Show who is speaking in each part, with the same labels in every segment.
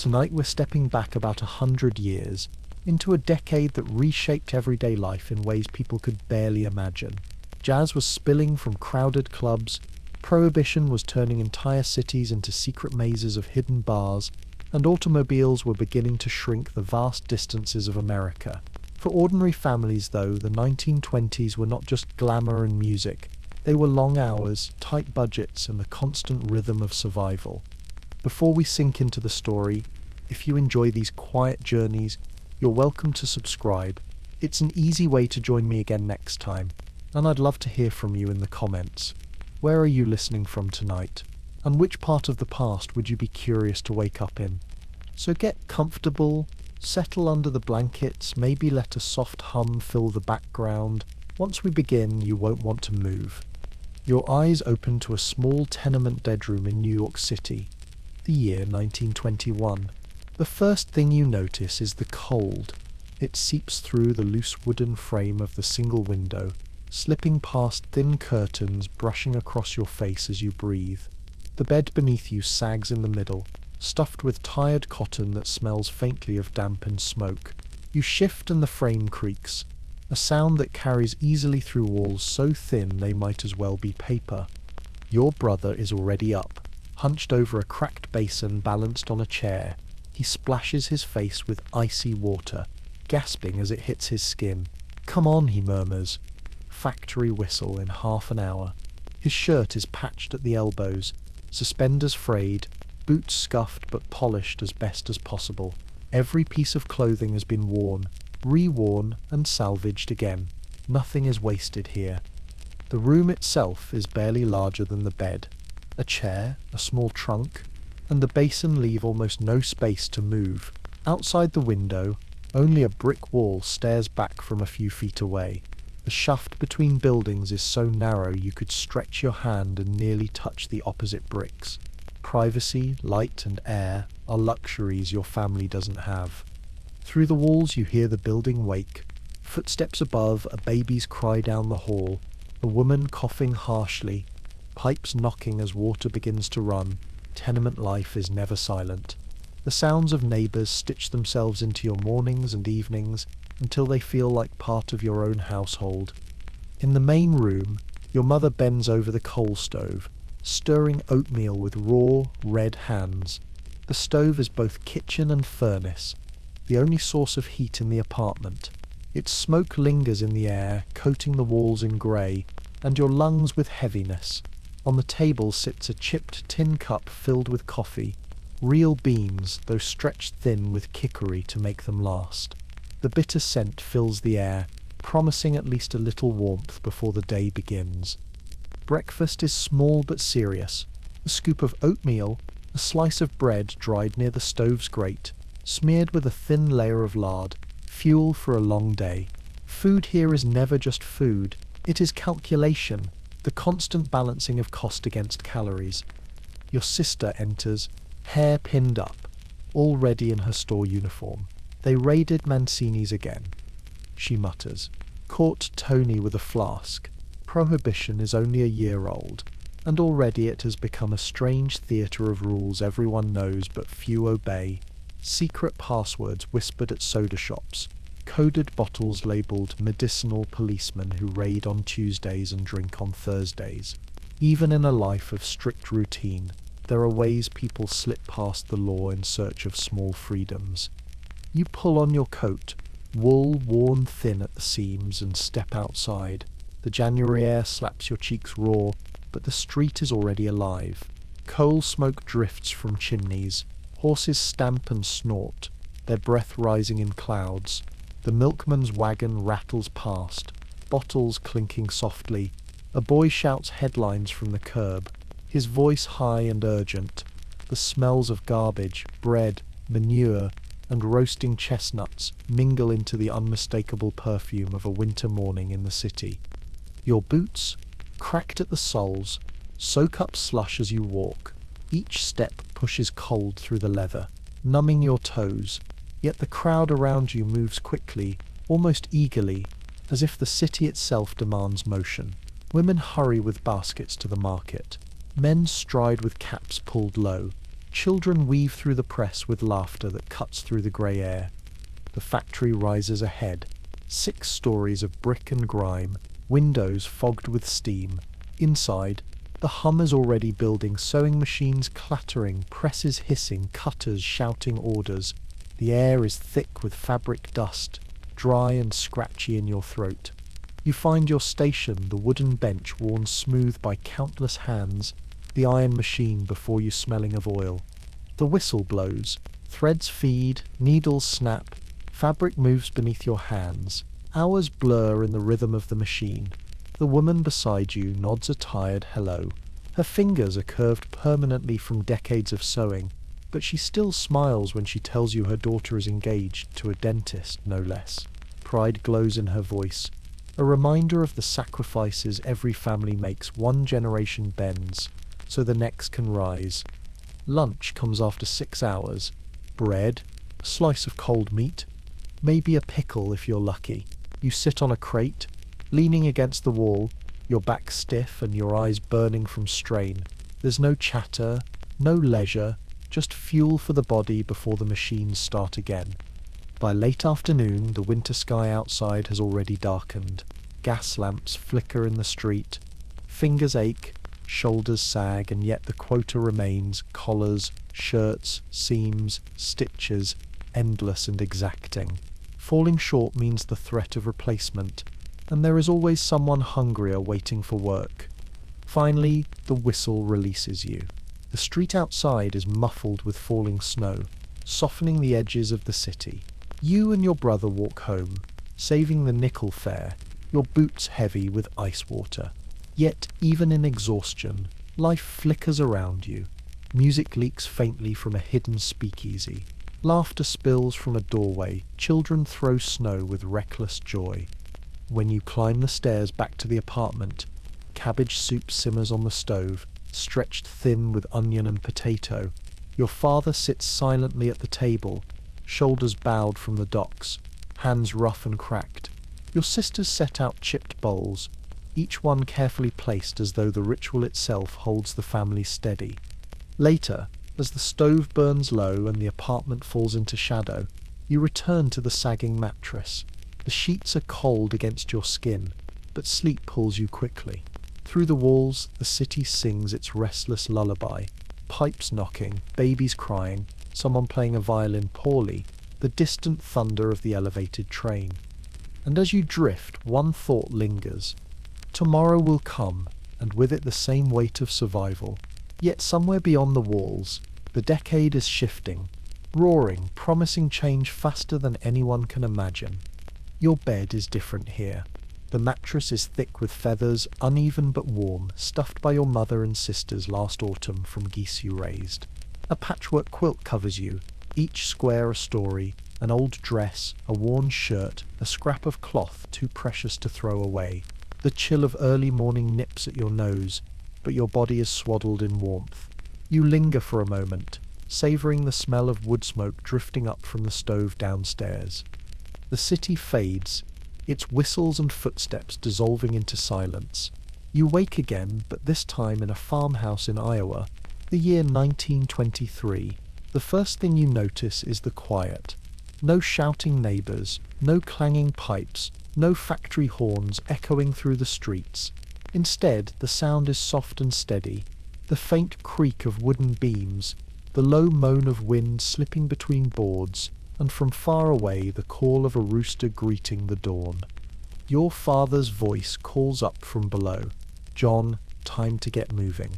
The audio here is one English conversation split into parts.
Speaker 1: Tonight we're stepping back about 100 years into a decade that reshaped everyday life in ways people could barely imagine. Jazz was spilling from crowded clubs, prohibition was turning entire cities into secret mazes of hidden bars, and automobiles were beginning to shrink the vast distances of America. For ordinary families, though, the 1920s were not just glamour and music. They were long hours, tight budgets, and the constant rhythm of survival. Before we sink into the story, if you enjoy these quiet journeys, you're welcome to subscribe. It's an easy way to join me again next time, and I'd love to hear from you in the comments. Where are you listening from tonight? And which part of the past would you be curious to wake up in? So get comfortable, settle under the blankets, maybe let a soft hum fill the background. Once we begin, you won't want to move. Your eyes open to a small tenement bedroom in New York City, the year 1921. The first thing you notice is the cold. It seeps through the loose wooden frame of the single window, slipping past thin curtains, brushing across your face as you breathe. The bed beneath you sags in the middle, stuffed with tired cotton that smells faintly of damp and smoke. You shift and the frame creaks, a sound that carries easily through walls so thin they might as well be paper. Your brother is already up, hunched over a cracked basin balanced on a chair. He splashes his face with icy water, gasping as it hits his skin. "Come on," he murmurs. Factory whistle in half an hour. His shirt is patched at the elbows, suspenders frayed, boots scuffed but polished as best as possible. Every piece of clothing has been worn, reworn, and salvaged again. Nothing is wasted here. The room itself is barely larger than the bed. A chair, a small trunk, and the basin leave almost no space to move. Outside the window, only a brick wall stares back from a few feet away. The shaft between buildings is so narrow you could stretch your hand and nearly touch the opposite bricks. Privacy, light, and air are luxuries your family doesn't have. Through the walls you hear the building wake. Footsteps above, a baby's cry down the hall, a woman coughing harshly, pipes knocking as water begins to run. Tenement life is never silent. The sounds of neighbours stitch themselves into your mornings and evenings until they feel like part of your own household. In the main room, your mother bends over the coal stove, stirring oatmeal with raw, red hands. The stove is both kitchen and furnace, the only source of heat in the apartment. Its smoke lingers in the air, coating the walls in grey, and your lungs with heaviness. On the table sits a chipped tin cup filled with coffee, real beans, though stretched thin with chicory to make them last. The bitter scent fills the air, promising at least a little warmth before the day begins. Breakfast is small but serious. A scoop of oatmeal, a slice of bread dried near the stove's grate, smeared with a thin layer of lard, fuel for a long day. Food here is never just food, it is calculation, the constant balancing of cost against calories. Your sister enters, hair pinned up, all ready in her store uniform. "They raided Mancini's again," she mutters. "Caught Tony with a flask. Prohibition is only a year old, and already it has become a strange theatre of rules everyone knows but few obey. Secret passwords whispered at soda shops, coded bottles labelled medicinal policemen who raid on Tuesdays and drink on Thursdays. Even in a life of strict routine, there are ways people slip past the law in search of small freedoms. You pull on your coat, wool worn thin at the seams, and step outside. The January air slaps your cheeks raw, but the street is already alive. Coal smoke drifts from chimneys. Horses stamp and snort, their breath rising in clouds. The milkman's wagon rattles past, bottles clinking softly. A boy shouts headlines from the curb, his voice high and urgent. The smells of garbage, bread, manure, and roasting chestnuts mingle into the unmistakable perfume of a winter morning in the city. Your boots, cracked at the soles, soak up slush as you walk. Each step pushes cold through the leather, numbing your toes. Yet the crowd around you moves quickly, almost eagerly, as if the city itself demands motion. Women hurry with baskets to the market. Men stride with caps pulled low. Children weave through the press with laughter that cuts through the grey air. The factory rises ahead, 6 stories of brick and grime, windows fogged with steam. Inside, the hum is already building, sewing machines clattering, presses hissing, cutters shouting orders. The air is thick with fabric dust, dry and scratchy in your throat. You find your station, the wooden bench worn smooth by countless hands, the iron machine before you smelling of oil. The whistle blows, threads feed, needles snap, fabric moves beneath your hands. Hours blur in the rhythm of the machine. The woman beside you nods a tired hello. Her fingers are curved permanently from decades of sewing, but she still smiles when she tells you her daughter is engaged to a dentist, no less. Pride glows in her voice, a reminder of the sacrifices every family makes. One generation bends, so the next can rise. Lunch comes after 6 hours. Bread, a slice of cold meat, maybe a pickle if you're lucky. You sit on a crate, leaning against the wall, your back stiff and your eyes burning from strain. There's no chatter, no leisure, just fuel for the body before the machines start again. By late afternoon, the winter sky outside has already darkened. Gas lamps flicker in the street. Fingers ache, shoulders sag, and yet the quota remains: collars, shirts, seams, stitches, endless and exacting. Falling short means the threat of replacement, and there is always someone hungrier waiting for work. Finally, the whistle releases you. The street outside is muffled with falling snow, softening the edges of the city. You and your brother walk home, saving the nickel fare, your boots heavy with ice water. Yet, even in exhaustion, life flickers around you. Music leaks faintly from a hidden speakeasy. Laughter spills from a doorway. Children throw snow with reckless joy. When you climb the stairs back to the apartment, cabbage soup simmers on the stove, stretched thin with onion and potato. Your father sits silently at the table, shoulders bowed from the docks, hands rough and cracked. Your sisters set out chipped bowls, each one carefully placed as though the ritual itself holds the family steady. Later, as the stove burns low and the apartment falls into shadow, you return to the sagging mattress. The sheets are cold against your skin, but sleep pulls you quickly. Through the walls, the city sings its restless lullaby. Pipes knocking, babies crying, someone playing a violin poorly, the distant thunder of the elevated train. And as you drift, one thought lingers. Tomorrow will come, and with it the same weight of survival. Yet somewhere beyond the walls, the decade is shifting, roaring, promising change faster than anyone can imagine. Your bed is different here. The mattress is thick with feathers, uneven but warm, stuffed by your mother and sisters last autumn from geese you raised. A patchwork quilt covers you, each square a story, an old dress, a worn shirt, a scrap of cloth too precious to throw away. The chill of early morning nips at your nose, but your body is swaddled in warmth. You linger for a moment, savouring the smell of wood smoke drifting up from the stove downstairs. The city fades, its whistles and footsteps dissolving into silence. You wake again, but this time in a farmhouse in Iowa, the year 1923. The first thing you notice is the quiet. No shouting neighbours, no clanging pipes, no factory horns echoing through the streets. Instead, the sound is soft and steady, the faint creak of wooden beams, the low moan of wind slipping between boards, and from far away the call of a rooster greeting the dawn. Your father's voice calls up from below. "John, time to get moving.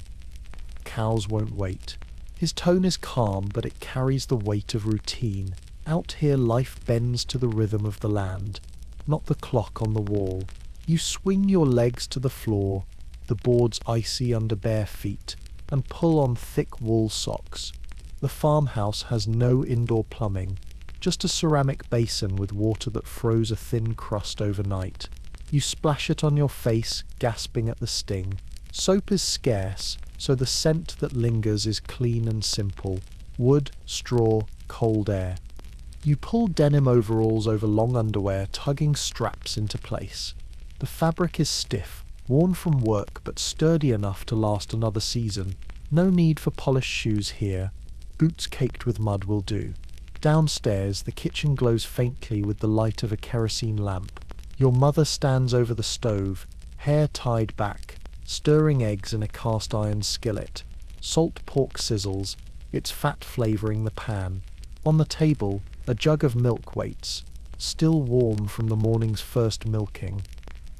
Speaker 1: Cows won't wait." His tone is calm, but it carries the weight of routine. Out here life bends to the rhythm of the land, not the clock on the wall. You swing your legs to the floor, the boards icy under bare feet, and pull on thick wool socks. The farmhouse has no indoor plumbing, just a ceramic basin with water that froze a thin crust overnight. You splash it on your face, gasping at the sting. Soap is scarce, so the scent that lingers is clean and simple. Wood, straw, cold air. You pull denim overalls over long underwear, tugging straps into place. The fabric is stiff, worn from work but sturdy enough to last another season. No need for polished shoes here. Boots caked with mud will do. Downstairs, the kitchen glows faintly with the light of a kerosene lamp. Your mother stands over the stove, hair tied back, stirring eggs in a cast-iron skillet. Salt pork sizzles, its fat flavouring the pan. On the table, a jug of milk waits, still warm from the morning's first milking.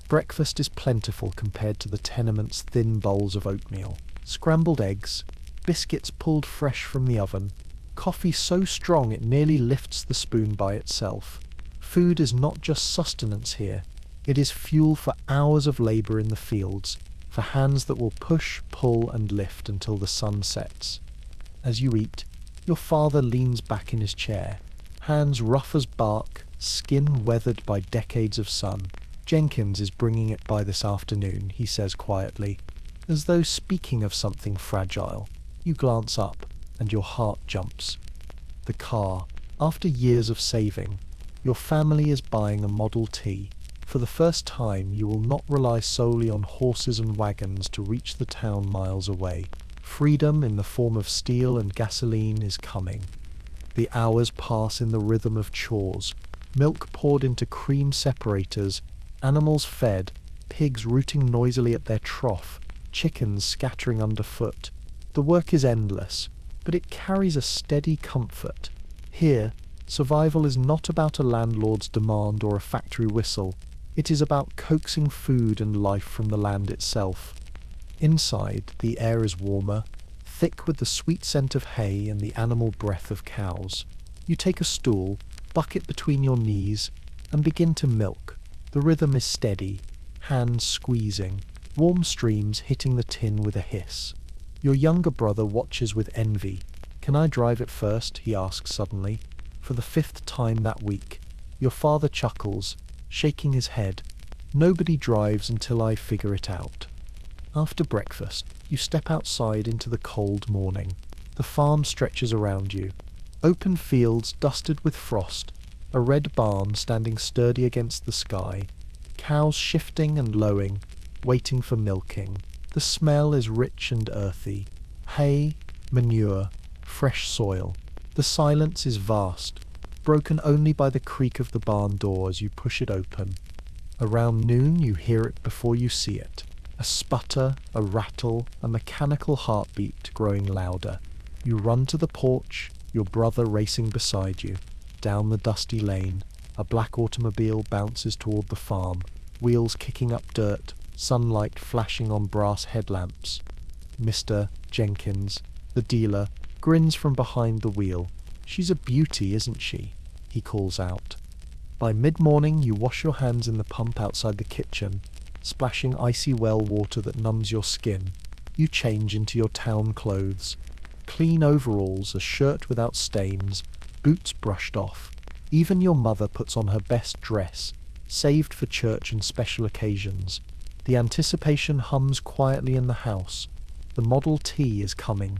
Speaker 1: Breakfast is plentiful compared to the tenements' thin bowls of oatmeal. Scrambled eggs, biscuits pulled fresh from the oven, coffee so strong it nearly lifts the spoon by itself. Food is not just sustenance here, it is fuel for hours of labour in the fields, for hands that will push, pull and lift until the sun sets. As you eat, your father leans back in his chair, hands rough as bark, skin weathered by decades of sun. Jenkins is bringing it by this afternoon, he says quietly, as though speaking of something fragile. You glance up, and your heart jumps. The car. After years of saving, your family is buying a Model T. For the first time, you will not rely solely on horses and wagons to reach the town miles away. Freedom in the form of steel and gasoline is coming. The hours pass in the rhythm of chores. Milk poured into cream separators, animals fed, pigs rooting noisily at their trough, chickens scattering underfoot. The work is endless, but it carries a steady comfort. Here, survival is not about a landlord's demand or a factory whistle. It is about coaxing food and life from the land itself. Inside, the air is warmer, thick with the sweet scent of hay and the animal breath of cows. You take a stool, bucket between your knees, and begin to milk. The rhythm is steady, hands squeezing, warm streams hitting the tin with a hiss. Your younger brother watches with envy. "Can I drive it first?" he asks suddenly. For the 5th time that week. Your father chuckles, shaking his head. "Nobody drives until I figure it out." After breakfast, you step outside into the cold morning. The farm stretches around you. Open fields dusted with frost, a red barn standing sturdy against the sky, cows shifting and lowing, waiting for milking. The smell is rich and earthy. Hay, manure, fresh soil. The silence is vast, broken only by the creak of the barn door as you push it open. Around noon you hear it before you see it. A sputter, a rattle, a mechanical heartbeat growing louder. You run to the porch, your brother racing beside you. Down the dusty lane, a black automobile bounces toward the farm, wheels kicking up dirt, sunlight flashing on brass headlamps. Mr. Jenkins, the dealer, grins from behind the wheel. "She's a beauty, isn't she?" he calls out. By mid-morning you wash your hands in the pump outside the kitchen, splashing icy well water that numbs your skin. You change into your town clothes. Clean overalls, a shirt without stains, boots brushed off. Even your mother puts on her best dress, saved for church and special occasions. The anticipation hums quietly in the house. The Model T is coming.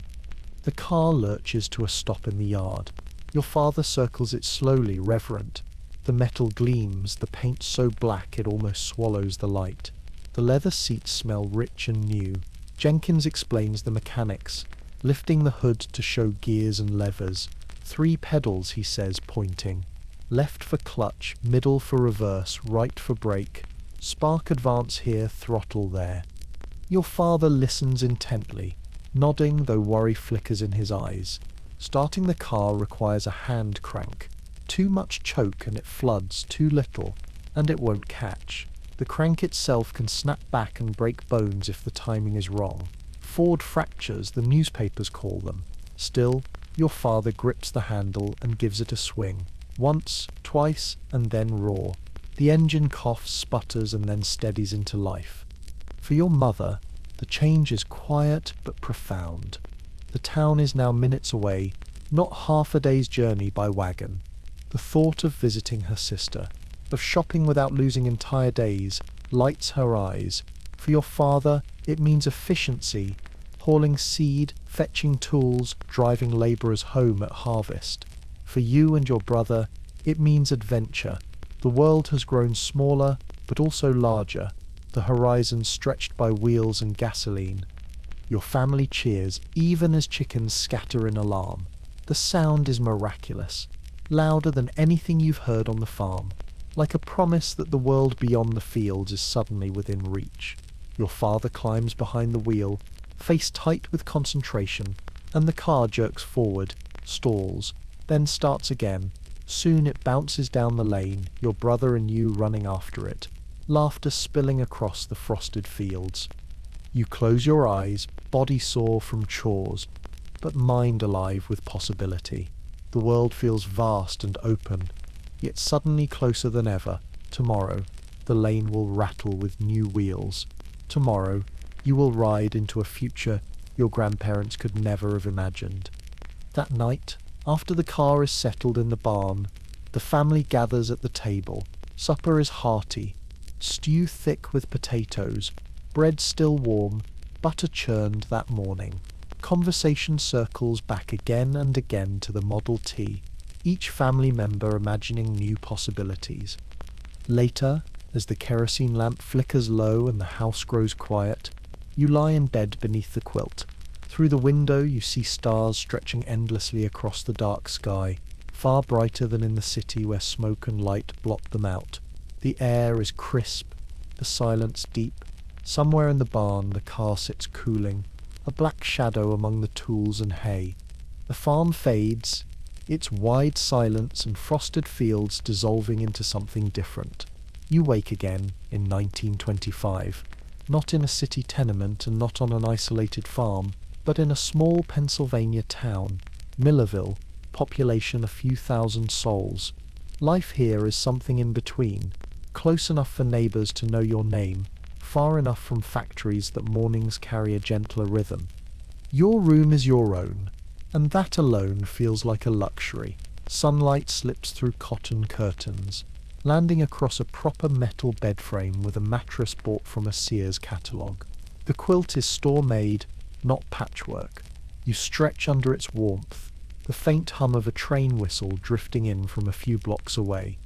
Speaker 1: The car lurches to a stop in the yard. Your father circles it slowly, reverent. The metal gleams, the paint so black it almost swallows the light. The leather seats smell rich and new. Jenkins explains the mechanics, lifting the hood to show gears and levers. 3 pedals, he says, pointing. Left for clutch, middle for reverse, right for brake. Spark advance here, throttle there. Your father listens intently, nodding though worry flickers in his eyes. Starting the car requires a hand crank. Too much choke and it floods, too little, and it won't catch. The crank itself can snap back and break bones if the timing is wrong. Ford fractures, the newspapers call them. Still, your father grips the handle and gives it a swing. Once, twice, and then roar. The engine coughs, sputters, and then steadies into life. For your mother, the change is quiet but profound. The town is now minutes away, not half a day's journey by wagon. The thought of visiting her sister, of shopping without losing entire days, lights her eyes. For your father, it means efficiency, hauling seed, fetching tools, driving labourers home at harvest. For you and your brother, it means adventure. The world has grown smaller, but also larger, the horizon stretched by wheels and gasoline. Your family cheers, even as chickens scatter in alarm. The sound is miraculous, louder than anything you've heard on the farm, like a promise that the world beyond the fields is suddenly within reach. Your father climbs behind the wheel, face tight with concentration, and the car jerks forward, stalls, then starts again. Soon it bounces down the lane, your brother and you running after it, laughter spilling across the frosted fields. You close your eyes, body sore from chores, but mind alive with possibility. The world feels vast and open, yet suddenly closer than ever. Tomorrow, the lane will rattle with new wheels. Tomorrow, you will ride into a future your grandparents could never have imagined. That night, after the car is settled in the barn, the family gathers at the table. Supper is hearty, stew thick with potatoes, bread still warm, butter churned that morning. Conversation circles back again and again to the Model T, each family member imagining new possibilities. Later, as the kerosene lamp flickers low and the house grows quiet, you lie in bed beneath the quilt. Through the window you see stars stretching endlessly across the dark sky, far brighter than in the city where smoke and light blot them out. The air is crisp, the silence deep. Somewhere in the barn the car sits cooling, a black shadow among the tools and hay. The farm fades, its wide silence and frosted fields dissolving into something different. You wake again in 1925, not in a city tenement and not on an isolated farm, but in a small Pennsylvania town, Millerville, population a few thousand souls. Life here is something in between, close enough for neighbors to know your name, far enough from factories that mornings carry a gentler rhythm. Your room is your own, and that alone feels like a luxury. Sunlight slips through cotton curtains, landing across a proper metal bed frame with a mattress bought from a Sears catalogue. The quilt is store-made, not patchwork. You stretch under its warmth, the faint hum of a train whistle drifting in from a few blocks away.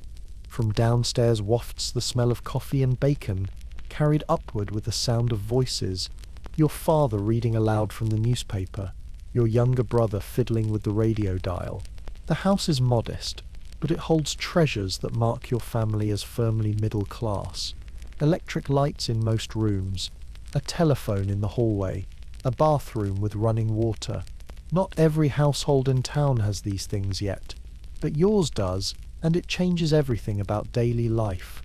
Speaker 1: From downstairs wafts the smell of coffee and bacon, carried upward with the sound of voices. Your father reading aloud from the newspaper, your younger brother fiddling with the radio dial. The house is modest, but it holds treasures that mark your family as firmly middle class. Electric lights in most rooms, a telephone in the hallway, a bathroom with running water. Not every household in town has these things yet, but yours does, and it changes everything about daily life.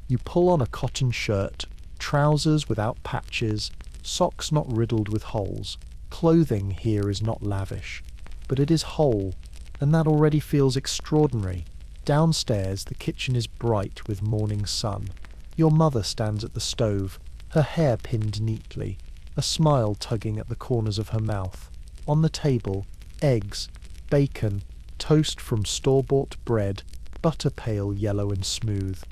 Speaker 1: You pull on a cotton shirt, trousers without patches, socks not riddled with holes. Clothing here is not lavish, but it is whole, and that already feels extraordinary. Downstairs, the kitchen is bright with morning sun. Your mother stands at the stove, her hair pinned neatly, a smile tugging at the corners of her mouth. On the table, eggs, bacon, toast from store-bought bread, butter pale yellow and smooth.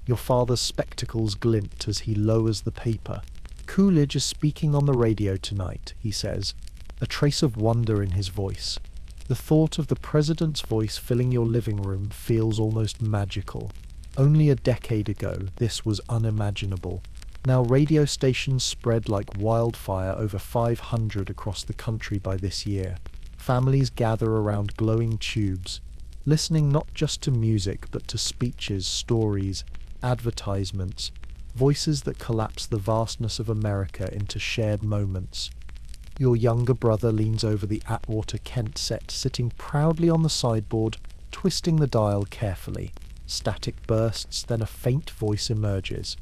Speaker 1: Your father's spectacles glint as he lowers the paper. Coolidge is speaking on the radio tonight, he says, a trace of wonder in his voice. The thought of the president's voice filling your living room feels almost magical. Only a decade ago, this was unimaginable. Now radio stations spread like wildfire, over 500 across the country by this year. Families gather around glowing tubes, listening not just to music but to speeches, stories, advertisements, voices that collapse the vastness of America into shared moments. Your younger brother leans over the Atwater Kent set, sitting proudly on the sideboard, twisting the dial carefully. Static bursts, then a faint voice emerges.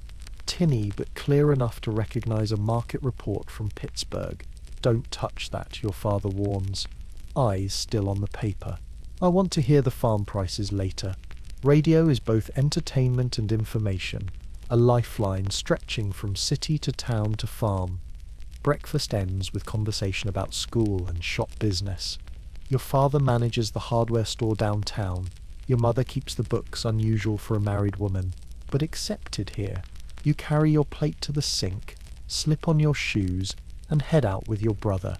Speaker 1: Tinny, but clear enough to recognize a market report from Pittsburgh. Don't touch that, your father warns, eyes still on the paper. I want to hear the farm prices later. Radio is both entertainment and information, a lifeline stretching from city to town to farm. Breakfast ends with conversation about school and shop business. Your father manages the hardware store downtown. Your mother keeps the books, unusual for a married woman, but accepted here. You carry your plate to the sink, slip on your shoes, and head out with your brother.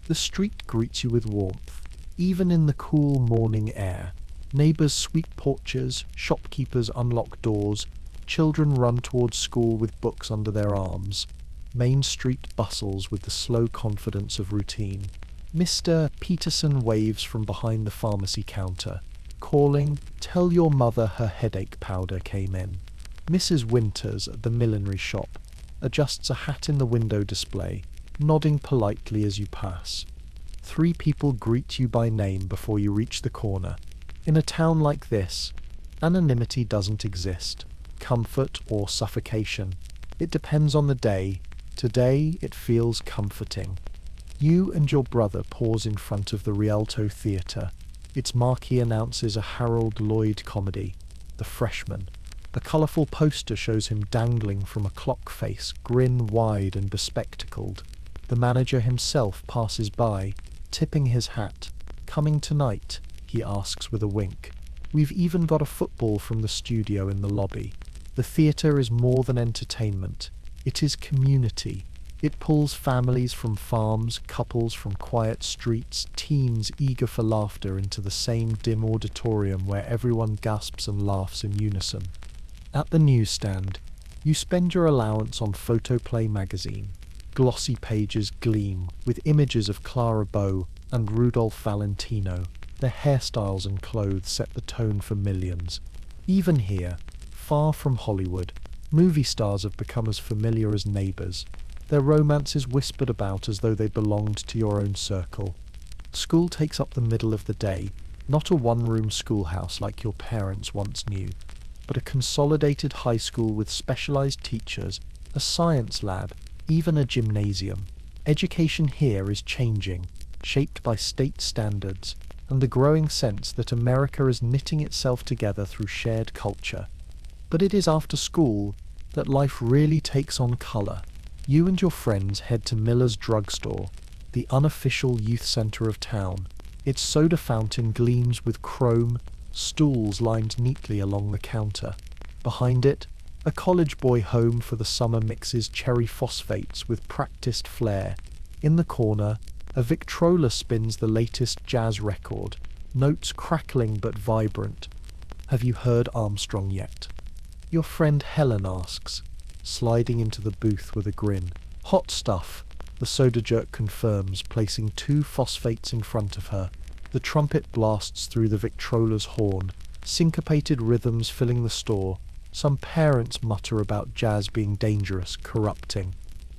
Speaker 1: The street greets you with warmth, even in the cool morning air. Neighbors sweep porches, shopkeepers unlock doors, children run towards school with books under their arms. Main Street bustles with the slow confidence of routine. Mr. Peterson waves from behind the pharmacy counter, calling, "Tell your mother her headache powder came in." Mrs. Winters at the millinery shop adjusts a hat in the window display, nodding politely as you pass. 3 people greet you by name before you reach the corner. In a town like this, anonymity doesn't exist. Comfort or suffocation. It depends on the day. Today, it feels comforting. You and your brother pause in front of the Rialto Theatre. Its marquee announces a Harold Lloyd comedy, The Freshman. A colourful poster shows him dangling from a clock face, grin wide and bespectacled. The manager himself passes by, tipping his hat. "Coming tonight?" he asks with a wink. We've even got a football from the studio in the lobby. The theatre is more than entertainment. It is community. It pulls families from farms, couples from quiet streets, teens eager for laughter into the same dim auditorium where everyone gasps and laughs in unison. At the newsstand, you spend your allowance on Photoplay magazine. Glossy pages gleam with images of Clara Bow and Rudolph Valentino. Their hairstyles and clothes set the tone for millions. Even here, far from Hollywood, movie stars have become as familiar as neighbours. Their romance is whispered about as though they belonged to your own circle. School takes up the middle of the day, not a one-room schoolhouse like your parents once knew, but a consolidated high school with specialised teachers, a science lab, even a gymnasium. Education here is changing, shaped by state standards, and the growing sense that America is knitting itself together through shared culture. But it is after school that life really takes on colour. You and your friends head to Miller's drugstore, the unofficial youth centre of town. Its soda fountain gleams with chrome, stools lined neatly along the counter. Behind it, a college boy home for the summer mixes cherry phosphates with practiced flair. In the corner, a Victrola spins the latest jazz record, notes crackling but vibrant. "Have you heard Armstrong yet?" Your friend Helen asks, sliding into the booth with a grin. "Hot stuff," the soda jerk confirms, placing 2 phosphates in front of her. The trumpet blasts through the Victrola's horn, syncopated rhythms filling the store. Some parents mutter about jazz being dangerous, corrupting.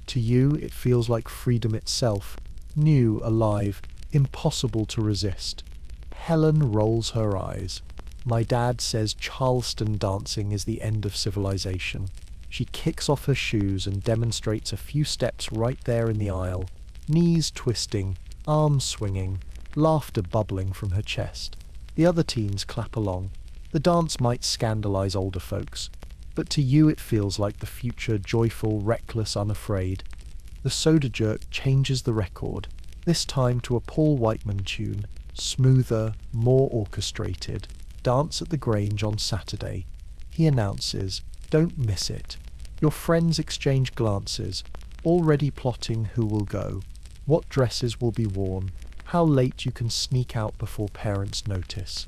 Speaker 1: To you, it feels like freedom itself, new, alive, impossible to resist. Helen rolls her eyes. "My dad says Charleston dancing is the end of civilization." She kicks off her shoes and demonstrates a few steps right there in the aisle, knees twisting, arms swinging, laughter bubbling from her chest. The other teens clap along. The dance might scandalize older folks, but to you it feels like the future, joyful, reckless, unafraid. The soda jerk changes the record, this time to a Paul Whiteman tune, smoother, more orchestrated. "Dance at the Grange on Saturday," he announces. "Don't miss it." Your friends exchange glances, already plotting who will go, what dresses will be worn, how late you can sneak out before parents notice.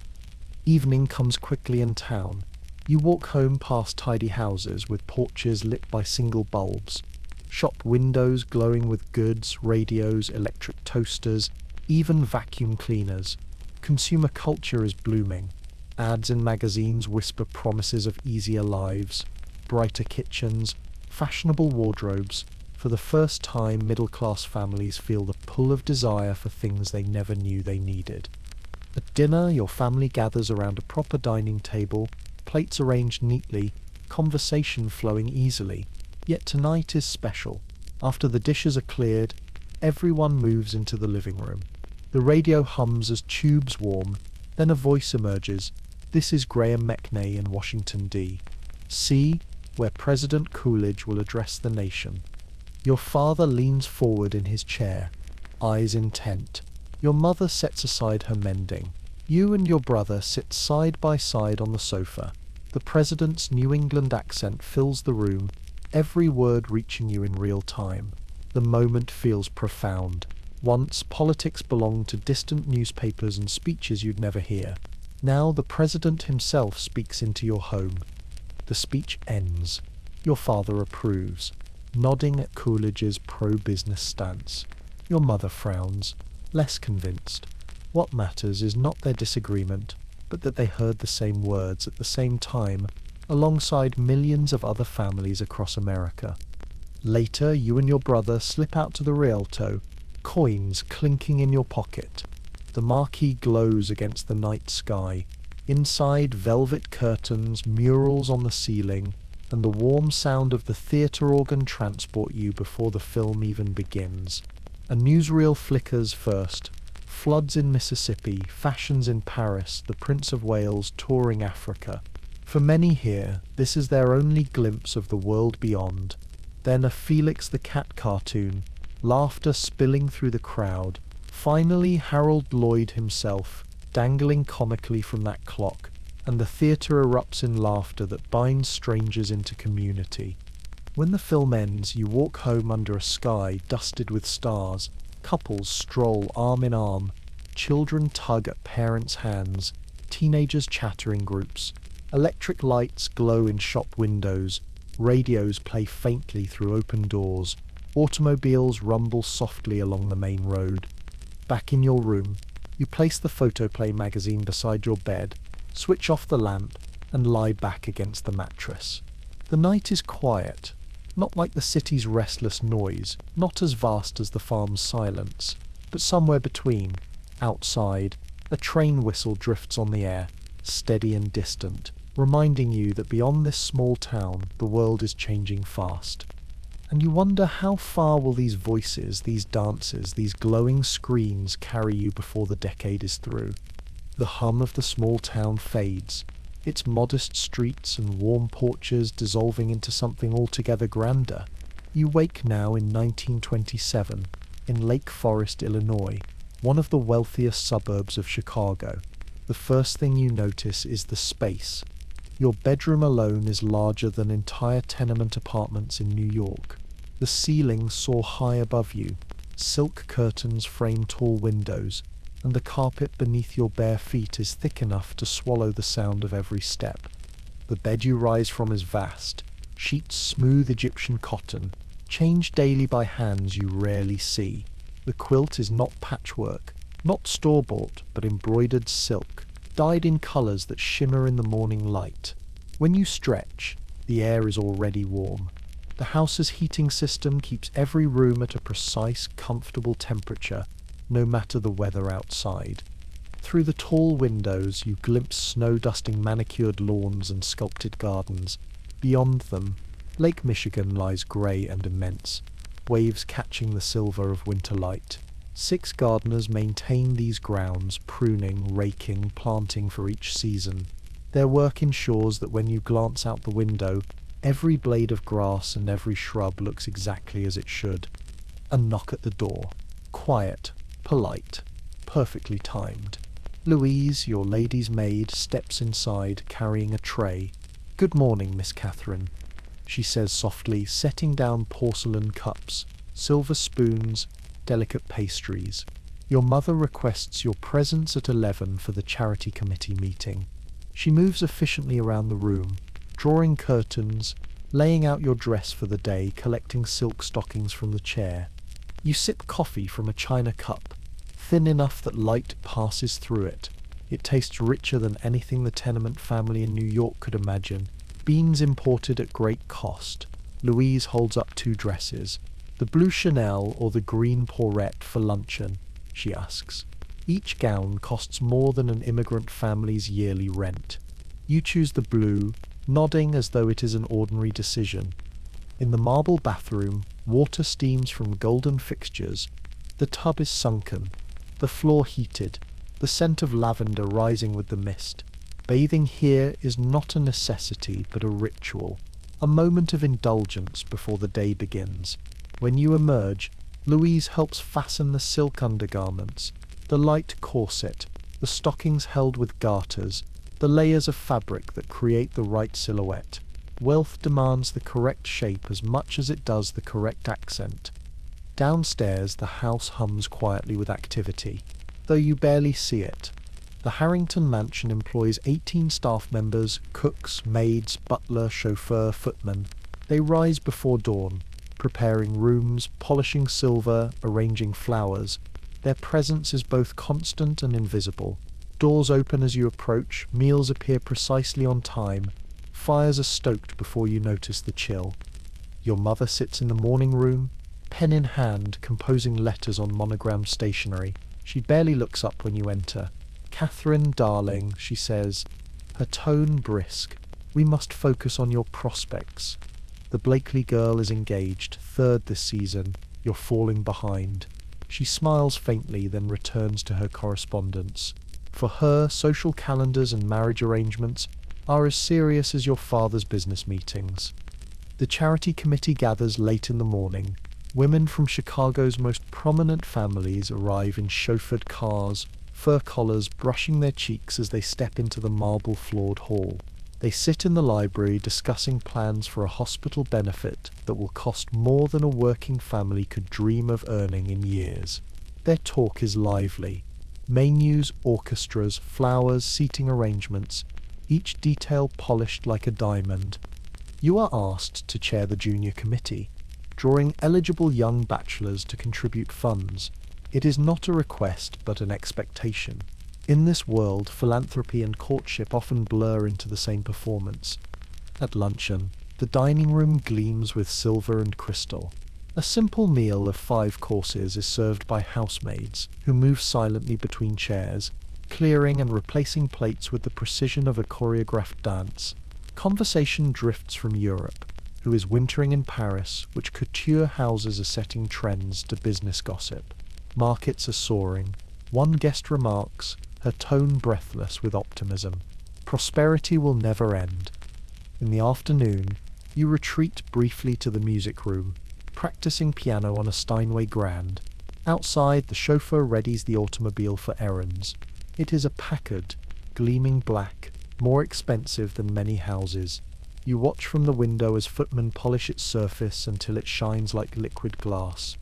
Speaker 1: Evening comes quickly in town. You walk home past tidy houses with porches lit by single bulbs, shop windows glowing with goods, radios, electric toasters, even vacuum cleaners. Consumer culture is blooming. Ads in magazines whisper promises of easier lives, brighter kitchens, fashionable wardrobes. For the first time, middle-class families feel the pull of desire for things they never knew they needed. At dinner, your family gathers around a proper dining table, plates arranged neatly, conversation flowing easily. Yet tonight is special. After the dishes are cleared, everyone moves into the living room. The radio hums as tubes warm, then a voice emerges. This is Graham McNay in Washington, D.C., where President Coolidge will address the nation. Your father leans forward in his chair, eyes intent. Your mother sets aside her mending. You and your brother sit side by side on the sofa. The president's New England accent fills the room, every word reaching you in real time. The moment feels profound. Once, politics belonged to distant newspapers and speeches you'd never hear. Now the president himself speaks into your home. The speech ends. Your father approves, nodding at Coolidge's pro-business stance. Your mother frowns. less convinced. What matters is not their disagreement, but that they heard the same words at the same time, alongside millions of other families across America. Later, you and your brother slip out to the Rialto, coins clinking in your pocket. The marquee glows against the night sky. Inside, velvet curtains, murals on the ceiling, and the warm sound of the theatre organ transport you before the film even begins. A newsreel flickers first. Floods in Mississippi, fashions in Paris, the Prince of Wales touring Africa. For many here, this is their only glimpse of the world beyond. Then a Felix the Cat cartoon, laughter spilling through the crowd. Finally, Harold Lloyd himself, dangling comically from that clock, and the theatre erupts in laughter that binds strangers into community. When the film ends, you walk home under a sky dusted with stars. Couples stroll arm in arm. Children tug at parents' hands. Teenagers chatter in groups. Electric lights glow in shop windows. Radios play faintly through open doors. Automobiles rumble softly along the main road. Back in your room, you place the photoplay magazine beside your bed, switch off the lamp, and lie back against the mattress. The night is quiet, not like the city's restless noise, not as vast as the farm's silence, but somewhere between. Outside, a train whistle drifts on the air, steady and distant, reminding you that beyond this small town, the world is changing fast. And you wonder how far will these voices, these dances, these glowing screens carry you before the decade is through. The hum of the small town fades, its modest streets and warm porches dissolving into something altogether grander. You wake now in 1927, in Lake Forest, Illinois, one of the wealthiest suburbs of Chicago. The first thing you notice is the space. Your bedroom alone is larger than entire tenement apartments in New York. The ceilings soar high above you, silk curtains frame tall windows, and the carpet beneath your bare feet is thick enough to swallow the sound of every step. The bed you rise from is vast, sheets smooth Egyptian cotton, changed daily by hands you rarely see. The quilt is not patchwork, not store-bought, but embroidered silk, dyed in colours that shimmer in the morning light. When you stretch, the air is already warm. The house's heating system keeps every room at a precise, comfortable temperature, no matter the weather outside. Through the tall windows, you glimpse snow-dusting manicured lawns and sculpted gardens. Beyond them, Lake Michigan lies grey and immense, waves catching the silver of winter light. 6 gardeners maintain these grounds, pruning, raking, planting for each season. Their work ensures that when you glance out the window, every blade of grass and every shrub looks exactly as it should. A knock at the door. Quiet, polite, perfectly timed. Louise, your lady's maid, steps inside, carrying a tray. "Good morning, Miss Catherine," she says softly, setting down porcelain cups, silver spoons, delicate pastries. "Your mother requests your presence at 11 for the charity committee meeting." She moves efficiently around the room, drawing curtains, laying out your dress for the day, collecting silk stockings from the chair. You sip coffee from a china cup, thin enough that light passes through it. It tastes richer than anything the tenement family in New York could imagine. Beans imported at great cost. Louise holds up 2 dresses. "The blue Chanel or the green Porrette for luncheon?" she asks. Each gown costs more than an immigrant family's yearly rent. You choose the blue, nodding as though it is an ordinary decision. In the marble bathroom, water steams from golden fixtures. The tub is sunken, the floor heated, the scent of lavender rising with the mist. Bathing here is not a necessity but a ritual, a moment of indulgence before the day begins. When you emerge, Louise helps fasten the silk undergarments, the light corset, the stockings held with garters, the layers of fabric that create the right silhouette. Wealth demands the correct shape as much as it does the correct accent. Downstairs, the house hums quietly with activity, though you barely see it. The Harrington mansion employs 18 staff members, cooks, maids, butler, chauffeur, footman. They rise before dawn, preparing rooms, polishing silver, arranging flowers. Their presence is both constant and invisible. Doors open as you approach, meals appear precisely on time, fires are stoked before you notice the chill. Your mother sits in the morning room, pen in hand, composing letters on monogrammed stationery. She barely looks up when you enter. "Catherine, darling," she says, her tone brisk. "We must focus on your prospects. The Blakely girl is engaged, third this season. You're falling behind." She smiles faintly, then returns to her correspondence. For her, social calendars and marriage arrangements are as serious as your father's business meetings. The charity committee gathers late in the morning. Women from Chicago's most prominent families arrive in chauffeured cars, fur collars brushing their cheeks as they step into the marble-floored hall. They sit in the library discussing plans for a hospital benefit that will cost more than a working family could dream of earning in years. Their talk is lively. Menus, orchestras, flowers, seating arrangements, each detail polished like a diamond. You are asked to chair the junior committee, drawing eligible young bachelors to contribute funds. It is not a request, but an expectation. In this world, philanthropy and courtship often blur into the same performance. At luncheon, the dining room gleams with silver and crystal. A simple meal of 5 courses is served by housemaids, who move silently between chairs, clearing and replacing plates with the precision of a choreographed dance. Conversation drifts from Europe, who is wintering in Paris, which couture houses are setting trends, to business gossip. Markets are soaring. One guest remarks, her tone breathless with optimism, "Prosperity will never end." In the afternoon, you retreat briefly to the music room, practicing piano on a Steinway grand. Outside, the chauffeur readies the automobile for errands. It is a Packard, gleaming black, more expensive than many houses. You watch from the window as footmen polish its surface until it shines like liquid glass.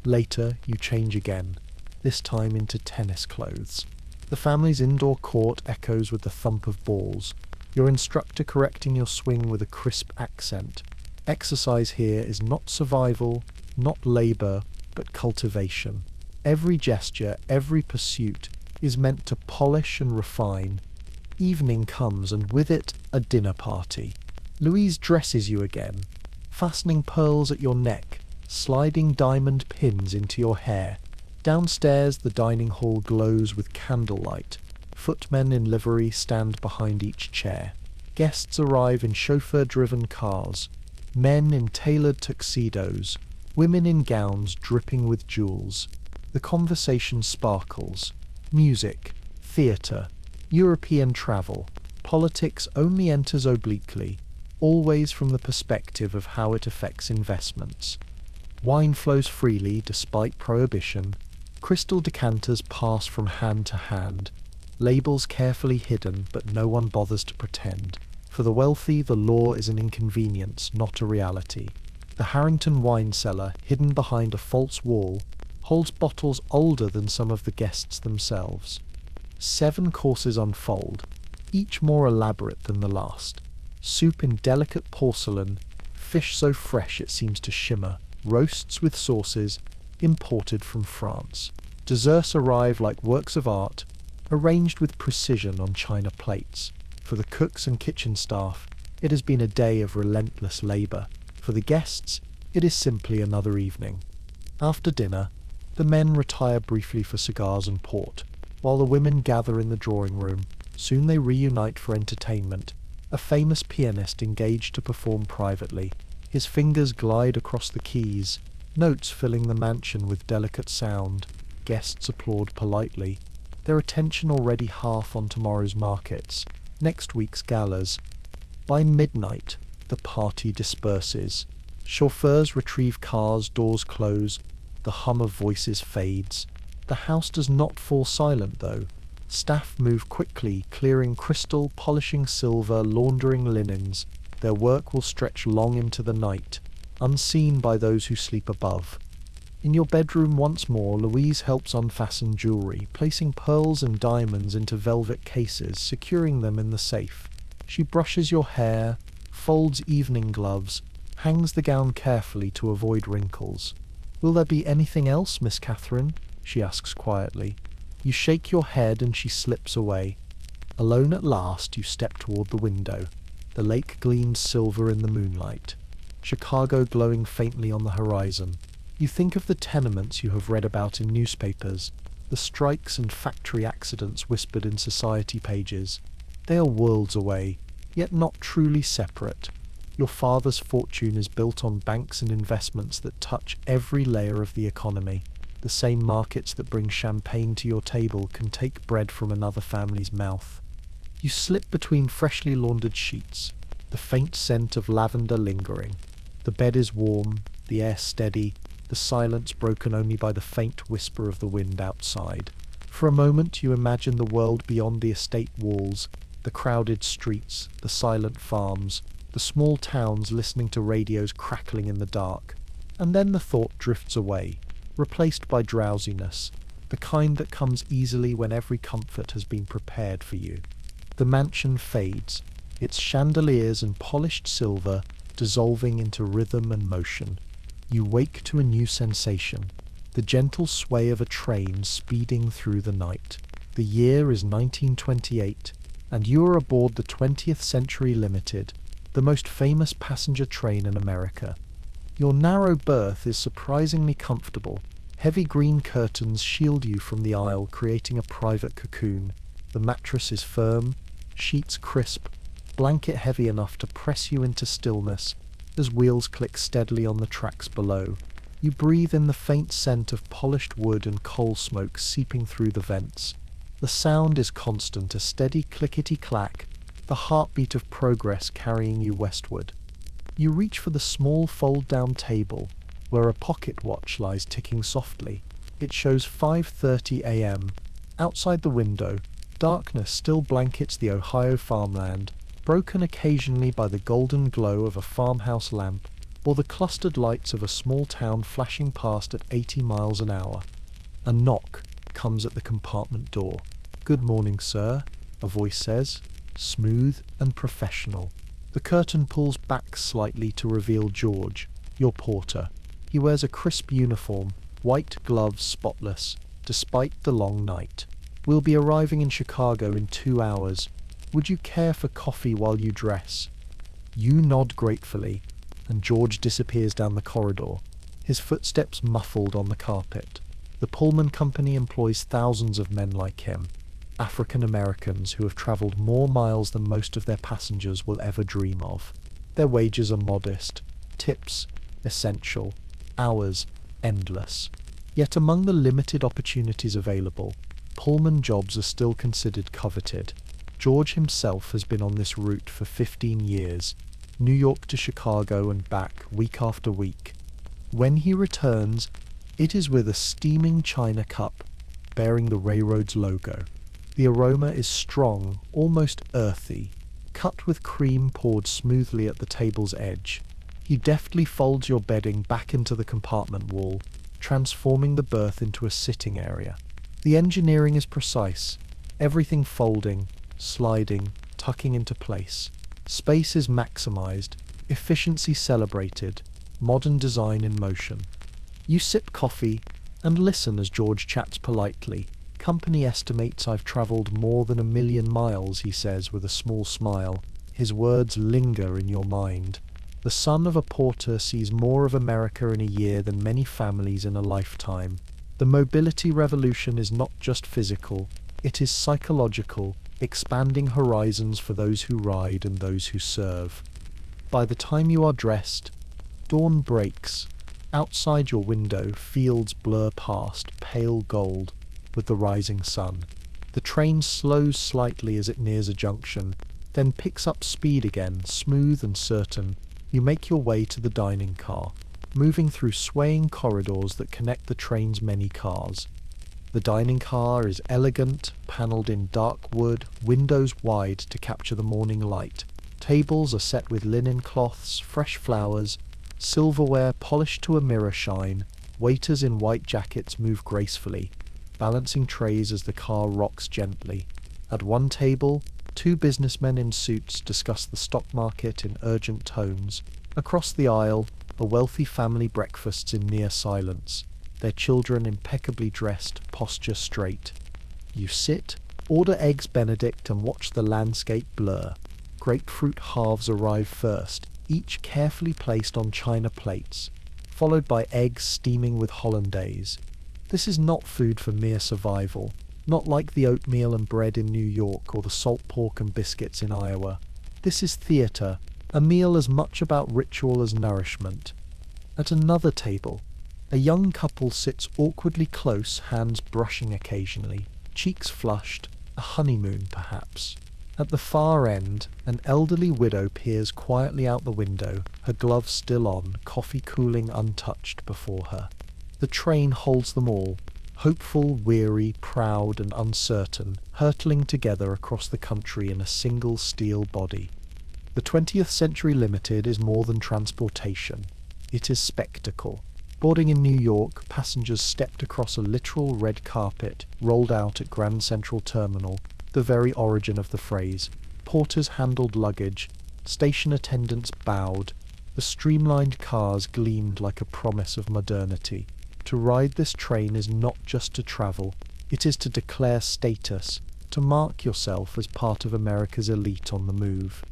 Speaker 1: Later, you change again, this time into tennis clothes. The family's indoor court echoes with the thump of balls, your instructor correcting your swing with a crisp accent. Exercise here is not survival, not labor, but cultivation. Every gesture, every pursuit is meant to polish and refine. Evening comes, and with it, a dinner party. Louise dresses you again, fastening pearls at your neck, sliding diamond pins into your hair. Downstairs, the dining hall glows with candlelight. Footmen in livery stand behind each chair. Guests arrive in chauffeur-driven cars. Men in tailored tuxedos, women in gowns dripping with jewels. The conversation sparkles. Music, theatre, European travel. Politics only enters obliquely, always from the perspective of how it affects investments. Wine flows freely despite prohibition. Crystal decanters pass from hand to hand. Labels carefully hidden, but no one bothers to pretend. For the wealthy, the law is an inconvenience, not a reality. The Harrington wine cellar, hidden behind a false wall, holds bottles older than some of the guests themselves. 7 courses unfold, each more elaborate than the last. Soup in delicate porcelain, fish so fresh it seems to shimmer, roasts with sauces, imported from France. Desserts arrive like works of art, arranged with precision on china plates. For the cooks and kitchen staff, it has been a day of relentless labor. For the guests, it is simply another evening. After dinner, the men retire briefly for cigars and port, while the women gather in the drawing room. Soon they reunite for entertainment. A famous pianist engaged to perform privately. His fingers glide across the keys, notes filling the mansion with delicate sound. Guests applaud politely, their attention already half on tomorrow's markets, next week's galas. By midnight, the party disperses. Chauffeurs retrieve cars, doors close, the hum of voices fades. The house does not fall silent, though. Staff move quickly, clearing crystal, polishing silver, laundering linens. Their work will stretch long into the night, unseen by those who sleep above. In your bedroom once more, Louise helps unfasten jewelry, placing pearls and diamonds into velvet cases, securing them in the safe. She brushes your hair, folds evening gloves, hangs the gown carefully to avoid wrinkles. "Will there be anything else, Miss Catherine?" she asks quietly. You shake your head and she slips away. Alone at last, you step toward the window. The lake gleams silver in the moonlight, Chicago glowing faintly on the horizon. You think of the tenements you have read about in newspapers, the strikes and factory accidents whispered in society pages. They are worlds away, yet not truly separate. Your father's fortune is built on banks and investments that touch every layer of the economy. The same markets that bring champagne to your table can take bread from another family's mouth. You slip between freshly laundered sheets, the faint scent of lavender lingering. The bed is warm, the air steady, the silence broken only by the faint whisper of the wind outside. For a moment you imagine the world beyond the estate walls, the crowded streets, the silent farms, the small towns listening to radios crackling in the dark. And then the thought drifts away, replaced by drowsiness, the kind that comes easily when every comfort has been prepared for you. The mansion fades, its chandeliers and polished silver dissolving into rhythm and motion. You wake to a new sensation, the gentle sway of a train speeding through the night. The year is 1928, and you are aboard the 20th Century Limited, the most famous passenger train in America. Your narrow berth is surprisingly comfortable. Heavy green curtains shield you from the aisle, creating a private cocoon. The mattress is firm, sheets crisp, blanket heavy enough to press you into stillness as wheels click steadily on the tracks below. You breathe in the faint scent of polished wood and coal smoke seeping through the vents. The sound is constant, a steady clickety-clack, the heartbeat of progress carrying you westward. You reach for the small fold-down table, where a pocket watch lies ticking softly. It shows 5:30 a.m. Outside the window, darkness still blankets the Ohio farmland, broken occasionally by the golden glow of a farmhouse lamp or the clustered lights of a small town flashing past at 80 miles an hour. A knock comes at the compartment door. "Good morning, sir," a voice says, smooth and professional. The curtain pulls back slightly to reveal George, your porter. He wears a crisp uniform, white gloves spotless, despite the long night. "We'll be arriving in Chicago in 2 hours. Would you care for coffee while you dress?" You nod gratefully, and George disappears down the corridor, his footsteps muffled on the carpet. The Pullman Company employs thousands of men like him, African Americans who have traveled more miles than most of their passengers will ever dream of. Their wages are modest, tips essential, hours endless. Yet among the limited opportunities available, Pullman jobs are still considered coveted. George himself has been on this route for 15 years, New York to Chicago and back week after week. When he returns, it is with a steaming china cup bearing the railroad's logo. The aroma is strong, almost earthy, cut with cream poured smoothly at the table's edge. He deftly folds your bedding back into the compartment wall, transforming the berth into a sitting area. The engineering is precise, everything folding, sliding, tucking into place. Space is maximized, efficiency celebrated, modern design in motion. You sip coffee and listen as George chats politely. "Company estimates I've traveled more than 1,000,000 miles," he says with a small smile. His words linger in your mind. The son of a porter sees more of America in a year than many families in a lifetime. The mobility revolution is not just physical, it is psychological, expanding horizons for those who ride and those who serve. By the time you are dressed, dawn breaks. Outside your window, fields blur past, pale gold, with the rising sun. The train slows slightly as it nears a junction, then picks up speed again, smooth and certain. You make your way to the dining car, moving through swaying corridors that connect the train's many cars. The dining car is elegant, panelled in dark wood, windows wide to capture the morning light. Tables are set with linen cloths, fresh flowers, silverware polished to a mirror shine. Waiters in white jackets move gracefully, balancing trays as the car rocks gently. At one table, 2 businessmen in suits discuss the stock market in urgent tones. Across the aisle, a wealthy family breakfasts in near silence. their children impeccably dressed, posture straight. You sit, order eggs Benedict, and watch the landscape blur. Grapefruit halves arrive first, each carefully placed on china plates, followed by eggs steaming with hollandaise. This is not food for mere survival, not like the oatmeal and bread in New York or the salt pork and biscuits in Iowa. This is theatre, a meal as much about ritual as nourishment. At another table, a young couple sits awkwardly close, hands brushing occasionally, cheeks flushed, a honeymoon perhaps. At the far end, an elderly widow peers quietly out the window, her gloves still on, coffee cooling untouched before her. The train holds them all, hopeful, weary, proud, and uncertain, hurtling together across the country in a single steel body. The 20th Century Limited is more than transportation. It is spectacle. Boarding in New York, passengers stepped across a literal red carpet rolled out at Grand Central Terminal, the very origin of the phrase. Porters handled luggage, station attendants bowed, the streamlined cars gleamed like a promise of modernity. To ride this train is not just to travel, it is to declare status, to mark yourself as part of America's elite on the move.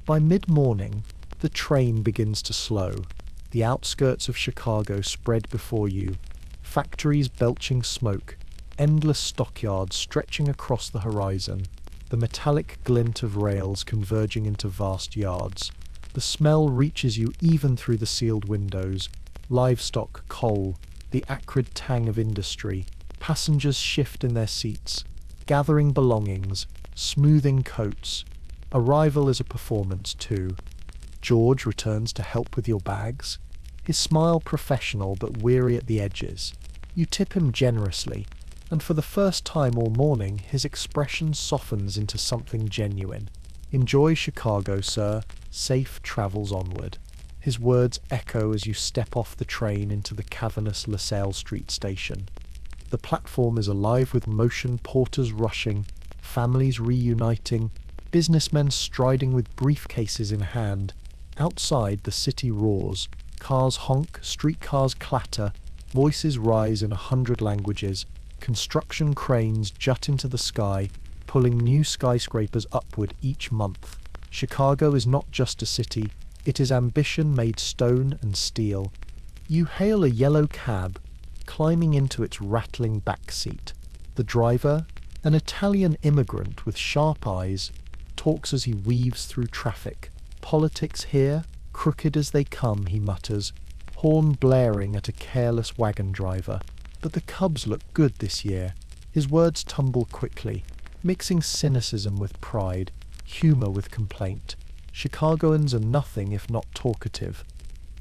Speaker 1: By mid-morning, the train begins to slow. The outskirts of Chicago spread before you, factories belching smoke, endless stockyards stretching across the horizon, the metallic glint of rails converging into vast yards. The smell reaches you even through the sealed windows. Livestock, coal, the acrid tang of industry. Passengers shift in their seats, gathering belongings, smoothing coats. Arrival is a performance too. George returns to help with your bags, his smile professional but weary at the edges. You tip him generously, and for the first time all morning his expression softens into something genuine. Enjoy Chicago, sir. Safe travels onward. His words echo as you step off the train into the cavernous LaSalle Street station. The platform is alive with motion, porters rushing, families reuniting, businessmen striding with briefcases in hand. Outside, the city roars. Cars honk, streetcars clatter, voices rise in 100 languages. Construction cranes jut into the sky, pulling new skyscrapers upward each month. Chicago is not just a city, it is ambition made stone and steel. You hail a yellow cab, climbing into its rattling back seat. The driver, an Italian immigrant with sharp eyes, talks as he weaves through traffic. Politics here, crooked as they come, he mutters, horn blaring at a careless wagon driver. But the Cubs look good this year. His words tumble quickly, mixing cynicism with pride, humor with complaint. Chicagoans are nothing if not talkative.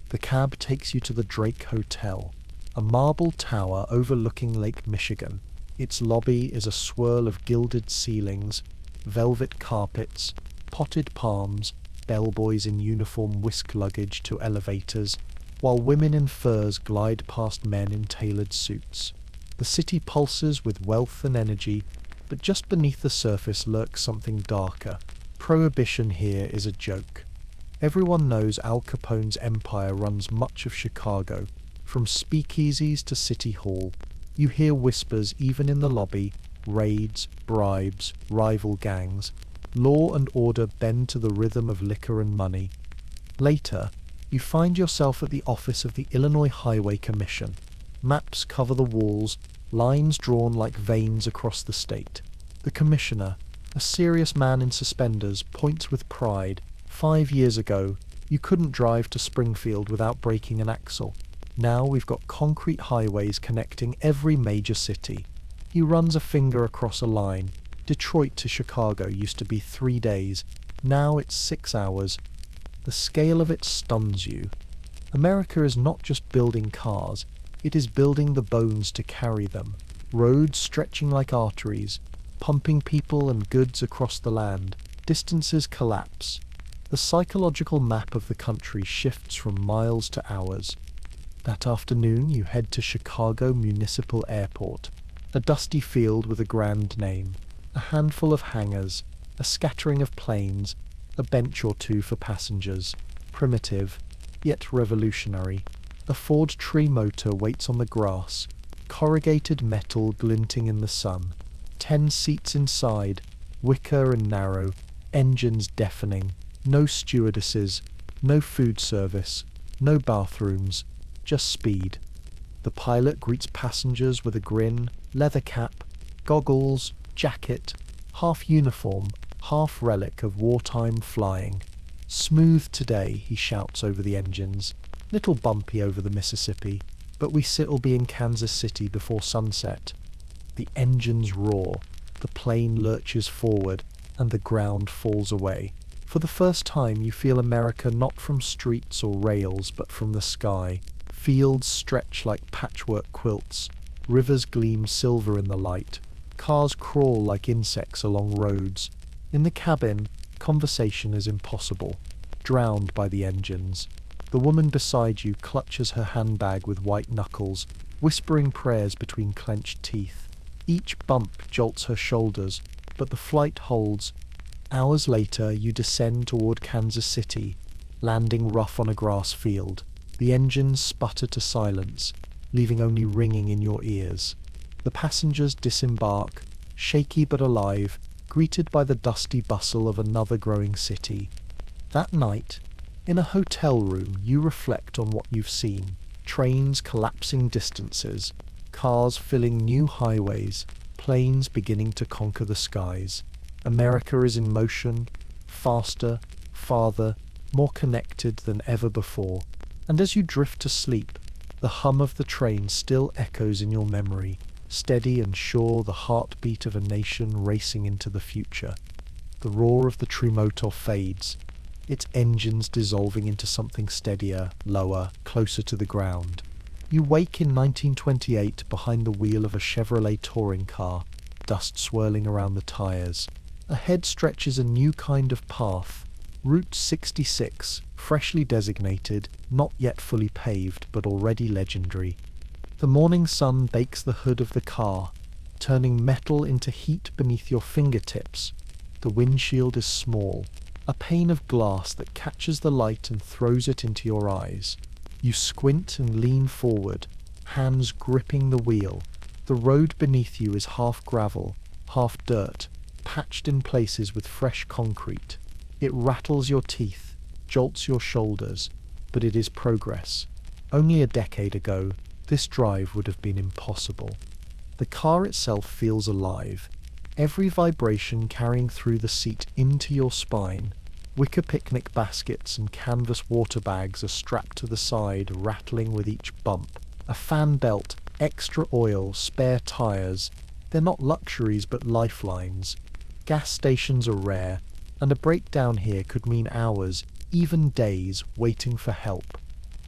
Speaker 1: The cab takes you to the Drake Hotel, a marble tower overlooking Lake Michigan. Its lobby is a swirl of gilded ceilings, velvet carpets, potted palms, bellboys in uniform whisk luggage to elevators, while women in furs glide past men in tailored suits. The city pulses with wealth and energy, but just beneath the surface lurks something darker. Prohibition here is a joke. Everyone knows Al Capone's empire runs much of Chicago, from speakeasies to City Hall. You hear whispers even in the lobby, raids, bribes, rival gangs. Law and order bend to the rhythm of liquor and money. Later, you find yourself at the office of the Illinois Highway Commission. Maps cover the walls, lines drawn like veins across the state. The commissioner, a serious man in suspenders, points with pride. 5 years ago, you couldn't drive to Springfield without breaking an axle. Now we've got concrete highways connecting every major city. He runs a finger across a line. Detroit to Chicago used to be 3 days. Now it's 6 hours. The scale of it stuns you. America is not just building cars, it is building the bones to carry them. Roads stretching like arteries, pumping people and goods across the land. Distances collapse. The psychological map of the country shifts from miles to hours. That afternoon you head to Chicago Municipal Airport, a dusty field with a grand name, a handful of hangars, a scattering of planes, a bench or two for passengers. Primitive, yet revolutionary. A Ford tree motor waits on the grass, corrugated metal glinting in the sun. 10 seats inside, wicker and narrow, engines deafening, no stewardesses, no food service, no bathrooms, just speed. The pilot greets passengers with a grin, leather cap, goggles, jacket, half uniform, half relic of wartime flying. Smooth today, he shouts over the engines. Little bumpy over the Mississippi, but we'll be in Kansas City before sunset. The engines roar, the plane lurches forward, and the ground falls away. For the first time you feel America not from streets or rails, but from the sky. Fields stretch like patchwork quilts, rivers gleam silver in the light, cars crawl like insects along roads. In the cabin, conversation is impossible, drowned by the engines. The woman beside you clutches her handbag with white knuckles, whispering prayers between clenched teeth. Each bump jolts her shoulders, but the flight holds. Hours later, you descend toward Kansas City, landing rough on a grass field. The engines sputter to silence, leaving only ringing in your ears. The passengers disembark, shaky but alive, greeted by the dusty bustle of another growing city. That night, in a hotel room, you reflect on what you've seen. Trains collapsing distances, cars filling new highways, planes beginning to conquer the skies. America is in motion, faster, farther, more connected than ever before. And as you drift to sleep, the hum of the train still echoes in your memory, steady and sure, the heartbeat of a nation racing into the future. The roar of the trimotor fades, its engines dissolving into something steadier, lower, closer to the ground. You wake in 1928 behind the wheel of a Chevrolet touring car, dust swirling around the tires. Ahead stretches a new kind of path, Route 66, freshly designated, not yet fully paved, but already legendary. The morning sun bakes the hood of the car, turning metal into heat beneath your fingertips. The windshield is small, a pane of glass that catches the light and throws it into your eyes. You squint and lean forward, hands gripping the wheel. The road beneath you is half gravel, half dirt, patched in places with fresh concrete. It rattles your teeth, jolts your shoulders, but it is progress. Only a decade ago, this drive would have been impossible. The car itself feels alive, every vibration carrying through the seat into your spine. Wicker picnic baskets and canvas water bags are strapped to the side, rattling with each bump. A fan belt, extra oil, spare tires. They're not luxuries but lifelines. Gas stations are rare, and a breakdown here could mean hours, even days, waiting for help.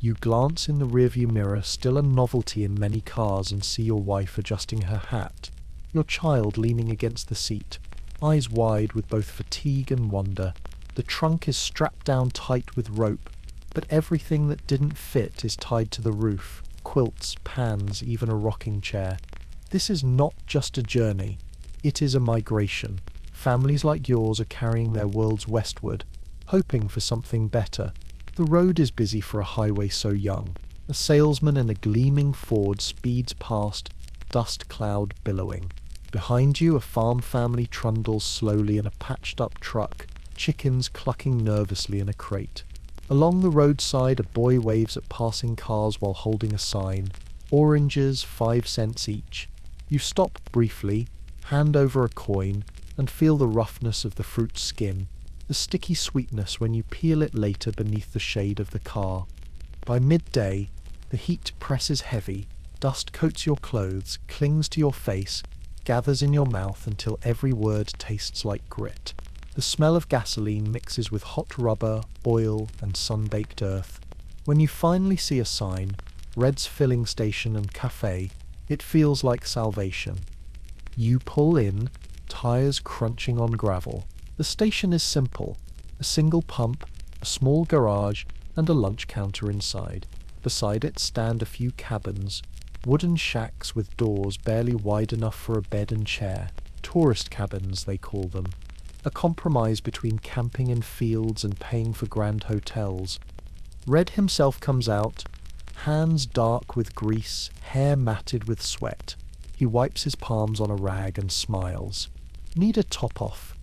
Speaker 1: You glance in the rearview mirror, still a novelty in many cars, and see your wife adjusting her hat. Your child leaning against the seat, eyes wide with both fatigue and wonder. The trunk is strapped down tight with rope, but everything that didn't fit is tied to the roof. Quilts, pans, even a rocking chair. This is not just a journey, it is a migration. Families like yours are carrying their worlds westward, hoping for something better. The road is busy for a highway so young. A salesman in a gleaming Ford speeds past, dust cloud billowing. Behind you, a farm family trundles slowly in a patched-up truck, chickens clucking nervously in a crate. Along the roadside, a boy waves at passing cars while holding a sign. Oranges, 5 cents each. You stop briefly, hand over a coin, and feel the roughness of the fruit's skin, the sticky sweetness when you peel it later beneath the shade of the car. By midday, the heat presses heavy, dust coats your clothes, clings to your face, gathers in your mouth until every word tastes like grit. The smell of gasoline mixes with hot rubber, oil, and sun-baked earth. When you finally see a sign, Red's filling station and cafe, it feels like salvation. You pull in, tires crunching on gravel. The station is simple, a single pump, a small garage, and a lunch counter inside. Beside it stand a few cabins, wooden shacks with doors barely wide enough for a bed and chair. Tourist cabins, they call them. A compromise between camping in fields and paying for grand hotels. Red himself comes out, Hands dark with grease, hair matted with sweat. He wipes his palms on a rag and smiles. Need a top off.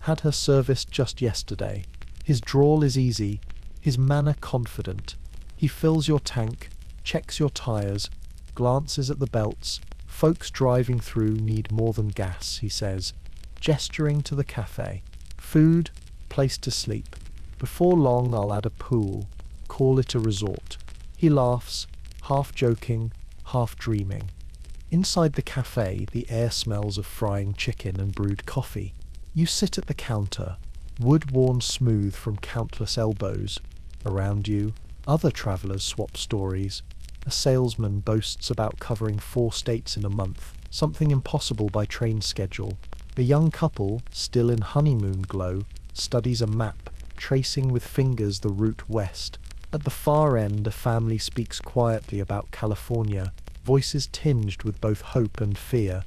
Speaker 1: Had her serviced just yesterday. His drawl is easy, his manner confident. He fills your tank, checks your tires, glances at the belts. Folks driving through need more than gas, he says, gesturing to the cafe. Food, place to sleep. Before long I'll add a pool, call it a resort. He laughs, half joking, half dreaming. Inside the cafe, the air smells of frying chicken and brewed coffee. You sit at the counter, wood worn smooth from countless elbows. Around you, other travellers swap stories. A salesman boasts about covering 4 states in a month, something impossible by train schedule. A young couple, still in honeymoon glow, studies a map, tracing with fingers the route west. At the far end, a family speaks quietly about California, voices tinged with both hope and fear.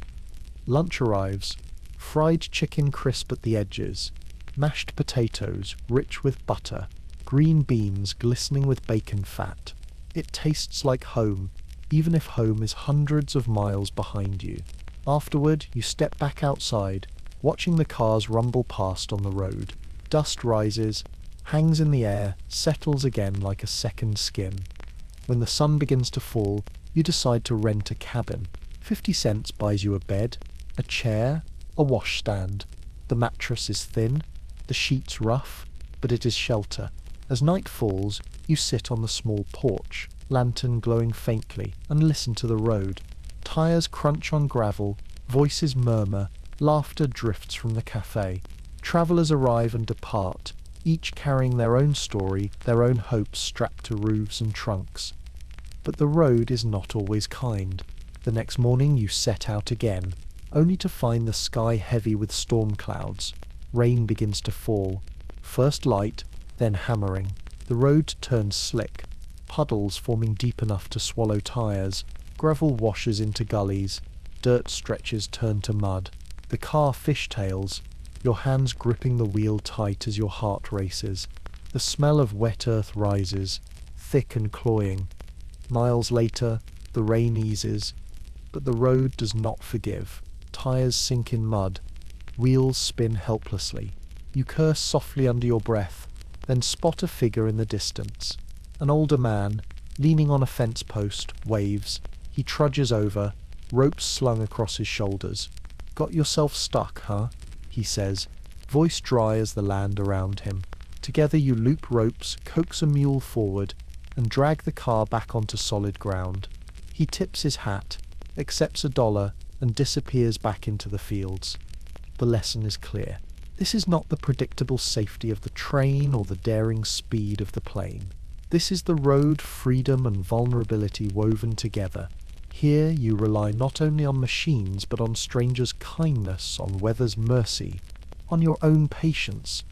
Speaker 1: Lunch arrives, fried chicken crisp at the edges, mashed potatoes, rich with butter, green beans glistening with bacon fat. It tastes like home, even if home is hundreds of miles behind you. Afterward, you step back outside, watching the cars rumble past on the road. Dust rises, hangs in the air, settles again like a second skin. When the sun begins to fall, you decide to rent a cabin. 50 cents buys you a bed, a chair, a washstand. The mattress is thin, the sheets rough, but it is shelter. As night falls, you sit on the small porch, lantern glowing faintly, and listen to the road. Tires crunch on gravel, voices murmur, laughter drifts from the cafe. Travellers arrive and depart, each carrying their own story, their own hopes strapped to roofs and trunks. But the road is not always kind. The next morning you set out again, only to find the sky heavy with storm clouds. Rain begins to fall. First light, then hammering. The road turns slick, puddles forming deep enough to swallow tires. Gravel washes into gullies, dirt stretches turn to mud. The car fishtails, your hands gripping the wheel tight as your heart races. The smell of wet earth rises, thick and cloying. Miles later, the rain eases, but the road does not forgive. Tires sink in mud, wheels spin helplessly. You curse softly under your breath, then spot a figure in the distance. An older man, leaning on a fence post, waves. He trudges over, ropes slung across his shoulders. Got yourself stuck, huh? He says, voice dry as the land around him. Together you loop ropes, coax a mule forward, and drag the car back onto solid ground. He tips his hat, accepts $1, and disappears back into the fields. The lesson is clear. This is not the predictable safety of the train or the daring speed of the plane. This is the road, freedom, and vulnerability woven together. Here you rely not only on machines, but on strangers' kindness, on weather's mercy, on your own patience.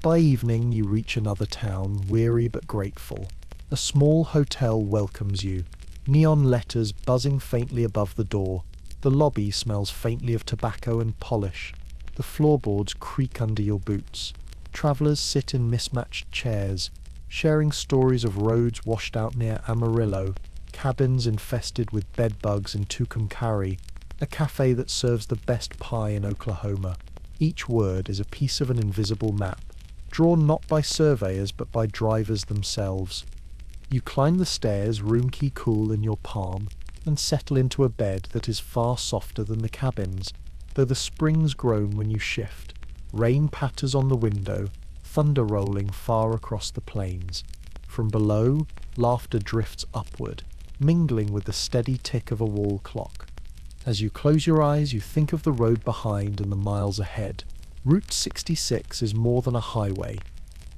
Speaker 1: By evening you reach another town, weary but grateful. A small hotel welcomes you, neon letters buzzing faintly above the door. The lobby smells faintly of tobacco and polish. The floorboards creak under your boots. Travellers sit in mismatched chairs, sharing stories of roads washed out near Amarillo, cabins infested with bedbugs in Tucumcari, a cafe that serves the best pie in Oklahoma. Each word is a piece of an invisible map, drawn not by surveyors but by drivers themselves. You climb the stairs, room key cool in your palm, and settle into a bed that is far softer than the cabins, though the springs groan when you shift. Rain patters on the window, thunder rolling far across the plains. From below, laughter drifts upward, mingling with the steady tick of a wall clock. As you close your eyes, you think of the road behind and the miles ahead. Route 66 is more than a highway.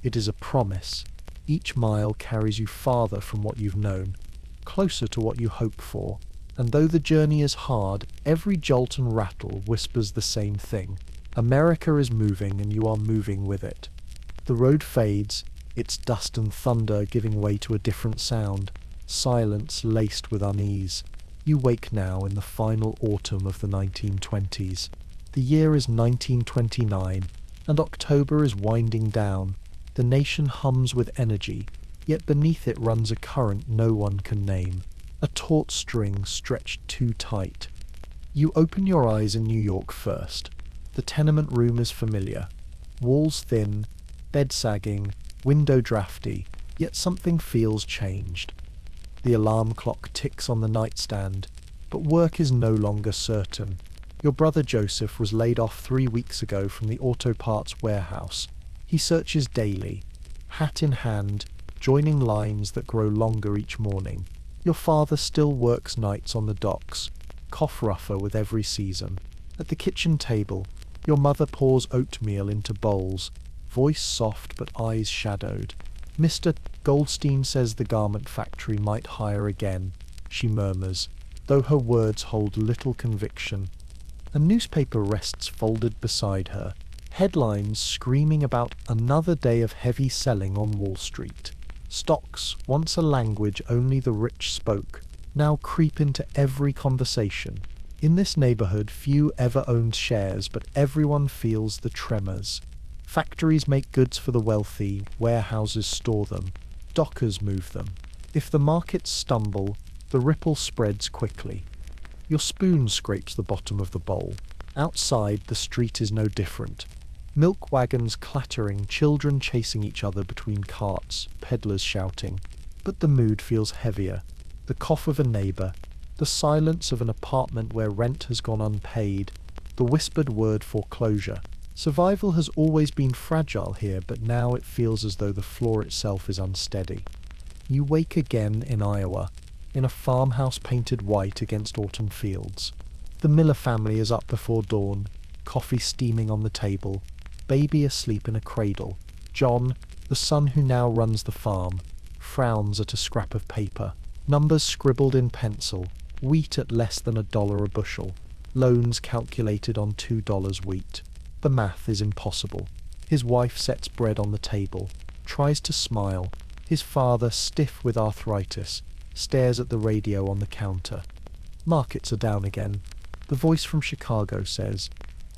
Speaker 1: It is a promise. Each mile carries you farther from what you've known, closer to what you hope for. And though the journey is hard, every jolt and rattle whispers the same thing. America is moving and you are moving with it. The road fades, its dust and thunder giving way to a different sound, silence laced with unease. You wake now in the final autumn of the 1920s. The year is 1929, and October is winding down. The nation hums with energy. yet beneath it runs a current no one can name, a taut string stretched too tight. You open your eyes in New York first. The tenement room is familiar. Walls thin, bed sagging, window drafty, yet something feels changed. The alarm clock ticks on the nightstand, but work is no longer certain. Your brother Joseph was laid off 3 weeks ago from the auto parts warehouse. He searches daily, hat in hand, joining lines that grow longer each morning. Your father still works nights on the docks, cough rougher with every season. At the kitchen table, your mother pours oatmeal into bowls, voice soft but eyes shadowed. Mr. Goldstein says the garment factory might hire again, she murmurs, though her words hold little conviction. A newspaper rests folded beside her, headlines screaming about another day of heavy selling on Wall Street. Stocks, once a language only the rich spoke, now creep into every conversation. In this neighborhood, few ever owned shares, but everyone feels the tremors. Factories make goods for the wealthy, warehouses store them, dockers move them. If the markets stumble, the ripple spreads quickly. Your spoon scrapes the bottom of the bowl. Outside, the street is no different. Milk wagons clattering, children chasing each other between carts, peddlers shouting. But the mood feels heavier. The cough of a neighbor, the silence of an apartment where rent has gone unpaid, the whispered word foreclosure. Survival has always been fragile here, but now it feels as though the floor itself is unsteady. You wake again in Iowa, in a farmhouse painted white against autumn fields. The Miller family is up before dawn, coffee steaming on the table, baby asleep in a cradle. John, the son who now runs the farm, frowns at a scrap of paper. Numbers scribbled in pencil, wheat at less than $1 a bushel, loans calculated on $2 wheat. The math is impossible. His wife sets bread on the table, tries to smile. His father, stiff with arthritis, stares at the radio on the counter. Markets are down again. The voice from Chicago says,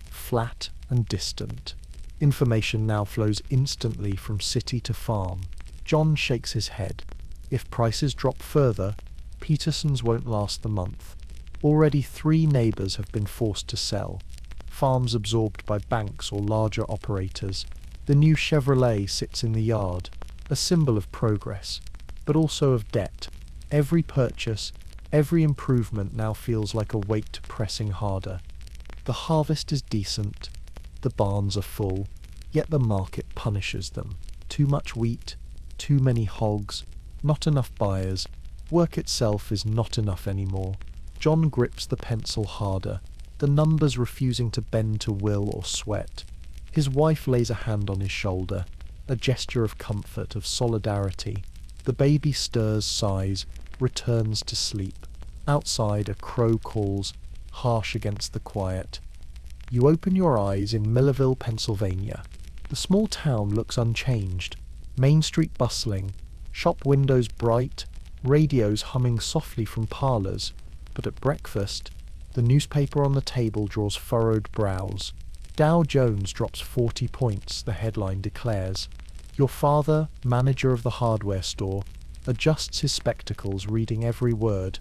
Speaker 1: flat and distant. Information now flows instantly from city to farm. John shakes his head. If prices drop further, Peterson's won't last the month. Already 3 neighbors have been forced to sell. Farms absorbed by banks or larger operators. The new Chevrolet sits in the yard, a symbol of progress, but also of debt. Every purchase, every improvement now feels like a weight pressing harder. The harvest is decent, the barns are full, yet the market punishes them. Too much wheat, too many hogs, not enough buyers. Work itself is not enough anymore. John grips the pencil harder, the numbers refusing to bend to will or sweat. His wife lays a hand on his shoulder, a gesture of comfort, of solidarity. The baby stirs, sighs, returns to sleep. Outside, a crow calls, harsh against the quiet. You open your eyes in Millerville, Pennsylvania. The small town looks unchanged. Main Street bustling, shop windows bright, radios humming softly from parlors. But at breakfast, the newspaper on the table draws furrowed brows. Dow Jones drops 40 points, the headline declares. Your father, manager of the hardware store, adjusts his spectacles, reading every word.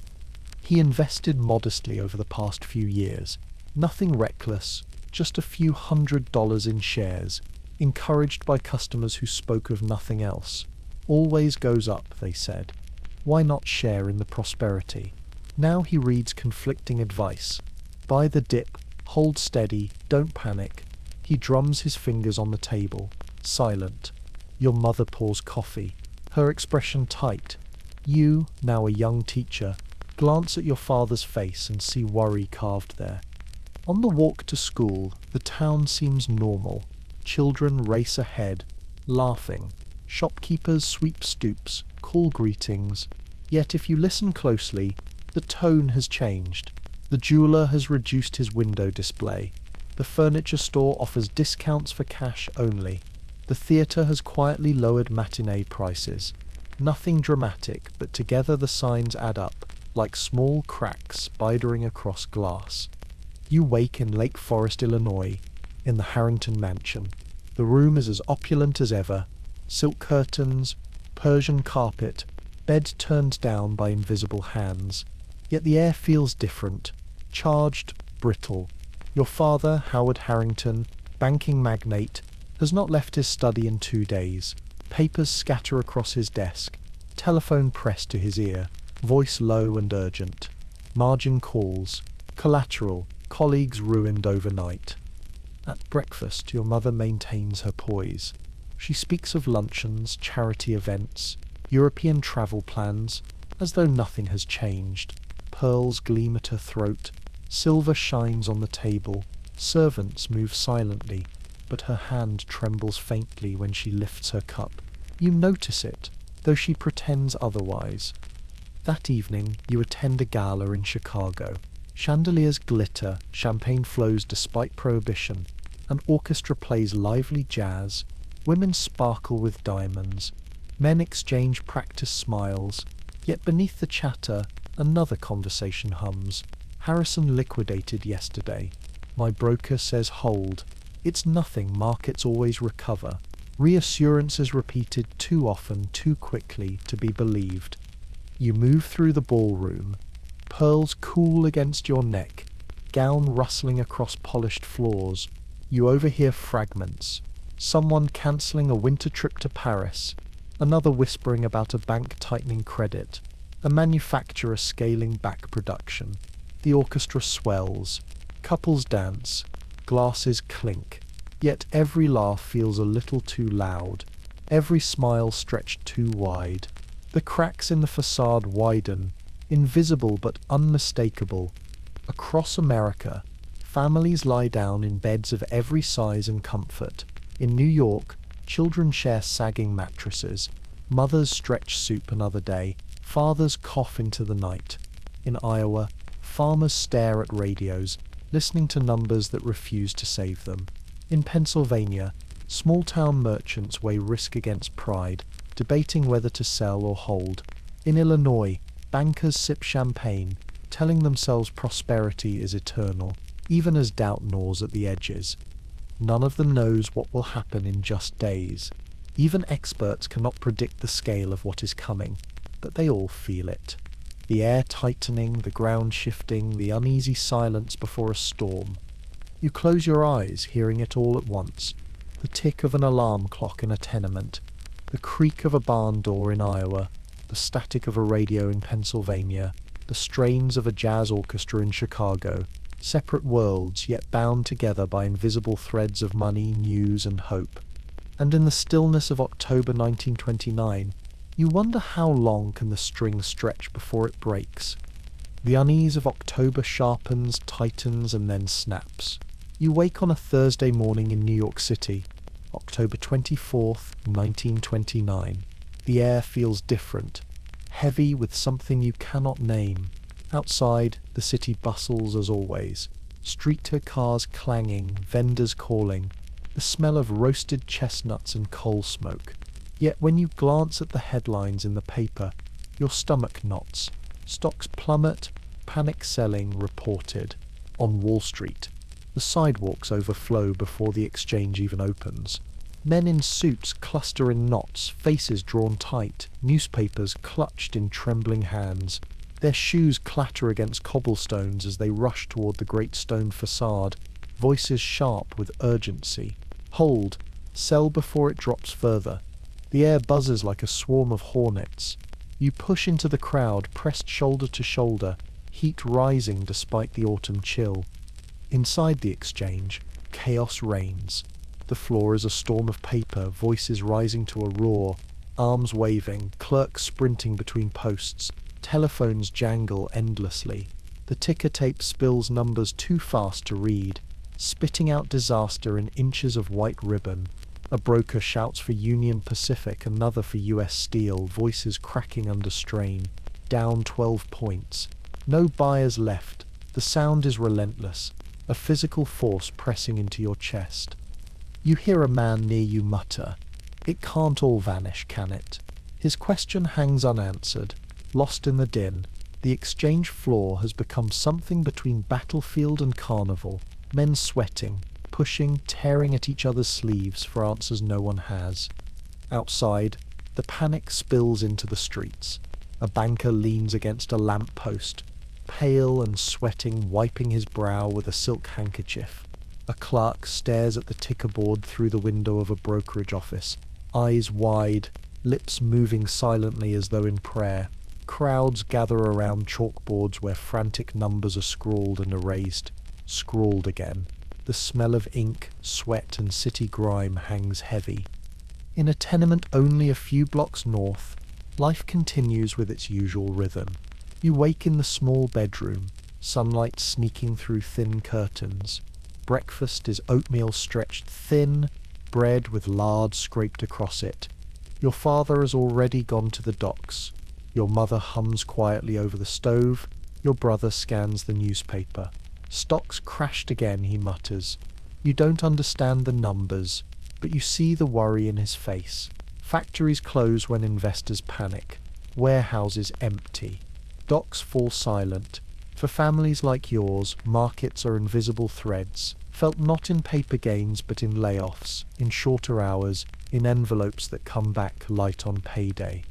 Speaker 1: He invested modestly over the past few years. Nothing reckless, just a few $100s in shares, encouraged by customers who spoke of nothing else. Always goes up, they said. Why not share in the prosperity? Now he reads conflicting advice. Buy the dip, hold steady, don't panic. He drums his fingers on the table, silent. Your mother pours coffee, her expression tight. You, now a young teacher, glance at your father's face and see worry carved there. On the walk to school, the town seems normal. Children race ahead, laughing. Shopkeepers sweep stoops, call greetings. Yet if you listen closely, the tone has changed. The jeweler has reduced his window display. The furniture store offers discounts for cash only. The theatre has quietly lowered matinee prices. Nothing dramatic, but together the signs add up, like small cracks spidering across glass. You wake in Lake Forest, Illinois, in the Harrington mansion. The room is as opulent as ever. Silk curtains, Persian carpet, bed turned down by invisible hands. Yet the air feels different, charged, brittle. Your father, Howard Harrington, banking magnate, has not left his study in 2 days. Papers scatter across his desk, telephone pressed to his ear, voice low and urgent. Margin calls, collateral, colleagues ruined overnight. At breakfast, your mother maintains her poise. She speaks of luncheons, charity events, European travel plans, as though nothing has changed. Pearls gleam at her throat, silver shines on the table, servants move silently, but her hand trembles faintly when she lifts her cup. You notice it, though she pretends otherwise. That evening, you attend a gala in Chicago. Chandeliers glitter, champagne flows despite prohibition, an orchestra plays lively jazz, women sparkle with diamonds, men exchange practiced smiles, yet beneath the chatter, another conversation hums. Harrison liquidated yesterday. My broker says hold. It's nothing, markets always recover. Reassurances repeated too often, too quickly to be believed. You move through the ballroom, pearls cool against your neck, gown rustling across polished floors. You overhear fragments. Someone cancelling a winter trip to Paris, another whispering about a bank tightening credit, a manufacturer scaling back production. The orchestra swells, couples dance, glasses clink, yet every laugh feels a little too loud, every smile stretched too wide. The cracks in the facade widen, invisible but unmistakable. Across America, families lie down in beds of every size and comfort. In New York, children share sagging mattresses, mothers stretch soup another day, fathers cough into the night. In Iowa, farmers stare at radios, listening to numbers that refuse to save them. In Pennsylvania, small-town merchants weigh risk against pride, debating whether to sell or hold. In Illinois, bankers sip champagne, telling themselves prosperity is eternal, even as doubt gnaws at the edges. None of them knows what will happen in just days. Even experts cannot predict the scale of what is coming, but they all feel it. The air tightening, the ground shifting, the uneasy silence before a storm. You close your eyes, hearing it all at once. The tick of an alarm clock in a tenement, the creak of a barn door in Iowa, the static of a radio in Pennsylvania, the strains of a jazz orchestra in Chicago, separate worlds yet bound together by invisible threads of money, news, and hope. And in the stillness of October 1929, you wonder how long can the string stretch before it breaks. The unease of October sharpens, tightens, and then snaps. You wake on a Thursday morning in New York City, October 24th, 1929. The air feels different, heavy with something you cannot name. Outside, the city bustles as always. Street cars clanging, vendors calling, the smell of roasted chestnuts and coal smoke. Yet when you glance at the headlines in the paper, your stomach knots. Stocks plummet, panic selling reported. On Wall Street, the sidewalks overflow before the exchange even opens. Men in suits cluster in knots, faces drawn tight, newspapers clutched in trembling hands. Their shoes clatter against cobblestones as they rush toward the great stone facade, voices sharp with urgency. Hold, sell before it drops further. The air buzzes like a swarm of hornets. You push into the crowd, pressed shoulder to shoulder, heat rising despite the autumn chill. Inside the exchange, chaos reigns. The floor is a storm of paper, voices rising to a roar, arms waving, clerks sprinting between posts, telephones jangle endlessly. The ticker tape spills numbers too fast to read, spitting out disaster in inches of white ribbon. A broker shouts for Union Pacific, another for US Steel, voices cracking under strain. Down 12 points. No buyers left. The sound is relentless, a physical force pressing into your chest. You hear a man near you mutter, "It can't all vanish, can it?" His question hangs unanswered, lost in the din. The exchange floor has become something between battlefield and carnival. Men sweating, pushing, tearing at each other's sleeves for answers no one has. Outside, The panic spills into the streets. A banker leans against a lamp post, pale and sweating, wiping his brow with a silk handkerchief. A clerk stares at the ticker board through the window of a brokerage office, eyes wide, lips moving silently as though in prayer. Crowds gather around chalkboards where frantic numbers are scrawled and erased, scrawled again. The smell of ink, sweat, and city grime hangs heavy. In a tenement only a few blocks north, life continues with its usual rhythm. You wake in the small bedroom, sunlight sneaking through thin curtains. Breakfast is oatmeal stretched thin, bread with lard scraped across it. Your father has already gone to the docks. Your mother hums quietly over the stove. Your brother scans the newspaper. Stocks crashed again, he mutters. You don't understand the numbers, but you see the worry in his face. Factories close when investors panic. Warehouses empty. Docks fall silent. For families like yours, markets are invisible threads, felt not in paper gains but in layoffs, in shorter hours, in envelopes that come back light on payday.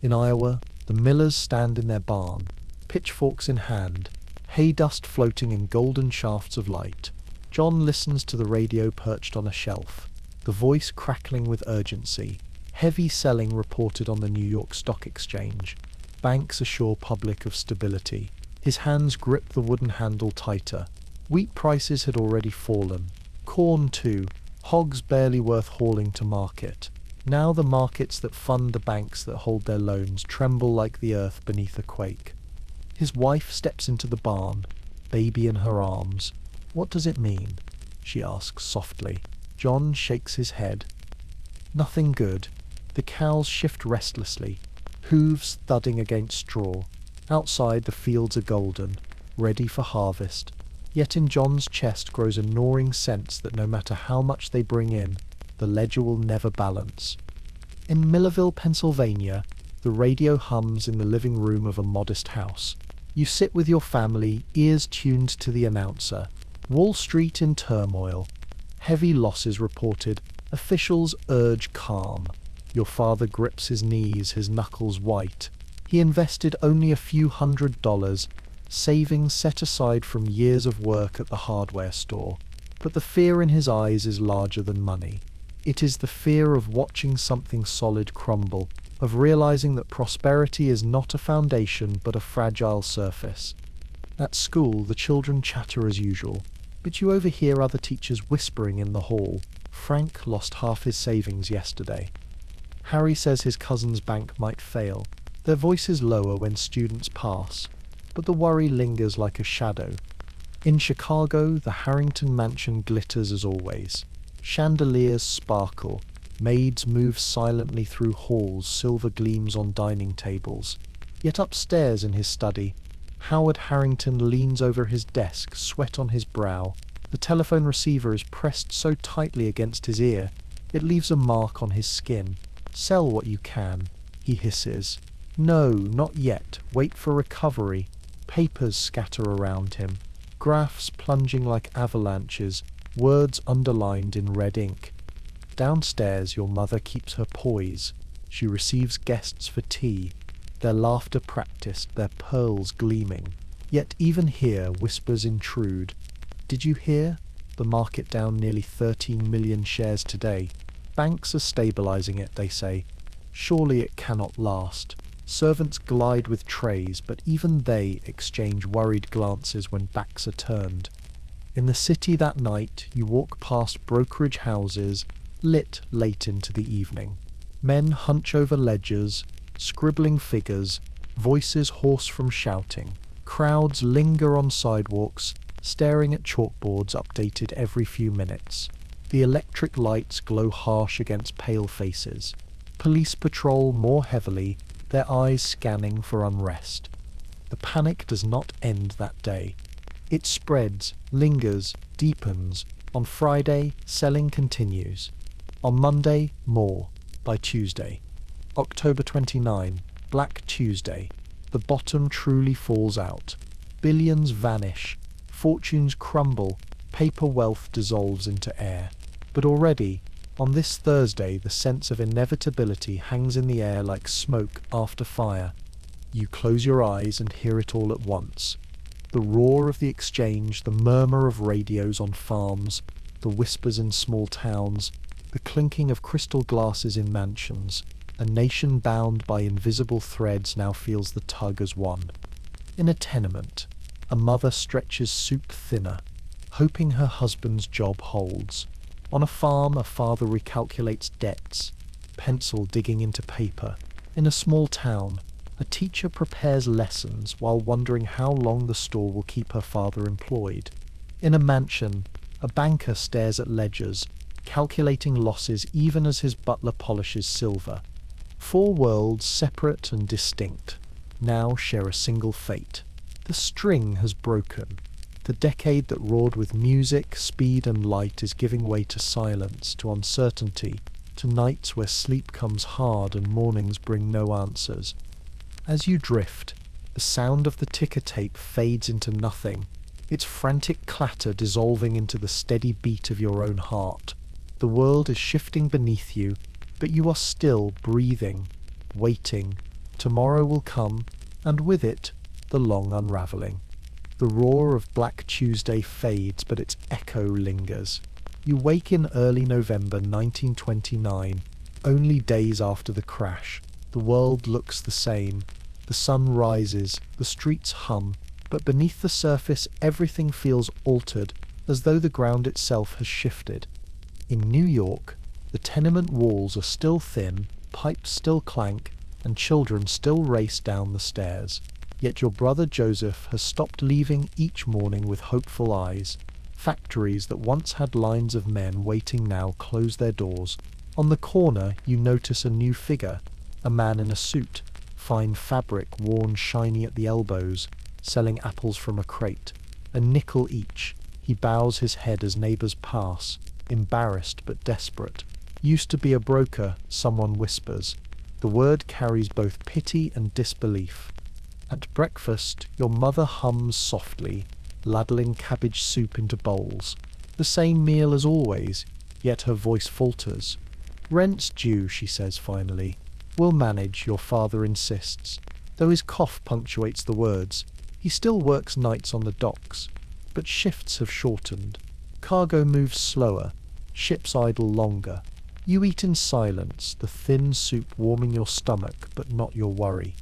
Speaker 1: In Iowa, the millers stand in their barn, pitchforks in hand, hay dust floating in golden shafts of light. John listens to the radio perched on a shelf, the voice crackling with urgency. Heavy selling reported on the New York Stock Exchange. Banks assure public of stability. His hands grip the wooden handle tighter. Wheat prices had already fallen. Corn too. Hogs barely worth hauling to market. Now the markets that fund the banks that hold their loans tremble like the earth beneath a quake. His wife steps into the barn, baby in her arms. What does it mean? She asks softly. John shakes his head. Nothing good. The cows shift restlessly, hooves thudding against straw. Outside the fields are golden, ready for harvest. Yet in John's chest grows a gnawing sense that no matter how much they bring in, the ledger will never balance. In Millerville, Pennsylvania, the radio hums in the living room of a modest house. You sit with your family, ears tuned to the announcer. Wall Street in turmoil. Heavy losses reported. Officials urge calm. Your father grips his knees, his knuckles white. He invested only a few $100, savings set aside from years of work at the hardware store. But the fear in his eyes is larger than money. It is the fear of watching something solid crumble, of realizing that prosperity is not a foundation but a fragile surface. At school, the children chatter as usual, but you overhear other teachers whispering in the hall. Frank lost half his savings yesterday. Harry says his cousin's bank might fail. Their voices lower when students pass, but the worry lingers like a shadow. In Chicago, the Harrington mansion glitters as always. Chandeliers sparkle. Maids move silently through halls, silver gleams on dining tables. Yet upstairs in his study, Howard Harrington leans over his desk, sweat on his brow. The telephone receiver is pressed so tightly against his ear, it leaves a mark on his skin. "Sell what you can," he hisses. "No, not yet. Wait for recovery." Papers scatter around him. Graphs plunging like avalanches, words underlined in red ink. Downstairs, your mother keeps her poise. She receives guests for tea, their laughter practiced, their pearls gleaming. Yet even here, whispers intrude. "Did you hear? The market down nearly 13 million shares today. Banks are stabilizing it, they say. Surely it cannot last." Servants glide with trays, but even they exchange worried glances when backs are turned. In the city that night, you walk past brokerage houses, lit late into the evening. Men hunch over ledgers, scribbling figures, voices hoarse from shouting. Crowds linger on sidewalks, staring at chalkboards updated every few minutes. The electric lights glow harsh against pale faces. Police patrol more heavily, their eyes scanning for unrest. The panic does not end that day. It spreads, lingers, deepens. On Friday, selling continues. On Monday, more. By Tuesday. October 29, Black Tuesday. The bottom truly falls out. Billions vanish. Fortunes crumble. Paper wealth dissolves into air. But already, On this Thursday, the sense of inevitability hangs in the air like smoke after fire. You close your eyes and hear it all at once. The roar of the exchange, the murmur of radios on farms, the whispers in small towns, the clinking of crystal glasses in mansions. A nation bound by invisible threads now feels the tug as one. In a tenement, a mother stretches soup thinner, hoping her husband's job holds. On a farm, a father recalculates debts, pencil digging into paper. In a small town, a teacher prepares lessons while wondering how long the store will keep her father employed. In a mansion, a banker stares at ledgers, calculating losses even as his butler polishes silver. 4 worlds, separate and distinct, now share a single fate. The string has broken. The decade that roared with music, speed and light is giving way to silence, to uncertainty, to nights where sleep comes hard and mornings bring no answers. As you drift, the sound of the ticker tape fades into nothing, its frantic clatter dissolving into the steady beat of your own heart. The world is shifting beneath you, but you are still breathing, waiting. Tomorrow will come, and with it, the long unraveling. The roar of Black Tuesday fades, but its echo lingers. You wake in early November 1929, only days after the crash. The world looks the same. The sun rises, the streets hum, but beneath the surface everything feels altered, as though the ground itself has shifted. In New York, the tenement walls are still thin, pipes still clank, and children still race down the stairs. Yet your brother Joseph has stopped leaving each morning with hopeful eyes. Factories that once had lines of men waiting now close their doors. On the corner you notice a new figure, a man in a suit, fine fabric worn shiny at the elbows, selling apples from a crate. A nickel each. He bows his head as neighbors pass, embarrassed but desperate. Used to be a broker, someone whispers. The word carries both pity and disbelief. At breakfast, your mother hums softly, ladling cabbage soup into bowls. The same meal as always, yet her voice falters. "Rent's due," she says finally. "We'll manage," your father insists, though his cough punctuates the words. He still works nights on the docks, but shifts have shortened. Cargo moves slower, ships idle longer. You eat in silence, the thin soup warming your stomach but not your worry.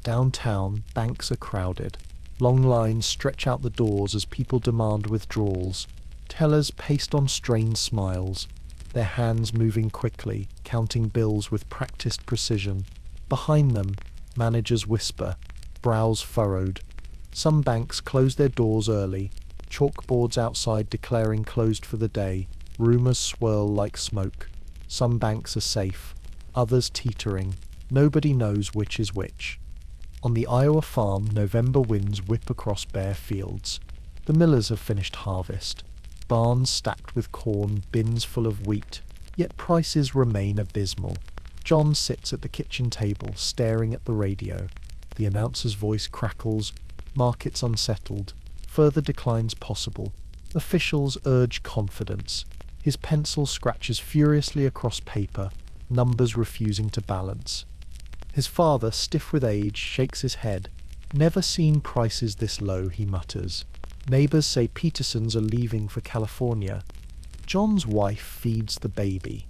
Speaker 1: Downtown, banks are crowded. Long lines stretch out the doors as people demand withdrawals. Tellers paste on strained smiles, their hands moving quickly, counting bills with practiced precision. Behind them, managers whisper, brows furrowed. Some banks close their doors early, chalkboards outside declaring closed for the day. Rumors swirl like smoke. Some banks are safe, others teetering. Nobody knows which is which. On the Iowa farm, November winds whip across bare fields. The millers have finished harvest. Barns stacked with corn, bins full of wheat, yet prices remain abysmal. John sits at the kitchen table, staring at the radio. The announcer's voice crackles. Markets unsettled. Further declines possible. Officials urge confidence. His pencil scratches furiously across paper, numbers refusing to balance. His father, stiff with age, shakes his head. "Never seen prices this low," he mutters. Neighbors say Petersons are leaving for California. John's wife feeds the baby,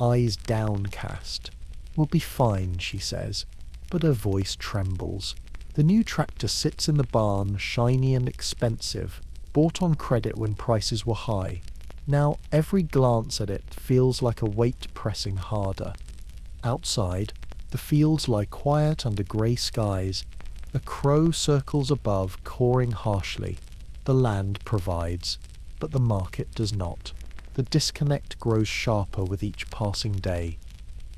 Speaker 1: eyes downcast. "We'll be fine," she says, but her voice trembles. The new tractor sits in the barn, shiny and expensive, bought on credit when prices were high. Now every glance at it feels like a weight pressing harder. Outside, the fields lie quiet under grey skies. A crow circles above, cawing harshly. The land provides, but the market does not. The disconnect grows sharper with each passing day.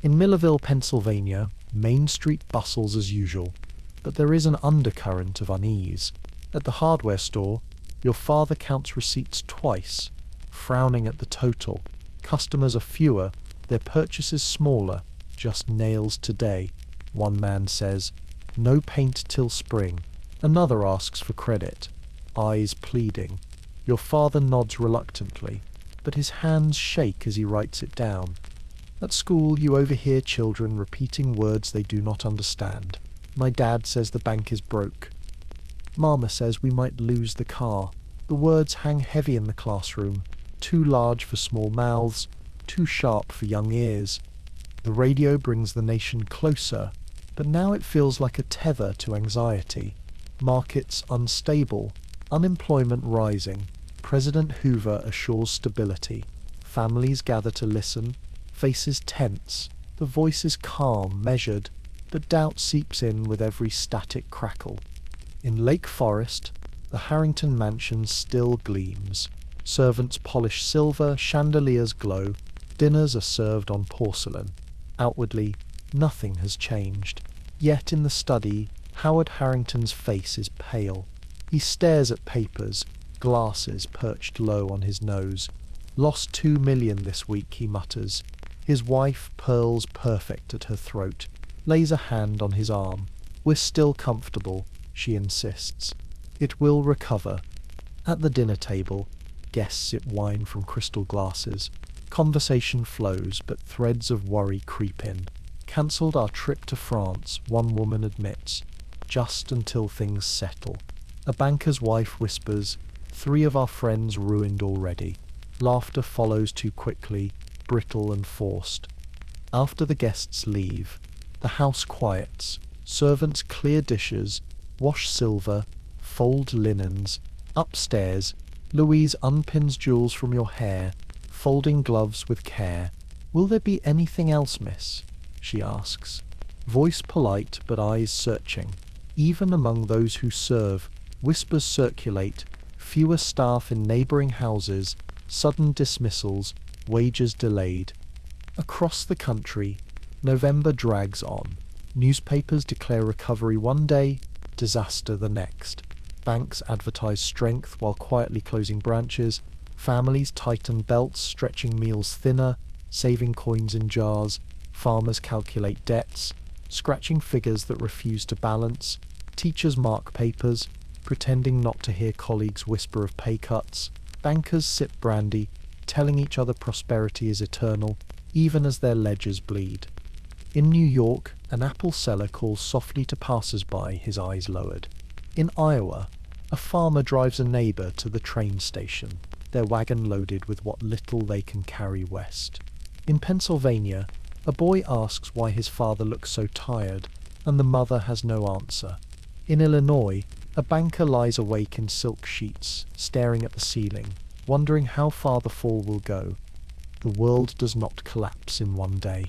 Speaker 1: In Millerville, Pennsylvania, Main Street bustles as usual, but there is an undercurrent of unease. At the hardware store, your father counts receipts twice, frowning at the total. Customers are fewer, their purchases smaller. "Just nails today," one man says. "No paint till spring." Another asks for credit, eyes pleading. Your father nods reluctantly. but his hands shake as he writes it down. At school, you overhear children repeating words they do not understand. My dad says the bank is broke. Mama says we might lose the car. The words hang heavy in the classroom, too large for small mouths, too sharp for young ears. The radio brings the nation closer, but now it feels like a tether to anxiety. Markets unstable, unemployment rising. President Hoover assures stability. Families gather to listen, faces tense. The voice is calm, measured, but doubt seeps in with every static crackle. In Lake Forest, the Harrington mansion still gleams. Servants polish silver, chandeliers glow, dinners are served on porcelain. Outwardly, nothing has changed. Yet in the study, Howard Harrington's face is pale. He stares at papers, glasses perched low on his nose. "Lost $2 million this week," he mutters. His wife, pearls perfect at her throat, lays a hand on his arm. "We're still comfortable," she insists. "It will recover." At the dinner table, guests sip wine from crystal glasses. Conversation flows, but threads of worry creep in. "Cancelled our trip to France," one woman admits, "just until things settle." A banker's wife whispers, "3 of our friends ruined already." Laughter follows too quickly, brittle and forced. After the guests leave, the house quiets. Servants clear dishes, wash silver, fold linens. Upstairs, Louise unpins jewels from your hair, folding gloves with care. "Will there be anything else, miss?" she asks. Voice polite but eyes searching. Even among those who serve, whispers circulate. Fewer staff in neighboring houses, sudden dismissals, wages delayed. Across the country, November drags on. Newspapers declare recovery one day, disaster the next. Banks advertise strength while quietly closing branches. Families tighten belts, stretching meals thinner, saving coins in jars. Farmers calculate debts, scratching figures that refuse to balance. Teachers mark papers, pretending not to hear colleagues whisper of pay cuts. Bankers sip brandy, telling each other prosperity is eternal, even as their ledgers bleed. In New York, an apple seller calls softly to passers-by, his eyes lowered. In Iowa, a farmer drives a neighbor to the train station, their wagon loaded with what little they can carry west. In Pennsylvania, a boy asks why his father looks so tired, and the mother has no answer. In Illinois, a banker lies awake in silk sheets, staring at the ceiling, wondering how far the fall will go. The world does not collapse in one day.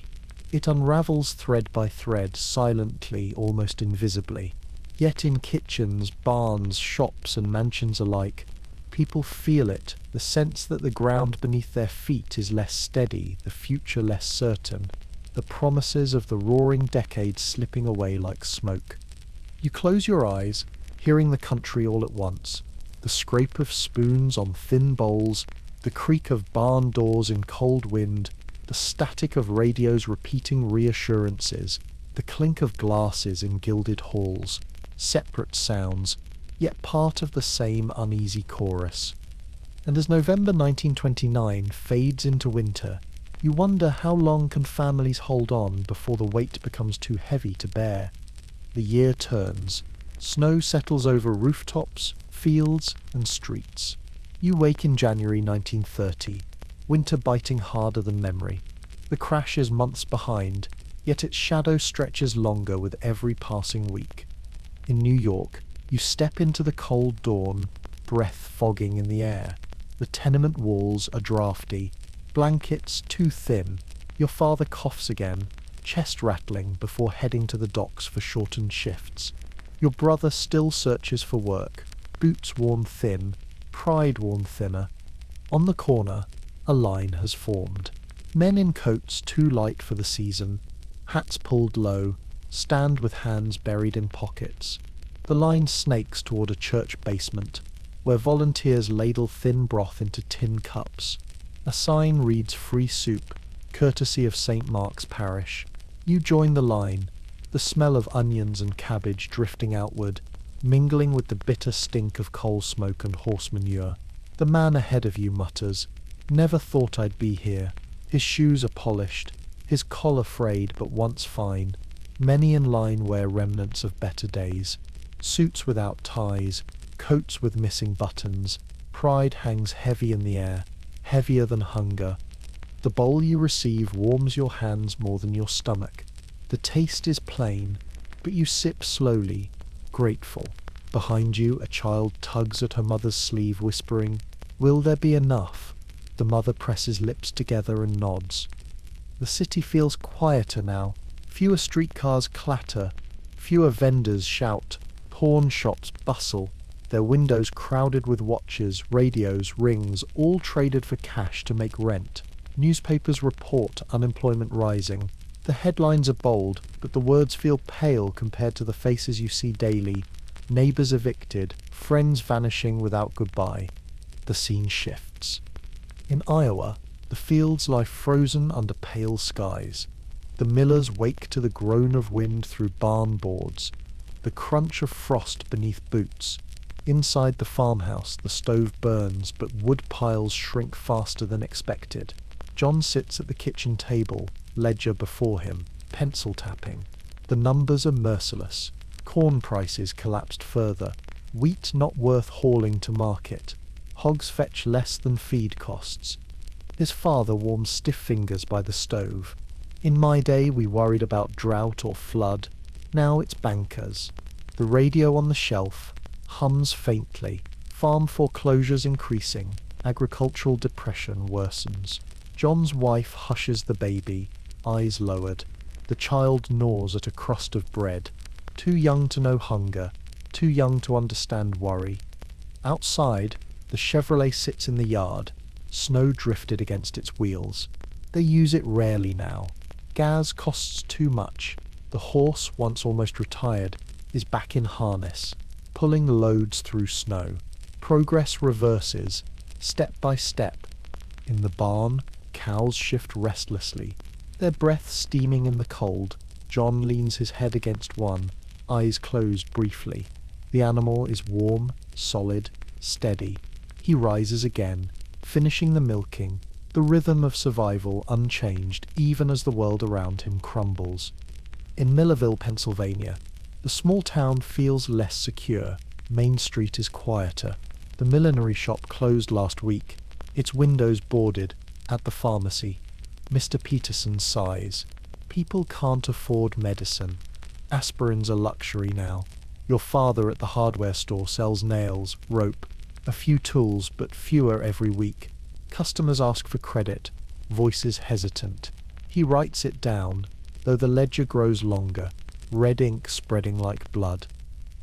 Speaker 1: It unravels thread by thread, silently, almost invisibly. Yet in kitchens, barns, shops, and mansions alike, people feel it, the sense that the ground beneath their feet is less steady, the future less certain, the promises of the roaring decades slipping away like smoke. You close your eyes, hearing the country all at once, the scrape of spoons on thin bowls, the creak of barn doors in cold wind, the static of radios repeating reassurances, the clink of glasses in gilded halls, separate sounds, yet part of the same uneasy chorus. And as November 1929 fades into winter, you wonder how long can families hold on before the weight becomes too heavy to bear. The year turns. Snow settles over rooftops, fields, and streets. You wake in January 1930, winter biting harder than memory. The crash is months behind, yet its shadow stretches longer with every passing week. In New York, you step into the cold dawn, breath fogging in the air. The tenement walls are drafty, blankets too thin. Your father coughs again, chest rattling before heading to the docks for shortened shifts. Your brother still searches for work, boots worn thin, pride worn thinner. On the corner, a line has formed. Men in coats too light for the season, hats pulled low, stand with hands buried in pockets. The line snakes toward a church basement, where volunteers ladle thin broth into tin cups. A sign reads "Free soup," courtesy of St. Mark's Parish. You join the line, the smell of onions and cabbage drifting outward, mingling with the bitter stink of coal smoke and horse manure. The man ahead of you mutters, Never thought I'd be here. His shoes are polished, his collar frayed but once fine. Many in line wear remnants of better days. Suits without ties, coats with missing buttons. Pride hangs heavy in the air, heavier than hunger. The bowl you receive warms your hands more than your stomach. The taste is plain, but you sip slowly, grateful. Behind you, a child tugs at her mother's sleeve, whispering, "Will there be enough?" The mother presses lips together and nods. The city feels quieter now. Fewer streetcars clatter, fewer vendors shout, pawn shops bustle, their windows crowded with watches, radios, rings, all traded for cash to make rent. Newspapers report unemployment rising. The headlines are bold, but the words feel pale compared to the faces you see daily. Neighbors evicted, friends vanishing without goodbye. The scene shifts. In Iowa, the fields lie frozen under pale skies. The millers wake to the groan of wind through barn boards, the crunch of frost beneath boots. Inside the farmhouse, the stove burns, but wood piles shrink faster than expected. John sits at the kitchen table, ledger before him, pencil tapping. The numbers are merciless. Corn prices collapsed further. Wheat not worth hauling to market. Hogs fetch less than feed costs. His father warms stiff fingers by the stove. In my day we worried about drought or flood. Now it's bankers. The radio on the shelf hums faintly. Farm foreclosures increasing. Agricultural depression worsens. John's wife hushes the baby, eyes lowered. The child gnaws at a crust of bread. Too young to know hunger, too young to understand worry. Outside, the Chevrolet sits in the yard, snow drifted against its wheels. They use it rarely now. Gas costs too much. The horse, once almost retired, is back in harness, pulling loads through snow. Progress reverses, step by step. In the barn, cows shift restlessly, their breath steaming in the cold. John leans his head against one, eyes closed briefly. The animal is warm, solid, steady. He rises again, finishing the milking, the rhythm of survival unchanged even as the world around him crumbles. In Millerville, Pennsylvania, the small town feels less secure. Main Street is quieter. The millinery shop closed last week, its windows boarded. At the pharmacy, Mr. Peterson sighs. People can't afford medicine. Aspirin's a luxury now. Your father at the hardware store sells nails, rope, a few tools, but fewer every week. Customers ask for credit, voices hesitant. He writes it down, though the ledger grows longer, red ink spreading like blood.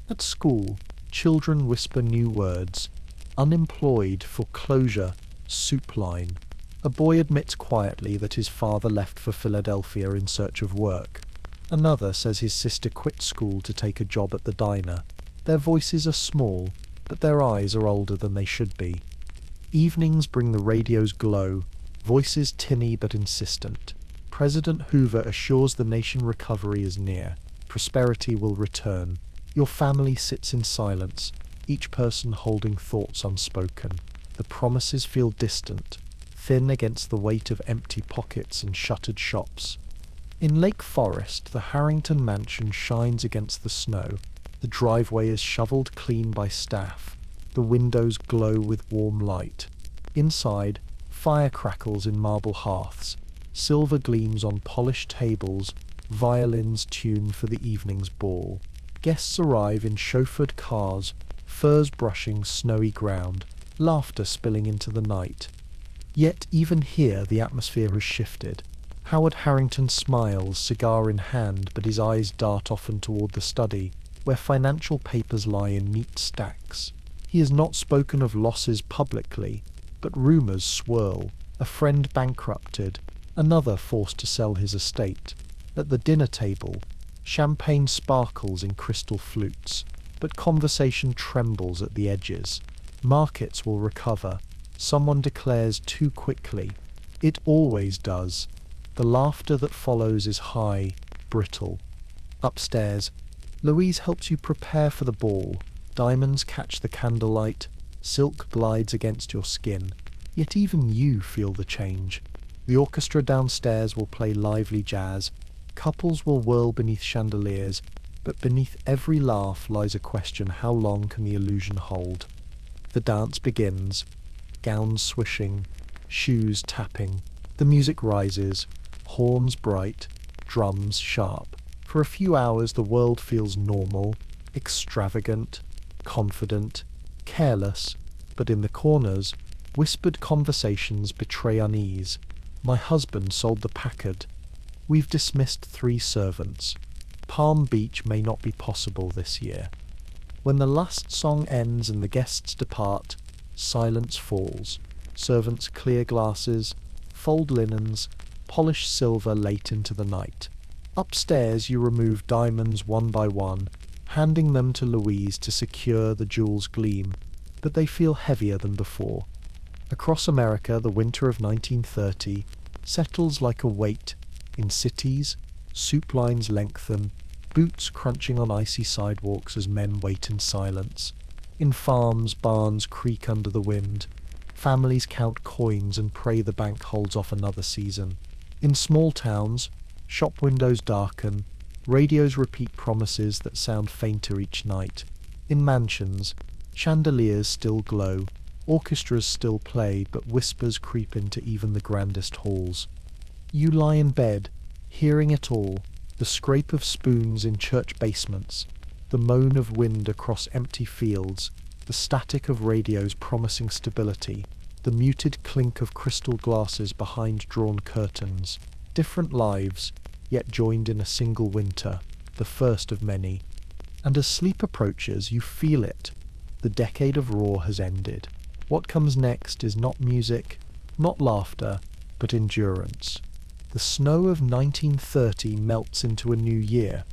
Speaker 1: At school, children whisper new words. Unemployed, foreclosure, soup line. A boy admits quietly that his father left for Philadelphia in search of work. Another says his sister quit school to take a job at the diner. Their voices are small, but their eyes are older than they should be. Evenings bring the radio's glow, voices tinny but insistent. President Hoover assures the nation recovery is near. Prosperity will return. Your family sits in silence, each person holding thoughts unspoken. The promises feel distant, thin against the weight of empty pockets and shuttered shops. In Lake Forest, the Harrington mansion shines against the snow. The driveway is shoveled clean by staff. The windows glow with warm light. Inside, fire crackles in marble hearths. Silver gleams on polished tables, violins tune for the evening's ball. Guests arrive in chauffeured cars, furs brushing snowy ground, laughter spilling into the night. Yet even here the atmosphere has shifted. Howard Harrington smiles, cigar in hand, but his eyes dart often toward the study, where financial papers lie in neat stacks. He has not spoken of losses publicly, but rumours swirl. A friend bankrupted, another forced to sell his estate. At the dinner table, champagne sparkles in crystal flutes, but conversation trembles at the edges. Markets will recover. Someone declares too quickly. It always does. The laughter that follows is high, brittle. Upstairs, Louise helps you prepare for the ball. Diamonds catch the candlelight. Silk glides against your skin. Yet even you feel the change. The orchestra downstairs will play lively jazz, couples will whirl beneath chandeliers, but beneath every laugh lies a question: how long can the illusion hold? The dance begins, gowns swishing, shoes tapping. The music rises, horns bright, drums sharp. For a few hours the world feels normal, extravagant, confident, careless, but in the corners, whispered conversations betray unease. My husband sold the Packard. We've dismissed 3 servants. Palm Beach may not be possible this year. When the last song ends and the guests depart, silence falls. Servants clear glasses, fold linens, polish silver late into the night. Upstairs you remove diamonds one by one, handing them to Louise to secure the jewels' gleam, but they feel heavier than before. Across America, the winter of 1930 settles like a weight. In cities, soup lines lengthen, boots crunching on icy sidewalks as men wait in silence. In farms, barns creak under the wind. Families count coins and pray the bank holds off another season. In small towns, shop windows darken, radios repeat promises that sound fainter each night. In mansions, chandeliers still glow, orchestras still play, but whispers creep into even the grandest halls. You lie in bed, hearing it all, the scrape of spoons in church basements, the moan of wind across empty fields, the static of radios promising stability, the muted clink of crystal glasses behind drawn curtains. Different lives, yet joined in a single winter, the first of many. And as sleep approaches, you feel it. The decade of Raw has ended. What comes next is not music, not laughter, but endurance. The snow of 1930 melts into a new year,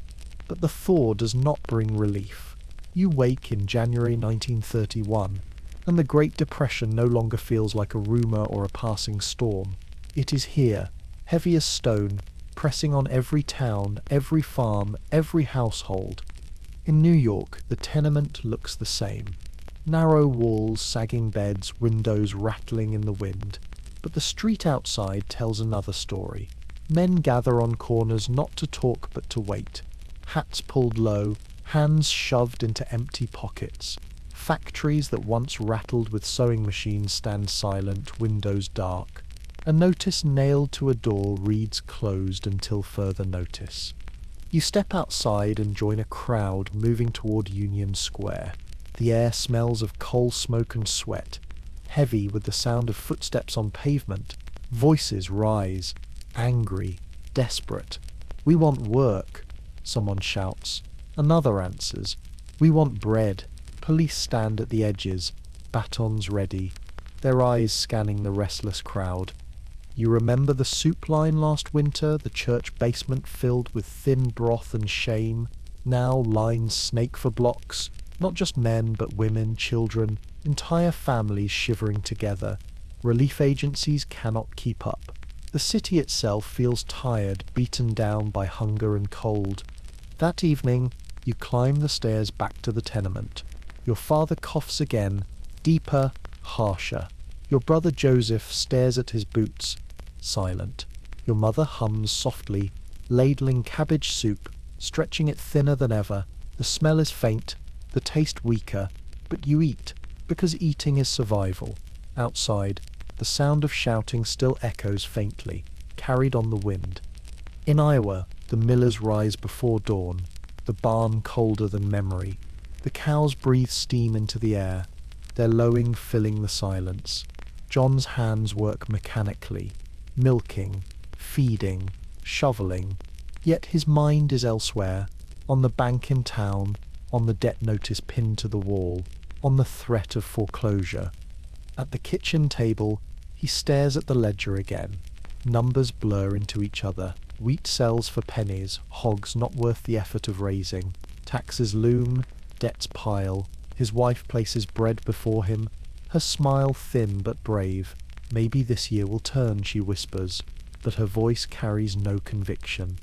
Speaker 1: but the thaw does not bring relief. You wake in January 1931, and the Great Depression no longer feels like a rumour or a passing storm. It is here, heavy as stone, pressing on every town, every farm, every household. In New York, the tenement looks the same. Narrow walls, sagging beds, windows rattling in the wind. But the street outside tells another story. Men gather on corners not to talk but to wait. Hats pulled low, hands shoved into empty pockets. Factories that once rattled with sewing machines stand silent, windows dark. A notice nailed to a door reads closed until further notice. You step outside and join a crowd moving toward Union Square. The air smells of coal smoke and sweat, heavy with the sound of footsteps on pavement. Voices rise, angry, desperate. "We want work," someone shouts. Another answers, "We want bread." Police stand at the edges, batons ready, their eyes scanning the restless crowd. You remember the soup line last winter, the church basement filled with thin broth and shame? Now lines snake for blocks, not just men but women, children, entire families shivering together. Relief agencies cannot keep up. The city itself feels tired, beaten down by hunger and cold. That evening, you climb the stairs back to the tenement. Your father coughs again, deeper, harsher. Your brother Joseph stares at his boots, silent. Your mother hums softly, ladling cabbage soup, stretching it thinner than ever. The smell is faint, the taste weaker, but you eat, because eating is survival. Outside, the sound of shouting still echoes faintly, carried on the wind. In Iowa, the millers rise before dawn, the barn colder than memory. The cows breathe steam into the air, their lowing filling the silence. John's hands work mechanically, milking, feeding, shoveling. Yet his mind is elsewhere, on the bank in town, on the debt notice pinned to the wall, on the threat of foreclosure. At the kitchen table, he stares at the ledger again. Numbers blur into each other. Wheat sells for pennies, hogs not worth the effort of raising. Taxes loom, debts pile. His wife places bread before him, her smile thin but brave. "Maybe this year will turn," she whispers, but her voice carries no conviction.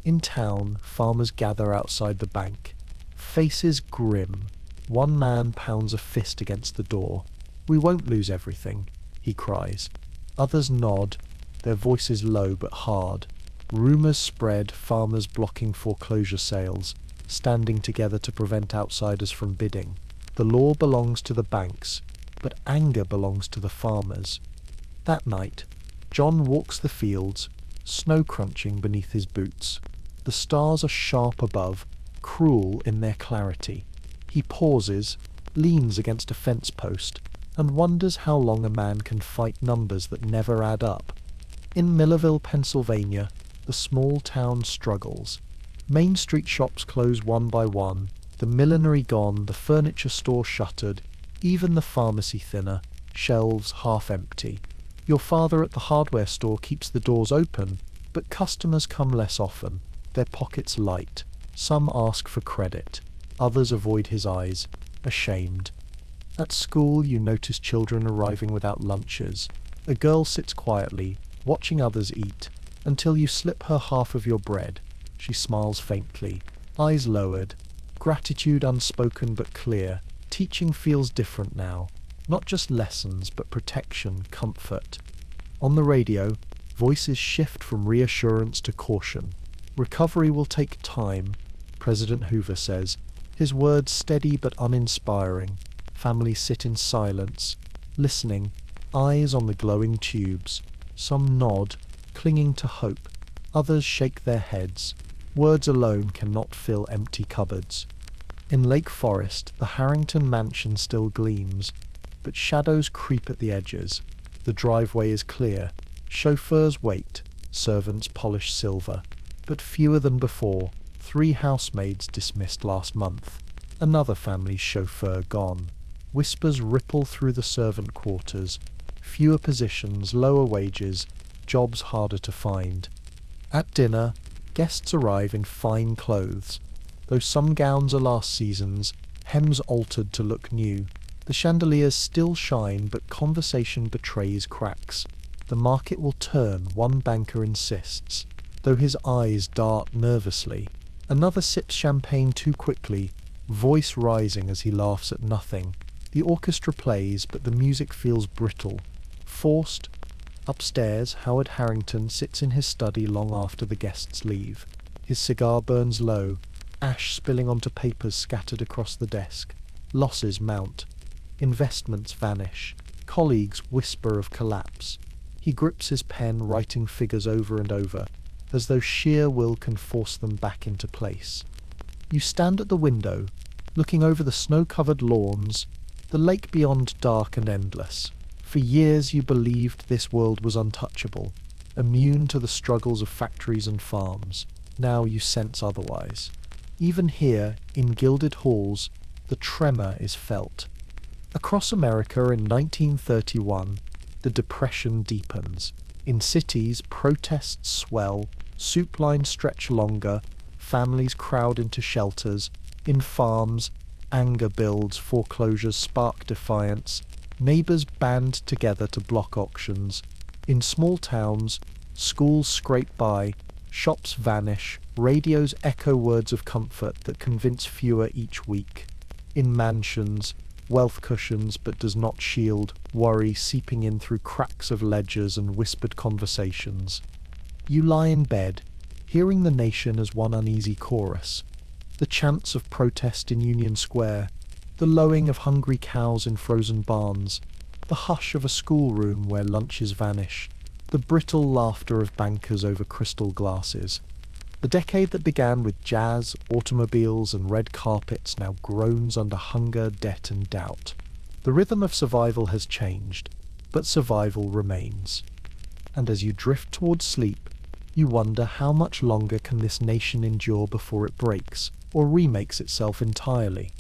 Speaker 1: In town, farmers gather outside the bank. Faces grim. One man pounds a fist against the door. "We won't lose everything." he cries. Others nod, their voices low but hard. Rumours spread, farmers blocking foreclosure sales, standing together to prevent outsiders from bidding. The law belongs to the banks, but anger belongs to the farmers. That night, John walks the fields, snow crunching beneath his boots. The stars are sharp above, cruel in their clarity. He pauses, leans against a fence post, and wonders how long a man can fight numbers that never add up. In Millerville, Pennsylvania, the small town struggles. Main Street shops close one by one, the millinery gone, the furniture store shuttered, even the pharmacy thinner, shelves half empty. Your father at the hardware store keeps the doors open, but customers come less often, their pockets light. Some ask for credit, others avoid his eyes, ashamed. At school you notice children arriving without lunches. A girl sits quietly, watching others eat, until you slip her half of your bread. She smiles faintly, eyes lowered, gratitude unspoken but clear. Teaching feels different now, not just lessons but protection, comfort. On the radio, voices shift from reassurance to caution. Recovery will take time, President Hoover says, his words steady but uninspiring. Families sit in silence, listening, eyes on the glowing tubes. Some nod, clinging to hope. Others shake their heads. Words alone cannot fill empty cupboards. In Lake Forest, the Harrington mansion still gleams, but shadows creep at the edges. The driveway is clear. Chauffeurs wait. Servants polish silver. But fewer than before. 3 housemaids dismissed last month. Another family's chauffeur gone. Whispers ripple through the servant quarters. Fewer positions, lower wages, jobs harder to find. At dinner, guests arrive in fine clothes. Though some gowns are last season's, hems altered to look new. The chandeliers still shine, but conversation betrays cracks. The market will turn, one banker insists, though his eyes dart nervously. Another sips champagne too quickly, voice rising as he laughs at nothing. The orchestra plays, but the music feels brittle, forced. Upstairs, Howard Harrington sits in his study long after the guests leave. His cigar burns low, ash spilling onto papers scattered across the desk. Losses mount. Investments vanish. Colleagues whisper of collapse. He grips his pen, writing figures over and over, as though sheer will can force them back into place. You stand at the window, looking over the snow-covered lawns, the lake beyond dark and endless. For years you believed this world was untouchable, immune to the struggles of factories and farms. Now you sense otherwise. Even here, in gilded halls, the tremor is felt. Across America in 1931, the Depression deepens. In cities, protests swell, soup lines stretch longer, families crowd into shelters. In farms, anger builds, foreclosures spark defiance. Neighbors band together to block auctions. In small towns, schools scrape by, shops vanish, radios echo words of comfort that convince fewer each week. In mansions, wealth cushions but does not shield, worry seeping in through cracks of ledgers and whispered conversations. You lie in bed, hearing the nation as one uneasy chorus. The chants of protest in Union Square, the lowing of hungry cows in frozen barns, the hush of a schoolroom where lunches vanish, the brittle laughter of bankers over crystal glasses. The decade that began with jazz, automobiles, and red carpets now groans under hunger, debt, and doubt. The rhythm of survival has changed, but survival remains. And as you drift towards sleep, you wonder how much longer can this nation endure before it breaks, or remakes itself entirely.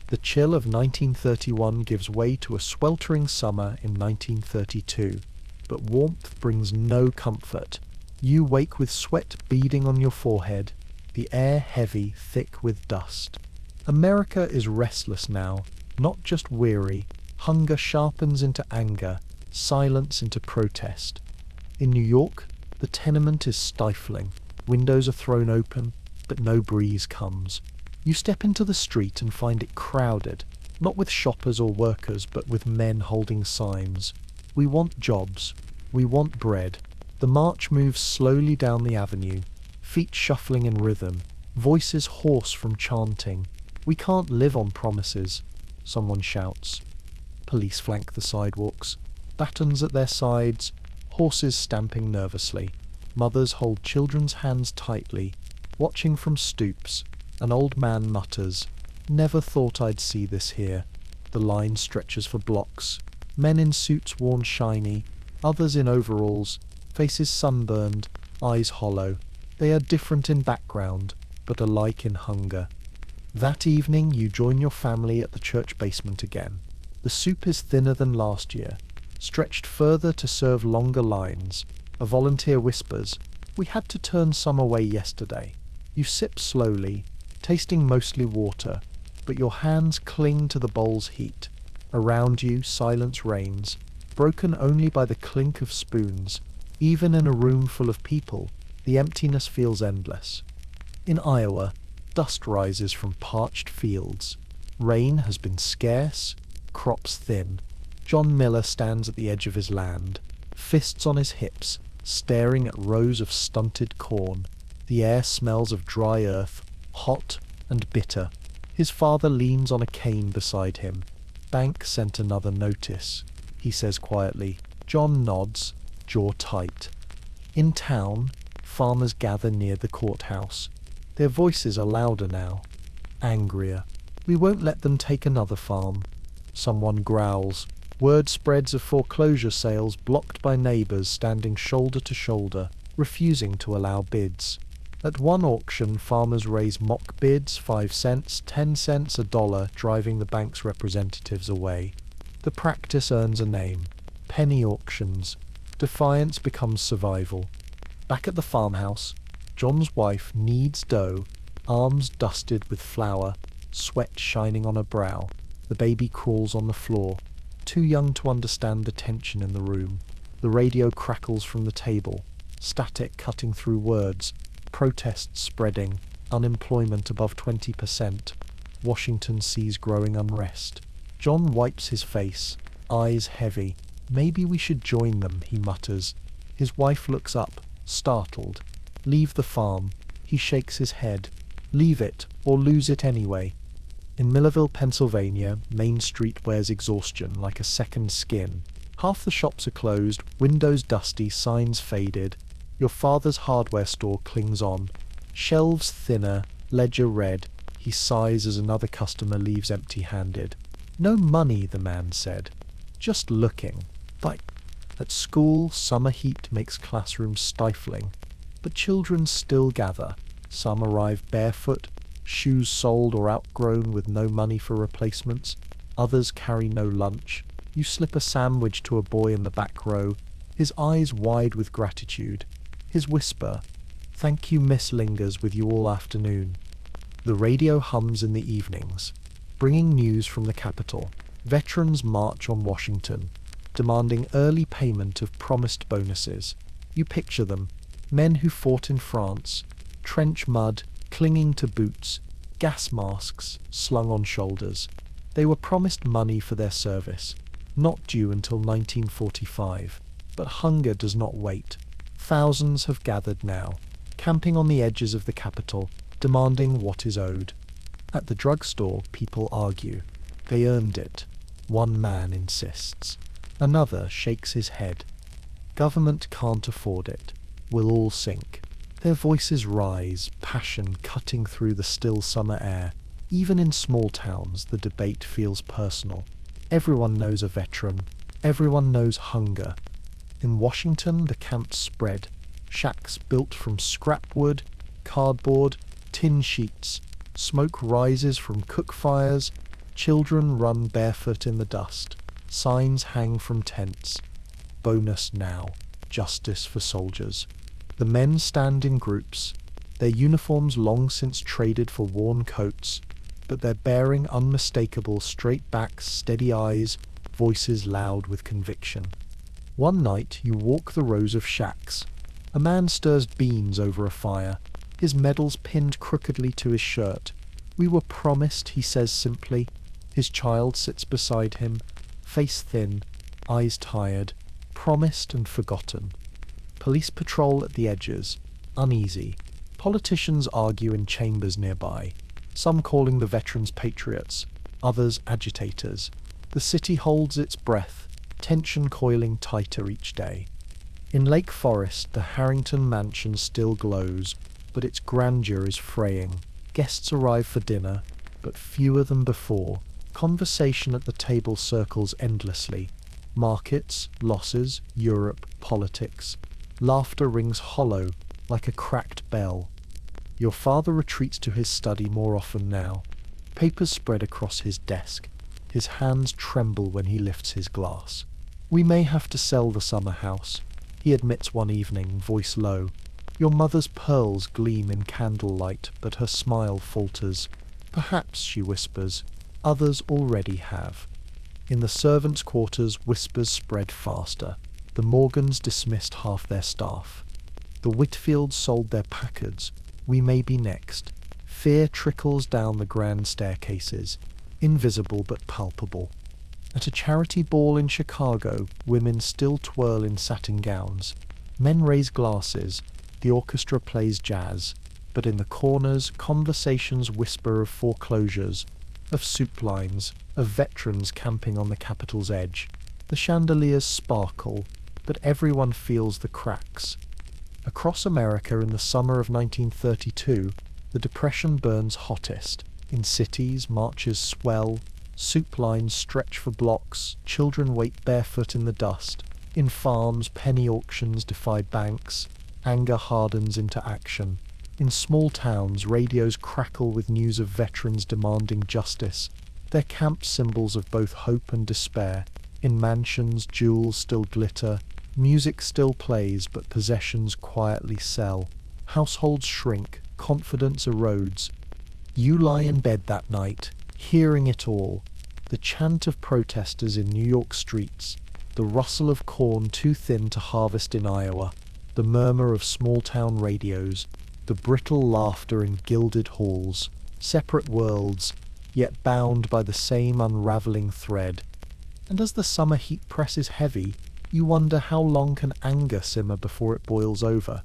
Speaker 1: The chill of 1931 gives way to a sweltering summer in 1932, but warmth brings no comfort. You wake with sweat beading on your forehead, the air heavy, thick with dust. America is restless now, not just weary. Hunger sharpens into anger, silence into protest. In New York, the tenement is stifling. Windows are thrown open, but no breeze comes. You step into the street and find it crowded, not with shoppers or workers, but with men holding signs. We want jobs. We want bread. The march moves slowly down the avenue, feet shuffling in rhythm, voices hoarse from chanting. We can't live on promises, someone shouts. Police flank the sidewalks, batons at their sides, horses stamping nervously. Mothers hold children's hands tightly, watching from stoops. An old man mutters, "Never thought I'd see this here." The line stretches for blocks. Men in suits worn shiny, others in overalls, faces sunburned, eyes hollow. They are different in background, but alike in hunger. That evening you join your family at the church basement again. The soup is thinner than last year, stretched further to serve longer lines. A volunteer whispers, "We had to turn some away yesterday." You sip slowly, tasting mostly water, but your hands cling to the bowl's heat. Around you, silence reigns, broken only by the clink of spoons. Even in a room full of people, the emptiness feels endless. In Iowa, dust rises from parched fields. Rain has been scarce, crops thin. John Miller stands at the edge of his land, fists on his hips, staring at rows of stunted corn. The air smells of dry earth, hot and bitter. His father leans on a cane beside him. "Bank sent another notice," he says quietly. John nods, jaw tight. In town, farmers gather near the courthouse. Their voices are louder now, angrier. "We won't let them take another farm." Someone growls. Word spreads of foreclosure sales blocked by neighbors standing shoulder to shoulder, refusing to allow bids. At one auction, farmers raise mock bids, 5 cents, 10 cents, $1, driving the bank's representatives away. The practice earns a name. Penny auctions. Defiance becomes survival. Back at the farmhouse, John's wife kneads dough, arms dusted with flour, sweat shining on her brow. The baby crawls on the floor, too young to understand the tension in the room. The radio crackles from the table, static cutting through words, protests spreading, unemployment above 20%. Washington sees growing unrest. John wipes his face, eyes heavy. "Maybe we should join them," he mutters. His wife looks up, startled. "Leave the farm." He shakes his head. "Leave it, or lose it anyway." In Millerville, Pennsylvania, Main Street wears exhaustion like a second skin. Half the shops are closed, windows dusty, signs faded. Your father's hardware store clings on. Shelves thinner, ledger red. He sighs as another customer leaves empty-handed. "No money," the man said. "Just looking." Like, at school, summer heat makes classrooms stifling. But children still gather. Some arrive barefoot, shoes sold or outgrown with no money for replacements. Others carry no lunch. You slip a sandwich to a boy in the back row, his eyes wide with gratitude. His whisper, "Thank you, Miss," lingers with you all afternoon. The radio hums in the evenings, bringing news from the Capitol. Veterans march on Washington, demanding early payment of promised bonuses. You picture them, men who fought in France, trench mud, clinging to boots, gas masks slung on shoulders. They were promised money for their service, not due until 1945. But hunger does not wait. Thousands have gathered now, camping on the edges of the Capitol, demanding what is owed. At the drugstore, people argue. They earned it. One man insists. Another shakes his head. Government can't afford it. We'll all sink. Their voices rise, passion cutting through the still summer air. Even in small towns, the debate feels personal. Everyone knows a veteran. Everyone knows hunger. In Washington, the camps spread. Shacks built from scrap wood, cardboard, tin sheets. Smoke rises from cook fires. Children run barefoot in the dust. Signs hang from tents. Bonus now. Justice for soldiers. The men stand in groups, their uniforms long since traded for worn coats, but they're bearing unmistakable straight backs, steady eyes, voices loud with conviction. One night you walk the rows of shacks. A man stirs beans over a fire, his medals pinned crookedly to his shirt. "We were promised," he says simply. His child sits beside him, face thin, eyes tired. promised and forgotten. Police patrol at the edges, uneasy. Politicians argue in chambers nearby, some calling the veterans patriots, others agitators. The city holds its breath, tension coiling tighter each day. In Lake Forest, the Harrington mansion still glows, but its grandeur is fraying. Guests arrive for dinner, but fewer than before. Conversation at the table circles endlessly. Markets, losses, Europe, politics. Laughter rings hollow, like a cracked bell. Your father retreats to his study more often now. Papers spread across his desk. His hands tremble when he lifts his glass. "We may have to sell the summer house," he admits one evening, voice low. Your mother's pearls gleam in candlelight, but her smile falters. "Perhaps," she whispers, "others already have." In the servants' quarters, whispers spread faster. The Morgans dismissed half their staff. The Whitfields sold their Packards. We may be next. Fear trickles down the grand staircases, invisible but palpable. At a charity ball in Chicago, women still twirl in satin gowns. Men raise glasses. The orchestra plays jazz. But in the corners, conversations whisper of foreclosures, of soup lines, of veterans camping on the Capitol's edge. The chandeliers sparkle, but everyone feels the cracks. Across America in the summer of 1932, the Depression burns hottest. In cities, marches swell, soup lines stretch for blocks, children wait barefoot in the dust. In farms, penny auctions defy banks, anger hardens into action. In small towns, radios crackle with news of veterans demanding justice, their camp symbols of both hope and despair. In mansions, jewels still glitter, music still plays, but possessions quietly sell. Households shrink, confidence erodes. You lie in bed that night, hearing it all. The chant of protesters in New York streets, the rustle of corn too thin to harvest in Iowa, the murmur of small-town radios, the brittle laughter in gilded halls, separate worlds, yet bound by the same unraveling thread. And as the summer heat presses heavy, you wonder how long can anger simmer before it boils over.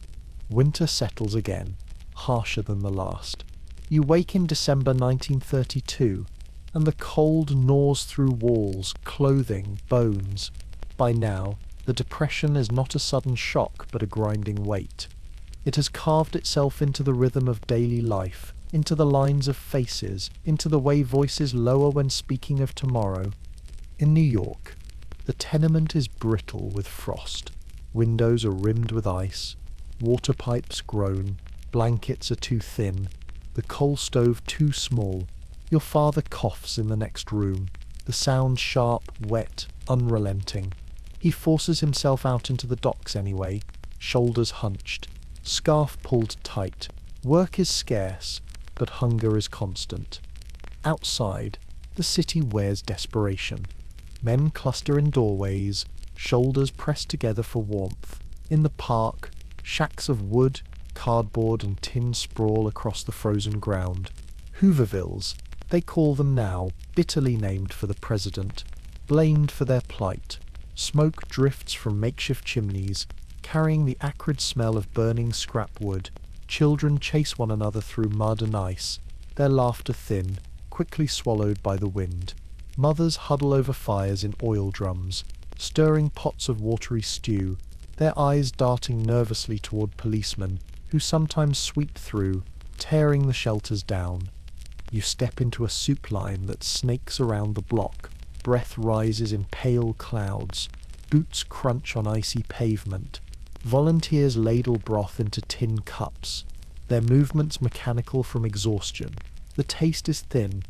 Speaker 1: Winter settles again, harsher than the last. You wake in December 1932, and the cold gnaws through walls, clothing, bones. By now, the depression is not a sudden shock, but a grinding weight. It has carved itself into the rhythm of daily life, into the lines of faces, into the way voices lower when speaking of tomorrow. In New York, the tenement is brittle with frost. Windows are rimmed with ice. Water pipes groan. Blankets are too thin. The coal stove too small. Your father coughs in the next room. The sound sharp, wet, unrelenting. He forces himself out into the docks anyway, shoulders hunched, scarf pulled tight. Work is scarce, but hunger is constant. Outside, the city wears desperation. Men cluster in doorways, shoulders pressed together for warmth. In the park, shacks of wood, cardboard and tin sprawl across the frozen ground. Hoovervilles, they call them now, bitterly named for the president, blamed for their plight. Smoke drifts from makeshift chimneys, carrying the acrid smell of burning scrap wood. Children chase one another through mud and ice, their laughter thin, quickly swallowed by the wind. Mothers huddle over fires in oil drums, stirring pots of watery stew, their eyes darting nervously toward policemen, who sometimes sweep through, tearing the shelters down. You step into a soup line that snakes around the block. Breath rises in pale clouds. Boots crunch on icy pavement. Volunteers ladle broth into tin cups, their movements mechanical from exhaustion. The taste is thin,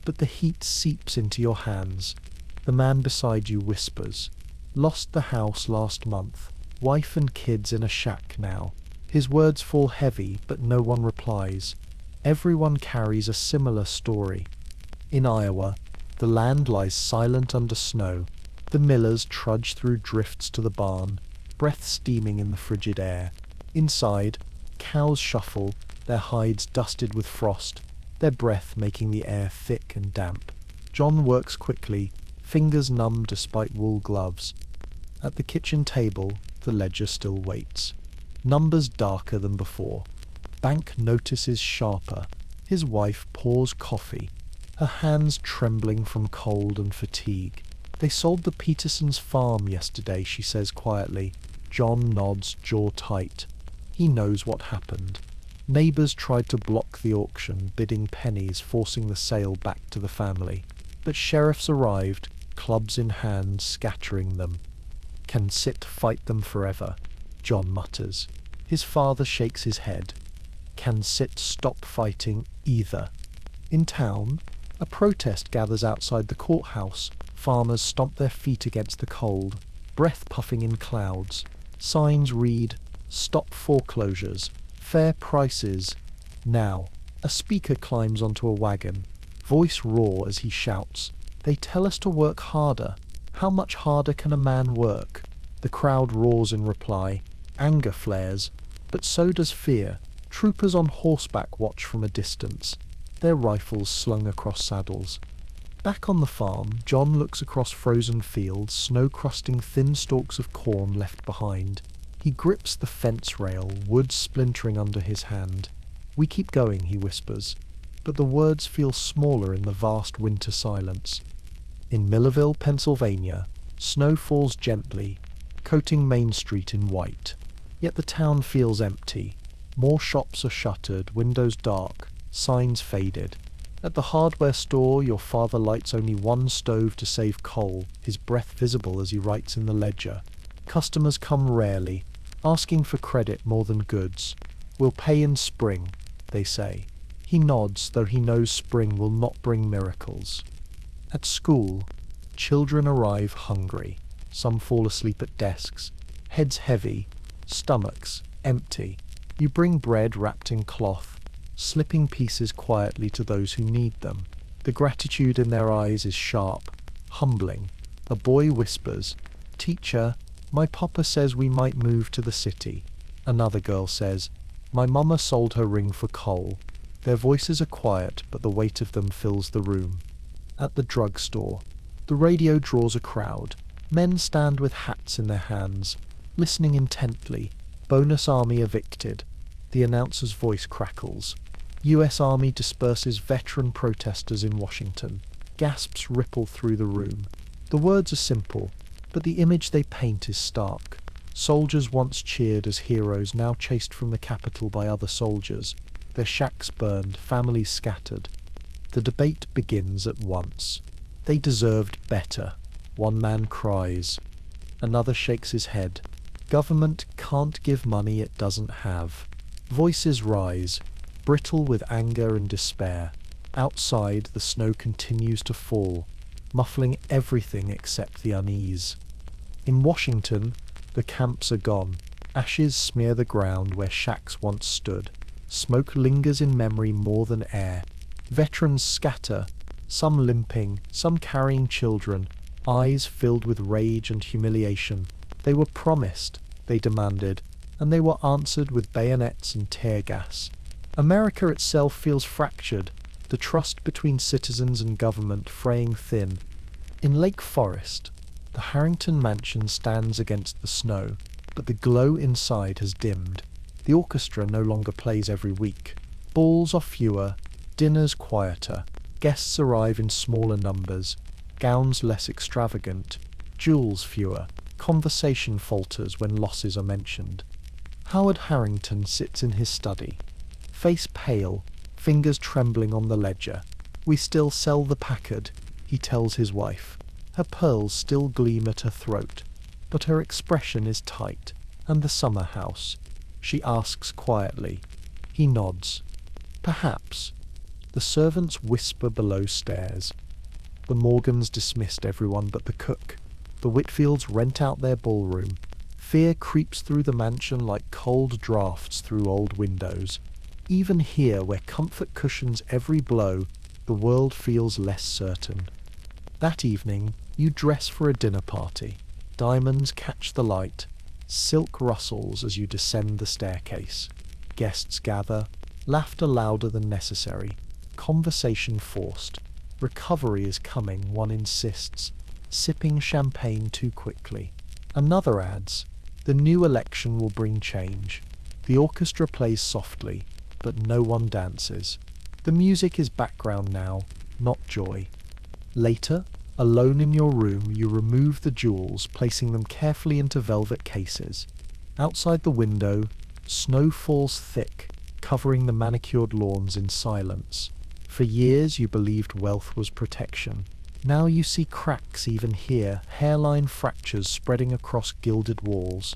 Speaker 1: but the heat seeps into your hands. The man beside you whispers, "Lost the house last month. Wife and kids in a shack now." His words fall heavy, but no one replies. Everyone carries a similar story. In Iowa, the land lies silent under snow. The millers trudge through drifts to the barn, breath steaming in the frigid air. Inside, cows shuffle, their hides dusted with frost, their breath making the air thick and damp. John works quickly, fingers numb despite wool gloves. At the kitchen table, the ledger still waits. Numbers darker than before. Bank notices sharper. His wife pours coffee, her hands trembling from cold and fatigue. "They sold the Petersons' farm yesterday," she says quietly. John nods, jaw tight. He knows what happened. Neighbours tried to block the auction, bidding pennies, forcing the sale back to the family. But sheriffs arrived, clubs in hand, scattering them. "Can sit fight them forever," John mutters. His father shakes his head. "Can sit stop fighting either." In town, a protest gathers outside the courthouse. Farmers stomp their feet against the cold, breath puffing in clouds. Signs read, "Stop foreclosures, fair prices, now." A speaker climbs onto a wagon. Voice raw as he shouts, "They tell us to work harder. How much harder can a man work?" The crowd roars in reply. Anger flares, but so does fear. Troopers on horseback watch from a distance, their rifles slung across saddles. Back on the farm, John looks across frozen fields, snow crusting thin stalks of corn left behind. He grips the fence rail, wood splintering under his hand. "We keep going," he whispers, but the words feel smaller in the vast winter silence. In Millerville, Pennsylvania, snow falls gently, coating Main Street in white. Yet the town feels empty. More shops are shuttered, windows dark, signs faded. At the hardware store, your father lights only one stove to save coal, his breath visible as he writes in the ledger. Customers come rarely, asking for credit more than goods. "We'll pay in spring," they say. He nods, though he knows spring will not bring miracles. At school, children arrive hungry. Some fall asleep at desks, heads heavy, stomachs empty. You bring bread wrapped in cloth, slipping pieces quietly to those who need them. The gratitude in their eyes is sharp, humbling. A boy whispers, "Teacher, my papa says we might move to the city." Another girl says, "My mama sold her ring for coal." Their voices are quiet, but the weight of them fills the room. At the drugstore, the radio draws a crowd. Men stand with hats in their hands, listening intently. "Bonus Army evicted." The announcer's voice crackles. U.S. Army disperses veteran protesters in Washington. Gasps ripple through the room. The words are simple, but the image they paint is stark. Soldiers once cheered as heroes, now chased from the capital by other soldiers. Their shacks burned, families scattered. The debate begins at once. "They deserved better." One man cries. Another shakes his head. "Government can't give money it doesn't have." Voices rise, brittle with anger and despair. Outside, the snow continues to fall, muffling everything except the unease. In Washington, the camps are gone. Ashes smear the ground where shacks once stood. Smoke lingers in memory more than air. Veterans scatter, some limping, some carrying children, eyes filled with rage and humiliation. They were promised, they demanded, and they were answered with bayonets and tear gas. America itself feels fractured, the trust between citizens and government fraying thin. In Lake Forest, the Harrington mansion stands against the snow, but the glow inside has dimmed. The orchestra no longer plays every week. Balls are fewer, dinners quieter. Guests arrive in smaller numbers, gowns less extravagant, jewels fewer. Conversation falters when losses are mentioned. Howard Harrington sits in his study, face pale, fingers trembling on the ledger. "We still sell the Packard," he tells his wife. Her pearls still gleam at her throat, but her expression is tight. "And the summer house?" she asks quietly. He nods. "Perhaps." The servants whisper below stairs. The Morgans dismissed everyone but the cook. The Whitfields rent out their ballroom. Fear creeps through the mansion like cold draughts through old windows. Even here, where comfort cushions every blow, the world feels less certain. That evening, you dress for a dinner party. Diamonds catch the light. Silk rustles as you descend the staircase. Guests gather, laughter louder than necessary, conversation forced. Recovery is coming, one insists, sipping champagne too quickly. Another adds, "The new election will bring change." The orchestra plays softly, but no one dances. The music is background now, not joy. Later, alone in your room, you remove the jewels, placing them carefully into velvet cases. Outside the window, snow falls thick, covering the manicured lawns in silence. For years you believed wealth was protection. Now you see cracks even here, hairline fractures spreading across gilded walls.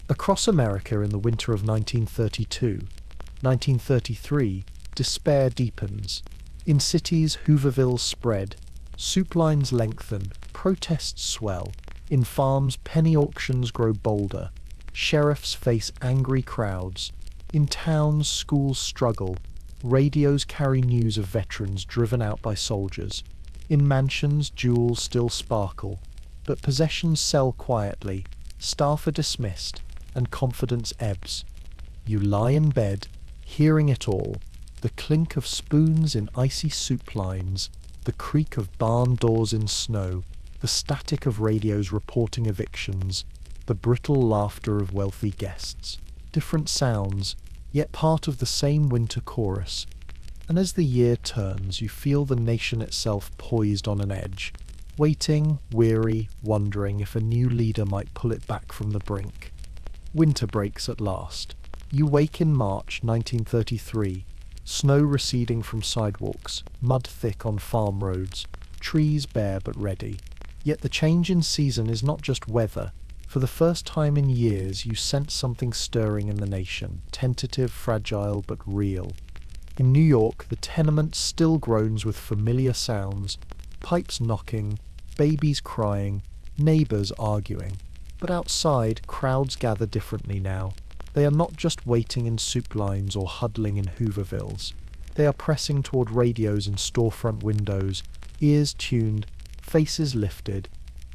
Speaker 1: Across America in the winter of 1932, 1933, despair deepens. In cities, Hoovervilles spread, soup lines lengthen, protests swell. In farms, penny auctions grow bolder. Sheriffs face angry crowds. In towns, schools struggle. Radios carry news of veterans driven out by soldiers. In mansions, jewels still sparkle, but possessions sell quietly, staff are dismissed, and confidence ebbs. You lie in bed, hearing it all, the clink of spoons in icy soup lines, the creak of barn doors in snow, the static of radios reporting evictions, the brittle laughter of wealthy guests. Different sounds, yet part of the same winter chorus. And as the year turns, you feel the nation itself poised on an edge, waiting, weary, wondering if a new leader might pull it back from the brink. Winter breaks at last. You wake in March 1933, snow receding from sidewalks, mud thick on farm roads, trees bare but ready. Yet the change in season is not just weather. For the first time in years, you sense something stirring in the nation, tentative, fragile, but real. In New York, the tenements still groans with familiar sounds, pipes knocking, babies crying, neighbors arguing. But outside, crowds gather differently now. They are not just waiting in soup lines or huddling in Hoovervilles. They are pressing toward radios and storefront windows, ears tuned, faces lifted.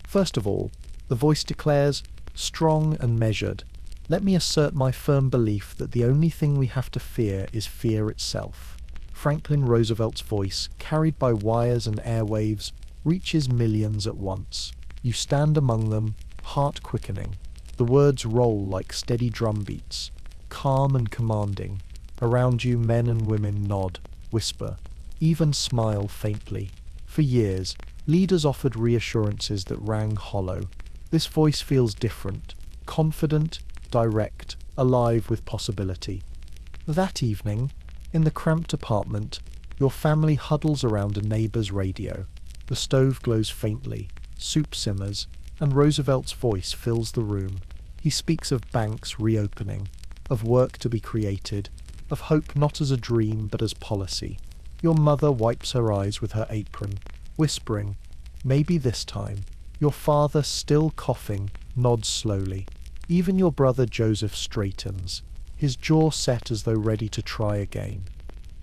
Speaker 1: First of all, the voice declares, strong and measured, "Let me assert my firm belief that the only thing we have to fear is fear itself." Franklin Roosevelt's voice, carried by wires and airwaves, reaches millions at once. You stand among them, heart quickening. The words roll like steady drum beats, calm and commanding. Around you, men and women nod, whisper, even smile faintly. For years, leaders offered reassurances that rang hollow. This voice feels different, confident, direct, alive with possibility. That evening, in the cramped apartment, your family huddles around a neighbor's radio. The stove glows faintly, soup simmers, and Roosevelt's voice fills the room. He speaks of banks reopening, of work to be created, of hope not as a dream but as policy. Your mother wipes her eyes with her apron, whispering, "Maybe this time." Your father, still coughing, nods slowly. Even your brother Joseph straightens, his jaw set as though ready to try again.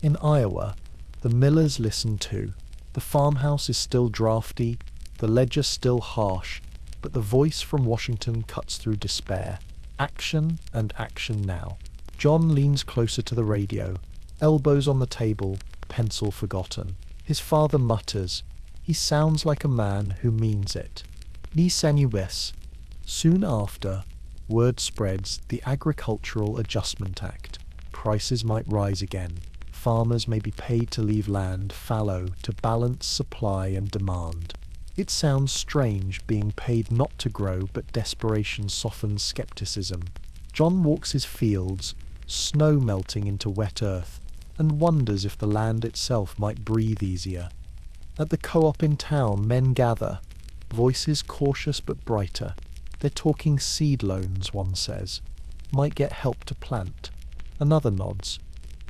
Speaker 1: In Iowa, the millers listen too. The farmhouse is still drafty, the ledger still harsh, but the voice from Washington cuts through despair. Action and action now. John leans closer to the radio, elbows on the table, pencil forgotten. His father mutters. He sounds like a man who means it. Ni sanubis. Soon after, word spreads, the Agricultural Adjustment Act. Prices might rise again. Farmers may be paid to leave land fallow to balance supply and demand. It sounds strange, being paid not to grow, but desperation softens skepticism. John walks his fields, snow melting into wet earth, and wonders if the land itself might breathe easier. At the co-op in town, men gather, voices cautious but brighter. They're talking seed loans, one says. Might get help to plant. Another nods.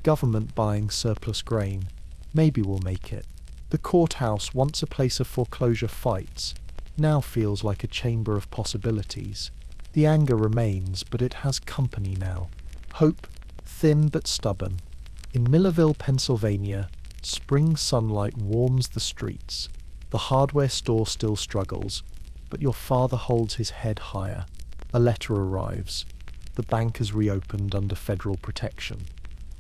Speaker 1: Government buying surplus grain. Maybe we'll make it. The courthouse, once a place of foreclosure fights, now feels like a chamber of possibilities. The anger remains, but it has company now. Hope, thin but stubborn. In Millerville, Pennsylvania, spring sunlight warms the streets. The hardware store still struggles, but your father holds his head higher. A letter arrives. The bank has reopened under federal protection.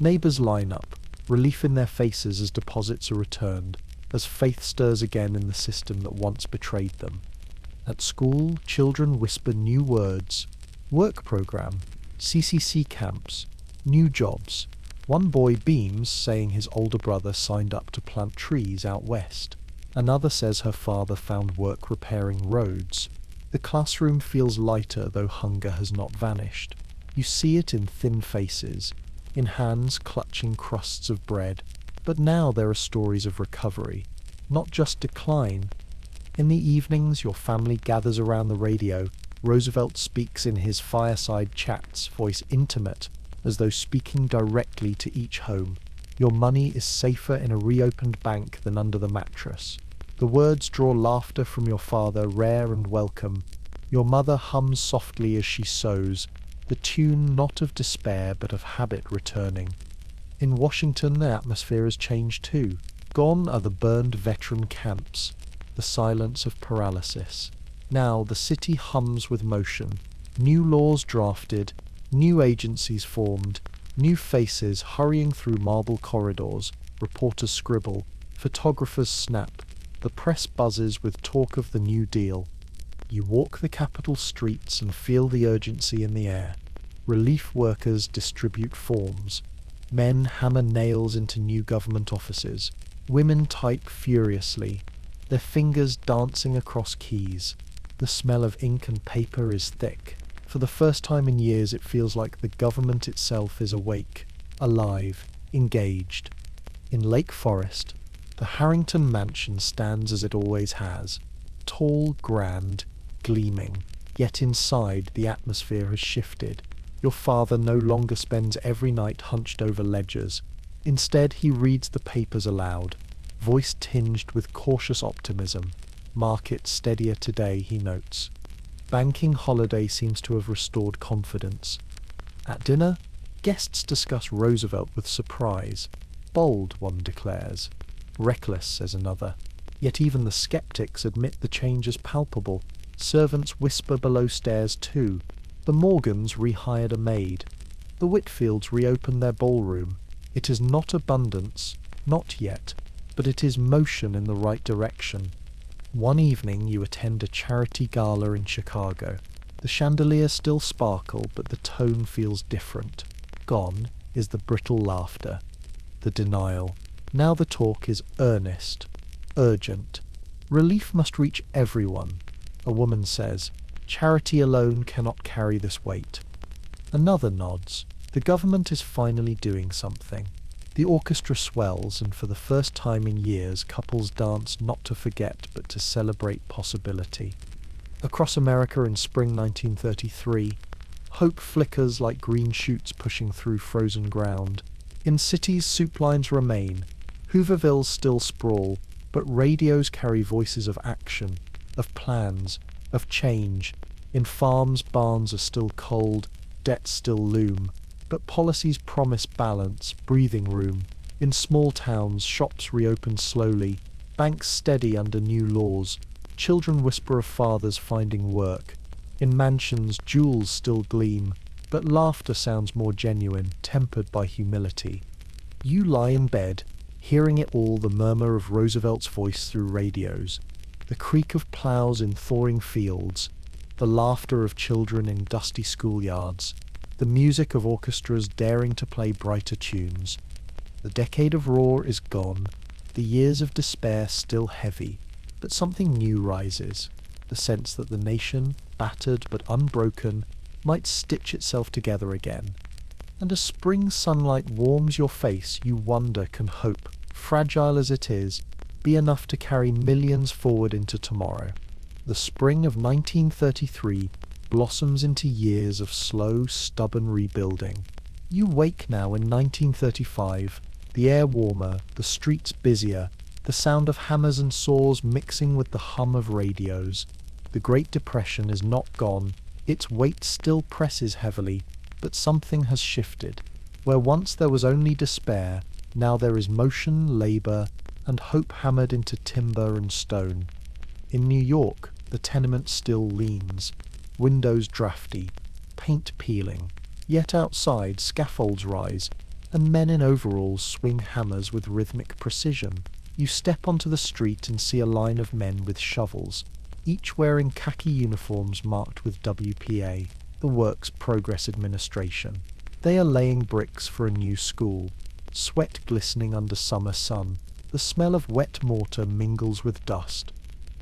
Speaker 1: Neighbors line up, relief in their faces as deposits are returned, as faith stirs again in the system that once betrayed them. At school, children whisper new words. Work program, CCC camps, new jobs. One boy beams, saying his older brother signed up to plant trees out west. Another says her father found work repairing roads. The classroom feels lighter, though hunger has not vanished. You see it in thin faces, in hands clutching crusts of bread. But now there are stories of recovery, not just decline. In the evenings, your family gathers around the radio. Roosevelt speaks in his fireside chats, voice intimate, as though speaking directly to each home. Your money is safer in a reopened bank than under the mattress. The words draw laughter from your father, rare and welcome. Your mother hums softly as she sews, the tune not of despair but of habit returning. In Washington, the atmosphere has changed too. Gone are the burned veteran camps, the silence of paralysis. Now the city hums with motion. New laws drafted, new agencies formed, new faces hurrying through marble corridors. Reporters scribble, photographers snap. The press buzzes with talk of the New Deal. You walk the capital streets and feel the urgency in the air. Relief workers distribute forms. Men hammer nails into new government offices. Women type furiously, their fingers dancing across keys. The smell of ink and paper is thick. For the first time in years, it feels like the government itself is awake, alive, engaged. In Lake Forest, the Harrington mansion stands as it always has, tall, grand, gleaming. Yet inside, the atmosphere has shifted. Your father no longer spends every night hunched over ledgers. Instead, he reads the papers aloud, voice tinged with cautious optimism. Market steadier today, he notes. Banking holiday seems to have restored confidence. At dinner, guests discuss Roosevelt with surprise. Bold, one declares. Reckless, says another. Yet even the skeptics admit the change is palpable. Servants whisper below stairs too. The Morgans rehired a maid. The Whitfields reopened their ballroom. It is not abundance, not yet, but it is motion in the right direction. One evening you attend a charity gala in Chicago. The chandeliers still sparkle, but the tone feels different. Gone is the brittle laughter, the denial. Now the talk is earnest, urgent. Relief must reach everyone. A woman says, charity alone cannot carry this weight. Another nods. The government is finally doing something. The orchestra swells, and for the first time in years, couples dance not to forget but to celebrate possibility. Across America in spring 1933, hope flickers like green shoots pushing through frozen ground. In cities, soup lines remain. Hoovervilles still sprawl, but radios carry voices of action, of plans, of change. In farms, barns are still cold, debts still loom. But policies promise balance, breathing room. In small towns, shops reopen slowly, banks steady under new laws. Children whisper of fathers finding work. In mansions, jewels still gleam, but laughter sounds more genuine, tempered by humility. You lie in bed, hearing it all, the murmur of Roosevelt's voice through radios, the creak of plows in thawing fields, the laughter of children in dusty schoolyards, the music of orchestras daring to play brighter tunes. The decade of roar is gone, the years of despair still heavy, but something new rises, the sense that the nation, battered but unbroken, might stitch itself together again. And as spring sunlight warms your face, you wonder, can hope, fragile as it is, be enough to carry millions forward into tomorrow? The spring of 1933 blossoms into years of slow, stubborn rebuilding. You wake now in 1935, the air warmer, the streets busier, the sound of hammers and saws mixing with the hum of radios. The Great Depression is not gone, its weight still presses heavily, but something has shifted. Where once there was only despair, now there is motion, labor, and hope hammered into timber and stone. In New York, the tenement still leans, windows drafty, paint peeling. Yet outside, scaffolds rise, and men in overalls swing hammers with rhythmic precision. You step onto the street and see a line of men with shovels. each wearing khaki uniforms marked with WPA, the Works Progress Administration. They are laying bricks for a new school, sweat glistening under summer sun. The smell of wet mortar mingles with dust.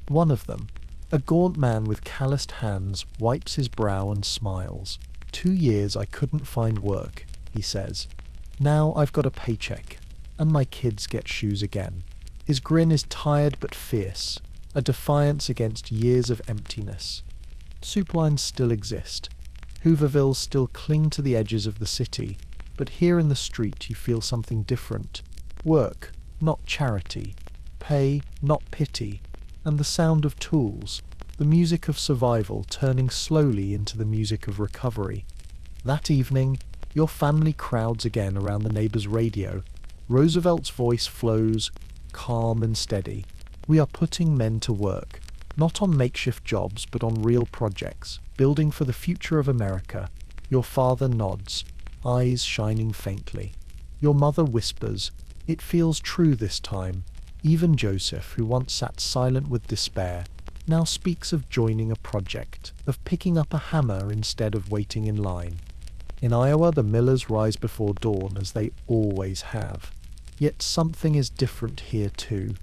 Speaker 1: One of them, a gaunt man with calloused hands, wipes his brow and smiles. 2 years I couldn't find work, he says. Now I've got a paycheck, and my kids get shoes again. His grin is tired but fierce, a defiance against years of emptiness. Soup lines still exist. Hoovervilles still cling to the edges of the city, but here in the street you feel something different. Work, not charity. Pay, not pity. And the sound of tools, the music of survival turning slowly into the music of recovery. That evening, your family crowds again around the neighbor's radio. Roosevelt's voice flows, calm and steady. We are putting men to work, not on makeshift jobs but on real projects, building for the future of America. Your father nods, eyes shining faintly. Your mother whispers, "It feels true this time." Even Joseph, who once sat silent with despair, now speaks of joining a project, of picking up a hammer instead of waiting in line. In Iowa, the millers rise before dawn, as they always have. Yet something is different here too.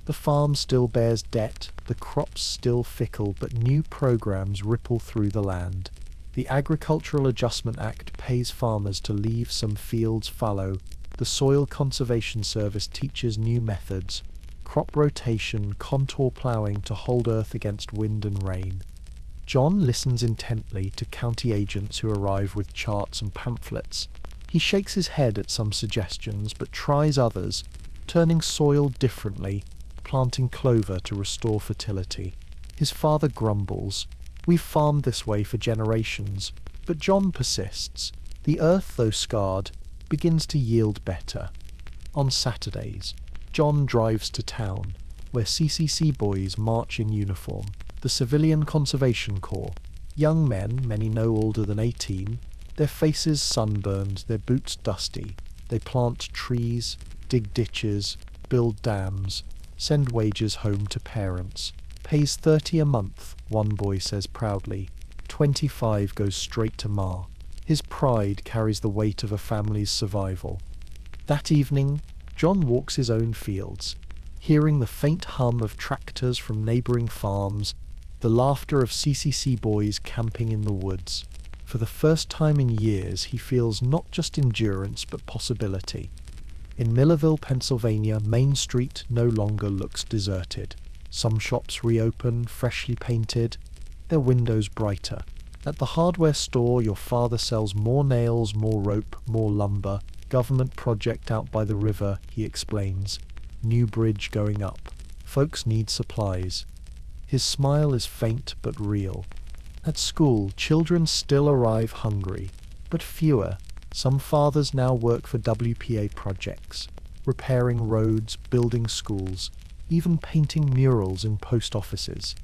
Speaker 1: The farm still bears debt, the crops still fickle, but new programs ripple through the land. The Agricultural Adjustment Act pays farmers to leave some fields fallow. The Soil Conservation Service teaches new methods, crop rotation, contour ploughing to hold earth against wind and rain. John listens intently to county agents who arrive with charts and pamphlets. He shakes his head at some suggestions, but tries others, turning soil differently, planting clover to restore fertility. His father grumbles, "We've farmed this way for generations," but John persists. The earth, though scarred, begins to yield better. On Saturdays, John drives to town, where CCC boys march in uniform, the Civilian Conservation Corps. Young men, many no older than 18, their faces sunburned, their boots dusty. They plant trees, dig ditches, build dams, send wages home to parents. Pays 30 a month, one boy says proudly. 25 goes straight to Ma. His pride carries the weight of a family's survival. That evening, John walks his own fields, hearing the faint hum of tractors from neighboring farms, the laughter of CCC boys camping in the woods. For the first time in years, he feels not just endurance but possibility. In Millerville, Pennsylvania, Main Street no longer looks deserted. Some shops reopen, freshly painted, their windows brighter. At the hardware store, your father sells more nails, more rope, more lumber. Government project out by the river, he explains. New bridge going up. Folks need supplies. His smile is faint but real. At school, children still arrive hungry, but fewer. Some fathers now work for WPA projects, repairing roads, building schools, even painting murals in post offices.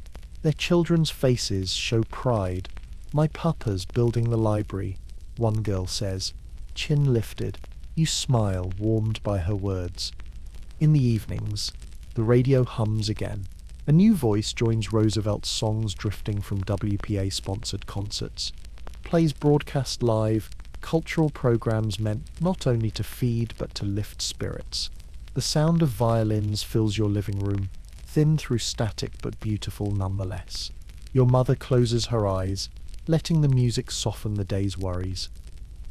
Speaker 1: Their children's faces show pride. "My papa's building the library," one girl says, chin lifted. You smile, warmed by her words. In the evenings, the radio hums again. A new voice joins Roosevelt's songs drifting from WPA-sponsored concerts. Plays broadcast live, cultural programs meant not only to feed but to lift spirits. The sound of violins fills your living room, thin through static but beautiful nonetheless. Your mother closes her eyes, letting the music soften the day's worries.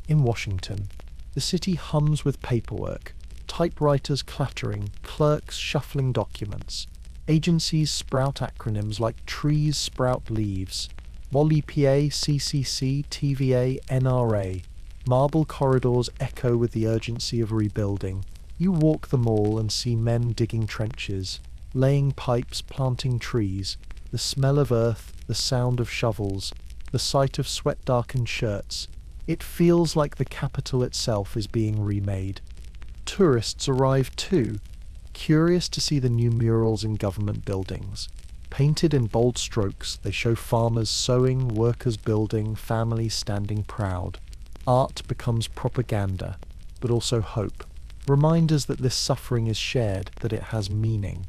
Speaker 1: In Washington, the city hums with paperwork, typewriters clattering, clerks shuffling documents. Agencies sprout acronyms like trees sprout leaves. WOLEPA, CCC, TVA, NRA. Marble corridors echo with the urgency of rebuilding. You walk the mall and see men digging trenches, laying pipes, planting trees. The smell of earth, the sound of shovels, the sight of sweat-darkened shirts. It feels like the capital itself is being remade. Tourists arrive too, curious to see the new murals in government buildings. Painted in bold strokes, they show farmers sowing, workers building, families standing proud. Art becomes propaganda, but also hope. Reminders that this suffering is shared, that it has meaning.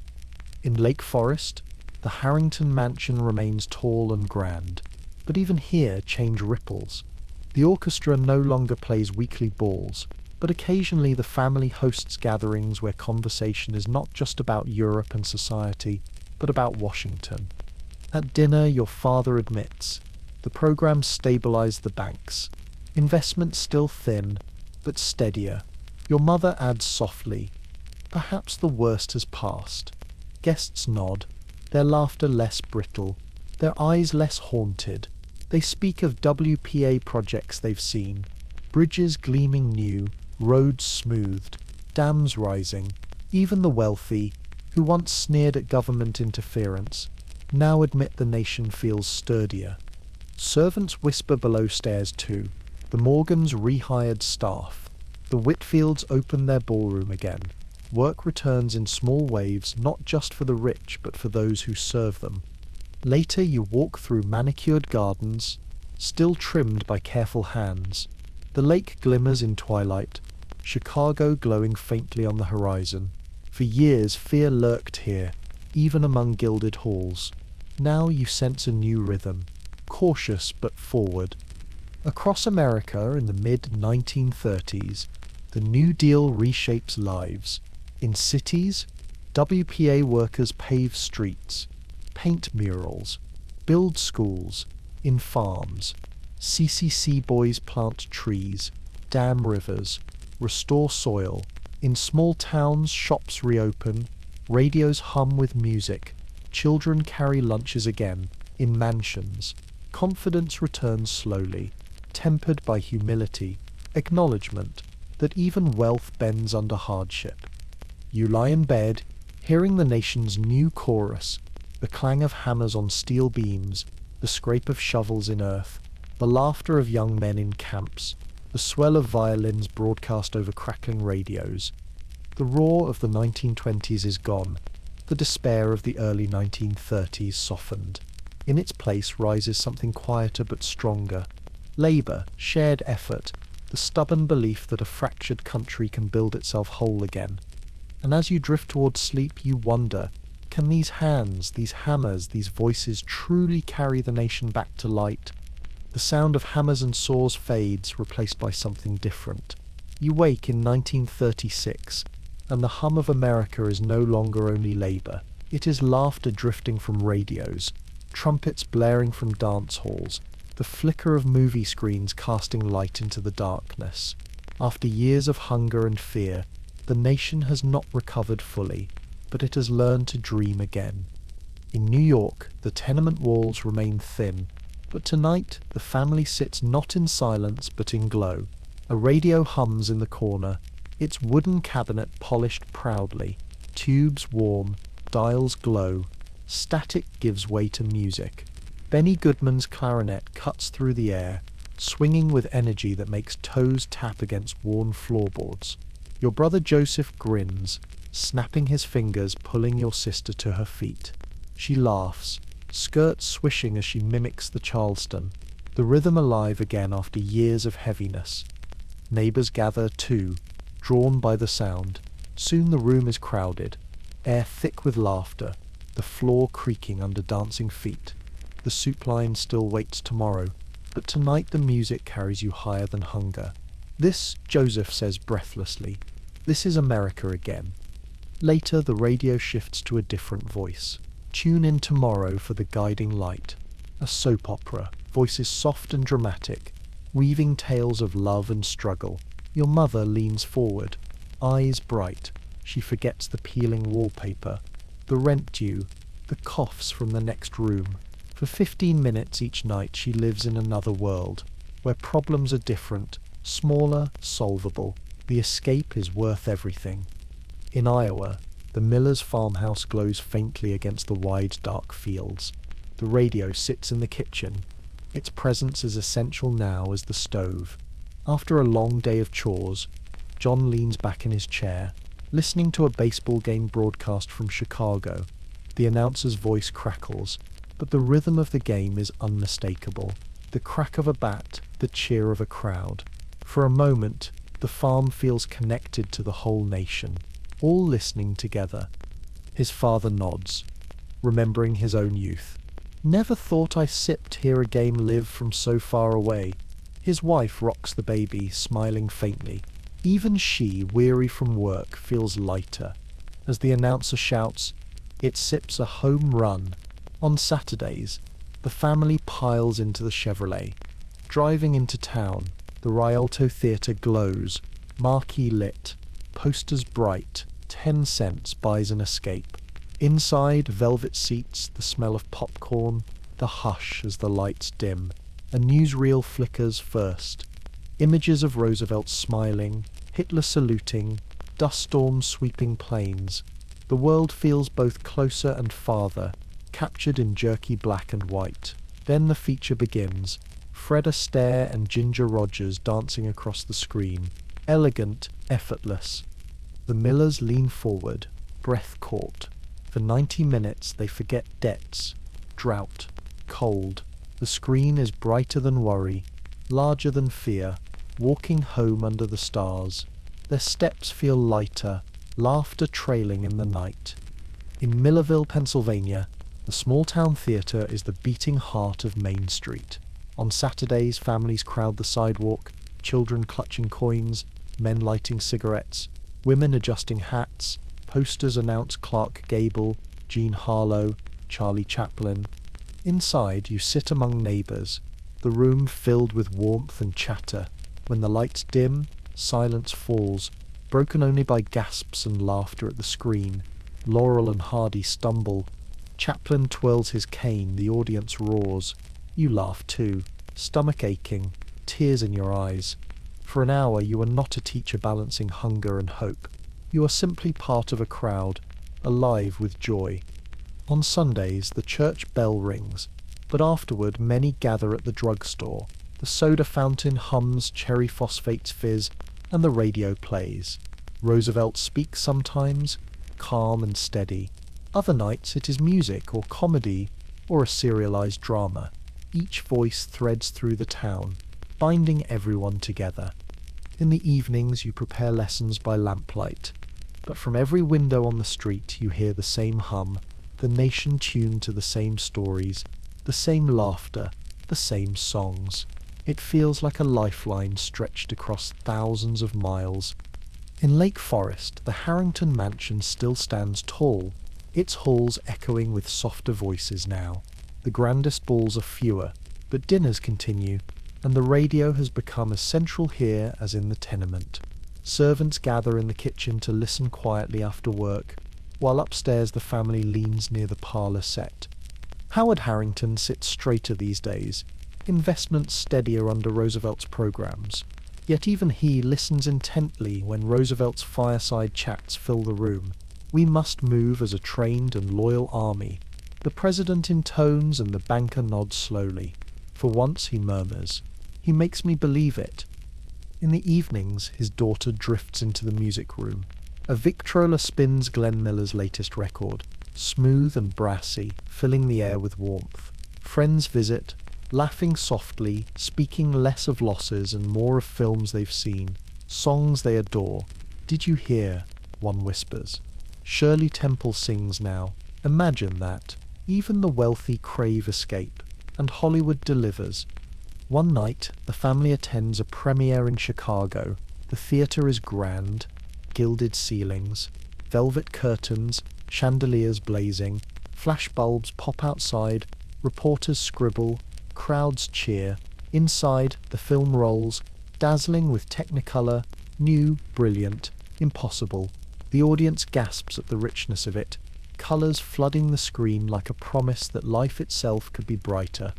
Speaker 1: In Lake Forest, The Harrington mansion remains tall and grand, but even here change ripples. The orchestra no longer plays weekly balls, but occasionally the family hosts gatherings where conversation is not just about Europe and society, but about Washington. At dinner, your father admits, the program stabilized the banks. Investment still thin, but steadier. Your mother adds softly, perhaps the worst has passed. Guests nod, their laughter less brittle, their eyes less haunted. They speak of WPA projects they've seen, bridges gleaming new, roads smoothed, dams rising. Even the wealthy, who once sneered at government interference, now admit the nation feels sturdier. Servants whisper below stairs too. The Morgans rehired staff. The Whitfields open their ballroom again. Work returns in small waves, not just for the rich, but for those who serve them. Later you walk through manicured gardens, still trimmed by careful hands. The lake glimmers in twilight, Chicago glowing faintly on the horizon. For years fear lurked here, even among gilded halls. Now you sense a new rhythm, cautious but forward. Across America in the mid-1930s, the New Deal reshapes lives. In cities, WPA workers pave streets, paint murals, build schools. In farms, CCC boys plant trees, dam rivers, restore soil. In small towns, shops reopen, radios hum with music, children carry lunches again. In mansions, confidence returns slowly, tempered by humility, acknowledgement that even wealth bends under hardship. You lie in bed, hearing the nation's new chorus, the clang of hammers on steel beams, the scrape of shovels in earth, the laughter of young men in camps, the swell of violins broadcast over crackling radios. The roar of the 1920s is gone, the despair of the early 1930s softened. In its place rises something quieter but stronger. Labor, shared effort, the stubborn belief that a fractured country can build itself whole again. And as you drift towards sleep, you wonder, can these hands, these hammers, these voices truly carry the nation back to light? The sound of hammers and saws fades, replaced by something different. You wake in 1936, and the hum of America is no longer only labor. It is laughter drifting from radios, trumpets blaring from dance halls, the flicker of movie screens casting light into the darkness. After years of hunger and fear, the nation has not recovered fully, but it has learned to dream again. In New York, the tenement walls remain thin, but tonight the family sits not in silence but in glow. A radio hums in the corner, its wooden cabinet polished proudly. Tubes warm, dials glow. Static gives way to music. Benny Goodman's clarinet cuts through the air, swinging with energy that makes toes tap against worn floorboards. Your brother Joseph grins, snapping his fingers, pulling your sister to her feet. She laughs, skirts swishing as she mimics the Charleston, the rhythm alive again after years of heaviness. Neighbors gather too, drawn by the sound. Soon the room is crowded, air thick with laughter, the floor creaking under dancing feet. The soup line still waits tomorrow, but tonight the music carries you higher than hunger. This, Joseph says breathlessly, this is America again. Later the radio shifts to a different voice. Tune in tomorrow for The Guiding Light, a soap opera, voices soft and dramatic, weaving tales of love and struggle. Your mother leans forward, eyes bright. She forgets the peeling wallpaper, the rent due, the coughs from the next room. For 15 minutes each night she lives in another world, where problems are different, smaller, solvable. The escape is worth everything. In Iowa, the miller's farmhouse glows faintly against the wide, dark fields. The radio sits in the kitchen. Its presence is essential now as the stove. After a long day of chores, John leans back in his chair, listening to a baseball game broadcast from Chicago. The announcer's voice crackles, but the rhythm of the game is unmistakable. The crack of a bat, the cheer of a crowd. For a moment, the farm feels connected to the whole nation, all listening together. His father nods. remembering his own youth. Never thought I sipped here a game live from so far away. His wife rocks the baby, smiling faintly. Even she, weary from work, feels lighter. As the announcer shouts, "It sips a home run." On Saturdays, the family piles into the Chevrolet. Driving into town, the Rialto Theatre glows, marquee lit, posters bright, 10 cents buys an escape. Inside, velvet seats, the smell of popcorn, the hush as the lights dim. A newsreel flickers first. Images of Roosevelt smiling, Hitler saluting, dust storms sweeping plains. The world feels both closer and farther, captured in jerky black and white. Then the feature begins. Fred Astaire and Ginger Rogers dancing across the screen. Elegant, effortless. The Millers lean forward, breath caught. For 90 minutes they forget debts, drought, cold. The screen is brighter than worry, larger than fear, walking home under the stars. Their steps feel lighter, laughter trailing in the night. In Millerville, Pennsylvania, the small-town theatre is the beating heart of Main Street. On Saturdays, families crowd the sidewalk, children clutching coins, men lighting cigarettes, women adjusting hats. Posters announce Clark Gable, Jean Harlow, Charlie Chaplin. Inside, you sit among neighbors, the room filled with warmth and chatter. When the lights dim, silence falls, broken only by gasps and laughter at the screen. Laurel and Hardy stumble. Chaplin twirls his cane, the audience roars. You laugh too, stomach aching, tears in your eyes. For an hour you are not a teacher balancing hunger and hope. You are simply part of a crowd, alive with joy. On Sundays the church bell rings, but afterward many gather at the drugstore. The soda fountain hums cherry phosphate's fizz, and the radio plays. Roosevelt speaks sometimes, calm and steady. Other nights it is music or comedy or a serialized drama. Each voice threads through the town, binding everyone together. In the evenings you prepare lessons by lamplight, but from every window on the street you hear the same hum, the nation tuned to the same stories, the same laughter, the same songs. It feels like a lifeline stretched across thousands of miles. In Lake Forest, the Harrington Mansion still stands tall, its halls echoing with softer voices now. The grandest balls are fewer, but dinners continue, and the radio has become as central here as in the tenement. Servants gather in the kitchen to listen quietly after work, while upstairs the family leans near the parlour set. Howard Harrington sits straighter these days, investments steadier under Roosevelt's programs. Yet even he listens intently when Roosevelt's fireside chats fill the room. We must move as a trained and loyal army. The president intones and the banker nods slowly. For once, he murmurs. He makes me believe it. In the evenings, his daughter drifts into the music room. A Victrola spins Glenn Miller's latest record, smooth and brassy, filling the air with warmth. Friends visit, laughing softly, speaking less of losses and more of films they've seen, songs they adore. Did you hear? One whispers. Shirley Temple sings now. Imagine that. Even the wealthy crave escape, and Hollywood delivers. One night, the family attends a premiere in Chicago. The theatre is grand, gilded ceilings, velvet curtains, chandeliers blazing, flashbulbs pop outside, reporters scribble, crowds cheer. Inside, the film rolls, dazzling with technicolor, new, brilliant, impossible. The audience gasps at the richness of it, colors flooding the screen like a promise that life itself could be brighter.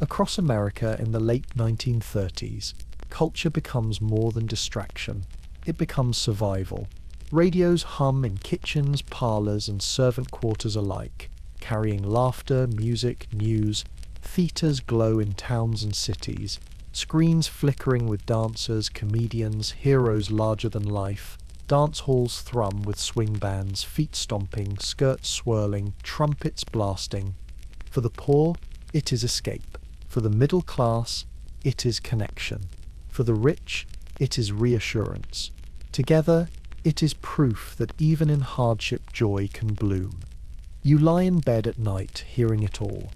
Speaker 1: Across America in the late 1930s, culture becomes more than distraction. It becomes survival. Radios hum in kitchens, parlors, and servant quarters alike, carrying laughter, music, news. Theaters glow in towns and cities, screens flickering with dancers, comedians, heroes larger than life. Dance halls thrum with swing bands, feet stomping, skirts swirling, trumpets blasting. For the poor, it is escape. For the middle class, it is connection. For the rich, it is reassurance. Together, it is proof that even in hardship joy can bloom. You lie in bed at night, hearing it all.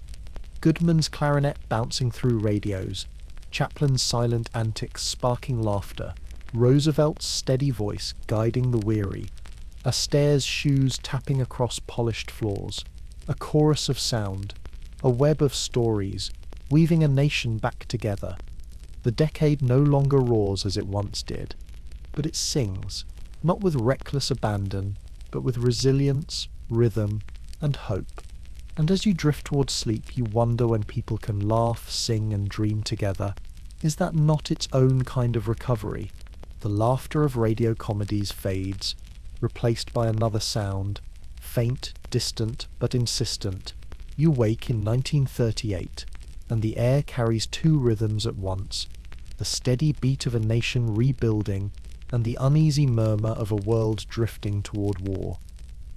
Speaker 1: Goodman's clarinet bouncing through radios, Chaplin's silent antics sparking laughter, Roosevelt's steady voice guiding the weary, Astaire's shoes tapping across polished floors, a chorus of sound, a web of stories, weaving a nation back together. The decade no longer roars as it once did, but it sings, not with reckless abandon, but with resilience, rhythm, and hope. And as you drift towards sleep, you wonder when people can laugh, sing, and dream together. Is that not its own kind of recovery? The laughter of radio comedies fades, replaced by another sound, faint, distant, but insistent. You wake in 1938, and the air carries two rhythms at once, the steady beat of a nation rebuilding, and the uneasy murmur of a world drifting toward war.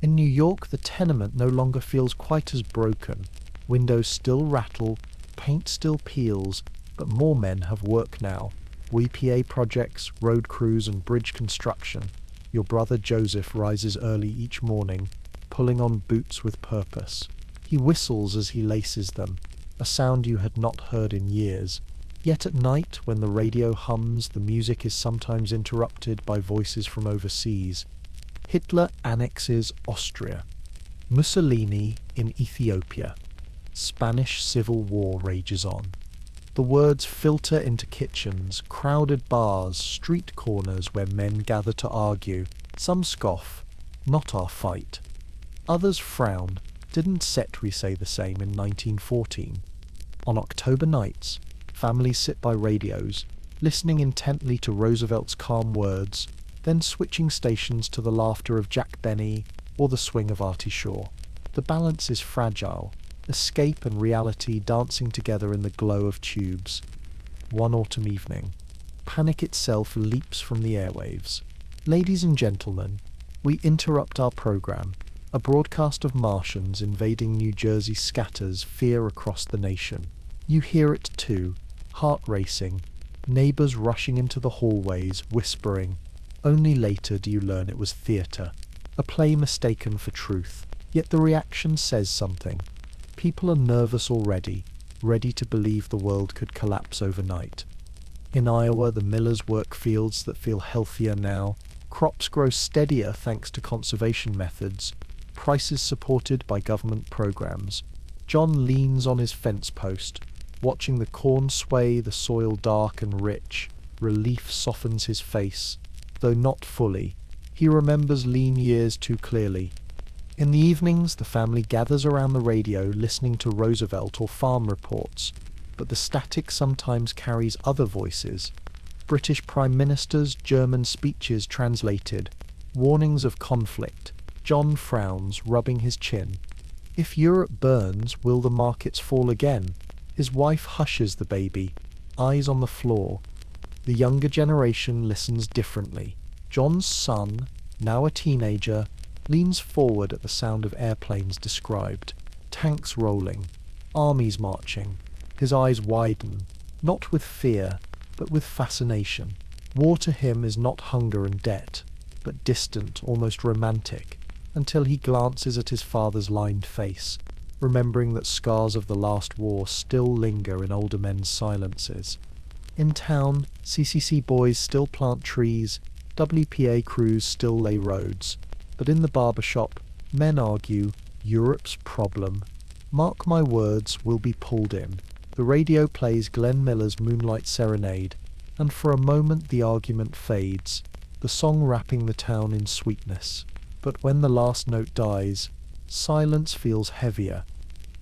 Speaker 1: In New York, the tenement no longer feels quite as broken. Windows still rattle, paint still peels, but more men have work now. WPA projects, road crews, and bridge construction. Your brother Joseph rises early each morning, pulling on boots with purpose. He whistles as he laces them, a sound you had not heard in years. Yet at night, when the radio hums, the music is sometimes interrupted by voices from overseas. Hitler annexes Austria. Mussolini in Ethiopia. Spanish Civil War rages on. The words filter into kitchens, crowded bars, street corners where men gather to argue. Some scoff, not our fight. Others frown. Didn't Setri say the same in 1914? On October nights, families sit by radios, listening intently to Roosevelt's calm words, then switching stations to the laughter of Jack Benny or the swing of Artie Shaw. The balance is fragile, escape and reality dancing together in the glow of tubes. One autumn evening, panic itself leaps from the airwaves. Ladies and gentlemen, we interrupt our program. A broadcast of Martians invading New Jersey scatters fear across the nation. You hear it too, heart racing, neighbors rushing into the hallways, whispering. Only later do you learn it was theatre, a play mistaken for truth. Yet the reaction says something. People are nervous already, ready to believe the world could collapse overnight. In Iowa, the millers work fields that feel healthier now. Crops grow steadier thanks to conservation methods. Prices supported by government programs. John leans on his fence post, watching the corn sway, the soil dark and rich. Relief softens his face, though not fully. He remembers lean years too clearly. In the evenings, the family gathers around the radio listening to Roosevelt or farm reports, but the static sometimes carries other voices. British prime ministers, German speeches translated, warnings of conflict. John frowns, rubbing his chin. If Europe burns, will the markets fall again? His wife hushes the baby, eyes on the floor. The younger generation listens differently. John's son, now a teenager, leans forward at the sound of airplanes described. Tanks rolling, armies marching. His eyes widen, not with fear, but with fascination. War to him is not hunger and debt, but distant, almost romantic, until he glances at his father's lined face, remembering that scars of the last war still linger in older men's silences. In town, CCC boys still plant trees, WPA crews still lay roads, but in the barber shop, men argue, Europe's problem, mark my words, will be pulled in. The radio plays Glenn Miller's Moonlight Serenade, and for a moment the argument fades, the song wrapping the town in sweetness. But when the last note dies, silence feels heavier.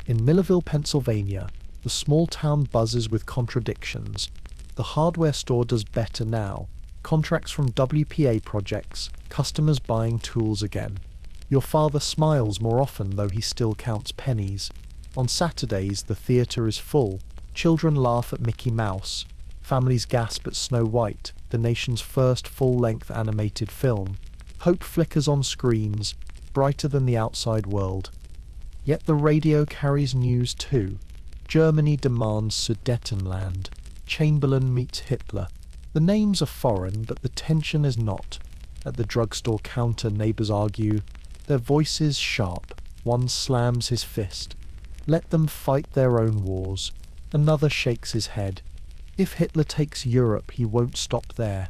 Speaker 1: In Millerville, Pennsylvania, the small town buzzes with contradictions. The hardware store does better now. Contracts from WPA projects, customers buying tools again. Your father smiles more often, though he still counts pennies. On Saturdays, the theatre is full. Children laugh at Mickey Mouse. Families gasp at Snow White, the nation's first full-length animated film. Hope flickers on screens, brighter than the outside world. Yet the radio carries news too. Germany demands Sudetenland. Chamberlain meets Hitler. The names are foreign, but the tension is not. At the drugstore counter, neighbors argue, their voices sharp. One slams his fist. Let them fight their own wars. Another shakes his head. If Hitler takes Europe, he won't stop there.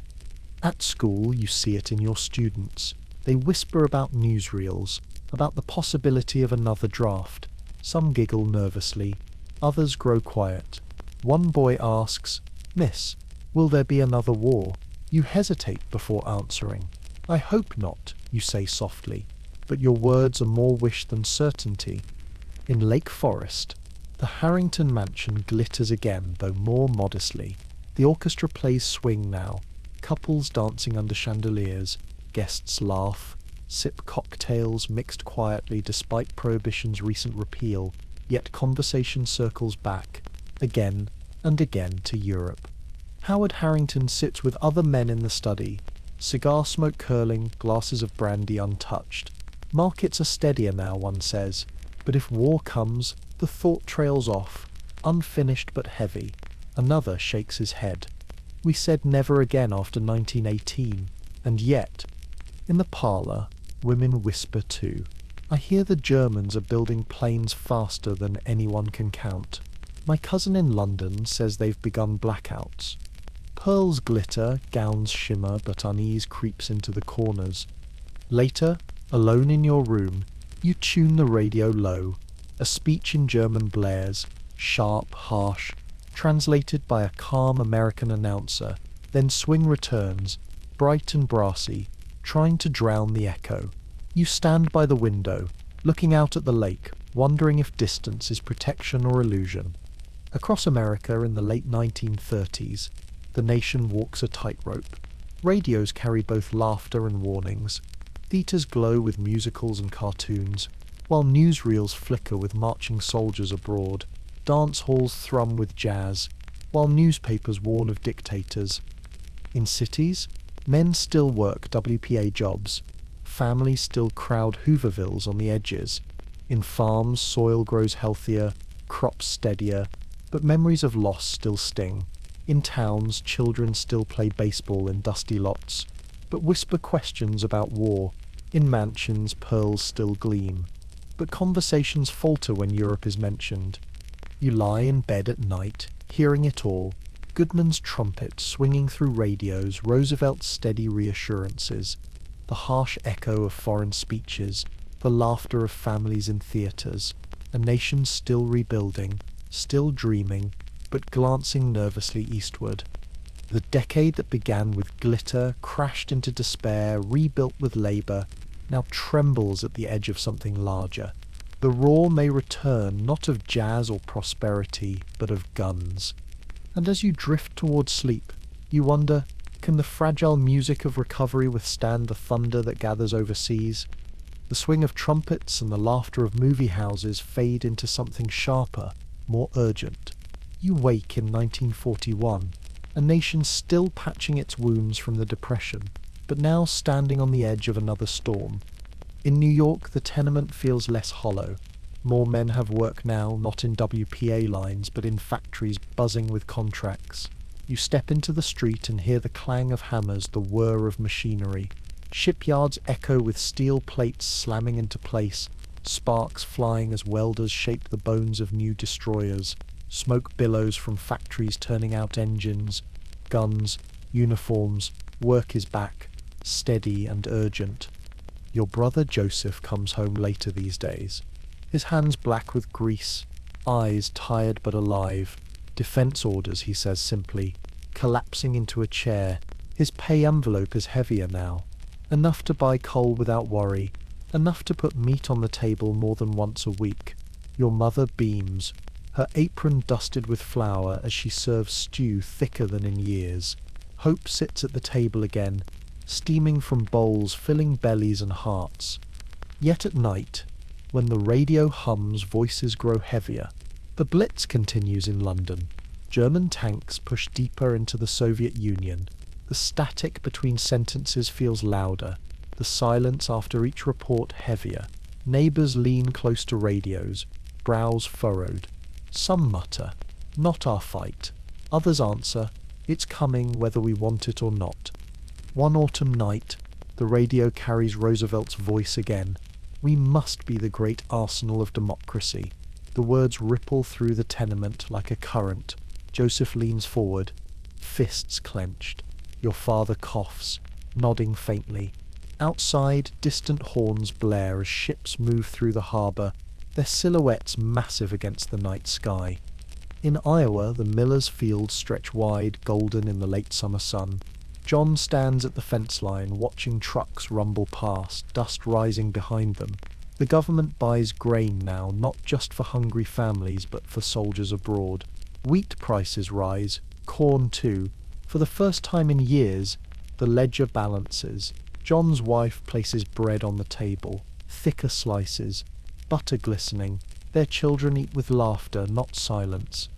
Speaker 1: At school, you see it in your students. They whisper about newsreels, about the possibility of another draft. Some giggle nervously. Others grow quiet. One boy asks, "Miss, will there be another war?" You hesitate before answering. "I hope not," you say softly, but your words are more wish than certainty. In Lake Forest, the Harrington mansion glitters again, though more modestly. The orchestra plays swing now, couples dancing under chandeliers, guests laugh, sip cocktails mixed quietly despite Prohibition's recent repeal, yet conversation circles back, again and again, to Europe. Howard Harrington sits with other men in the study, cigar smoke curling, glasses of brandy untouched. Markets are steadier now, one says, but if war comes, the thought trails off, unfinished but heavy. Another shakes his head. We said never again after 1918, and yet, in the parlour, women whisper too. I hear the Germans are building planes faster than anyone can count. My cousin in London says they've begun blackouts. Pearls glitter, gowns shimmer, but unease creeps into the corners. Later, alone in your room, you tune the radio low. A speech in German blares, sharp, harsh, translated by a calm American announcer. Then swing returns, bright and brassy, trying to drown the echo. You stand by the window, looking out at the lake, wondering if distance is protection or illusion. Across America in the late 1930s, the nation walks a tightrope. Radios carry both laughter and warnings. Theatres glow with musicals and cartoons, while newsreels flicker with marching soldiers abroad. Dance halls thrum with jazz, while newspapers warn of dictators. In cities, men still work WPA jobs. Families still crowd Hoovervilles on the edges. In farms, soil grows healthier, crops steadier, but memories of loss still sting. In towns, children still play baseball in dusty lots, but whisper questions about war. In mansions, pearls still gleam, but conversations falter when Europe is mentioned. You lie in bed at night, hearing it all. Goodman's trumpet swinging through radios, Roosevelt's steady reassurances, the harsh echo of foreign speeches, the laughter of families in theatres, a nation still rebuilding, still dreaming, but glancing nervously eastward. The decade that began with glitter, crashed into despair, rebuilt with labour, now trembles at the edge of something larger. The roar may return, not of jazz or prosperity, but of guns. And as you drift towards sleep, you wonder, can the fragile music of recovery withstand the thunder that gathers overseas? The swing of trumpets and the laughter of movie houses fade into something sharper, more urgent. You wake in 1941, a nation still patching its wounds from the Depression, but now standing on the edge of another storm. In New York, the tenement feels less hollow. More men have work now, not in WPA lines, but in factories buzzing with contracts. You step into the street and hear the clang of hammers, the whir of machinery. Shipyards echo with steel plates slamming into place, sparks flying as welders shape the bones of new destroyers. Smoke billows from factories turning out engines, guns, uniforms. Work is back, steady and urgent. Your brother Joseph comes home later these days, his hands black with grease, eyes tired but alive. Defense orders, he says simply, collapsing into a chair. His pay envelope is heavier now. Enough to buy coal without worry, enough to put meat on the table more than once a week. Your mother beams, her apron dusted with flour as she serves stew thicker than in years. Hope sits at the table again, steaming from bowls filling bellies and hearts. Yet at night, when the radio hums, voices grow heavier. The Blitz continues in London. German tanks push deeper into the Soviet Union. The static between sentences feels louder, the silence after each report heavier. Neighbours lean close to radios, brows furrowed. Some mutter, "Not our fight." Others answer, "It's coming whether we want it or not." One autumn night, the radio carries Roosevelt's voice again. We must be the great arsenal of democracy. The words ripple through the tenement like a current. Joseph leans forward, fists clenched. Your father coughs, nodding faintly. Outside, distant horns blare as ships move through the harbour, their silhouettes massive against the night sky. In Iowa, the miller's fields stretch wide, golden in the late summer sun. John stands at the fence line, watching trucks rumble past, dust rising behind them. The government buys grain now, not just for hungry families, but for soldiers abroad. Wheat prices rise, corn too. For the first time in years, the ledger balances. John's wife places bread on the table, thicker slices, butter glistening. Their children eat with laughter, not silence.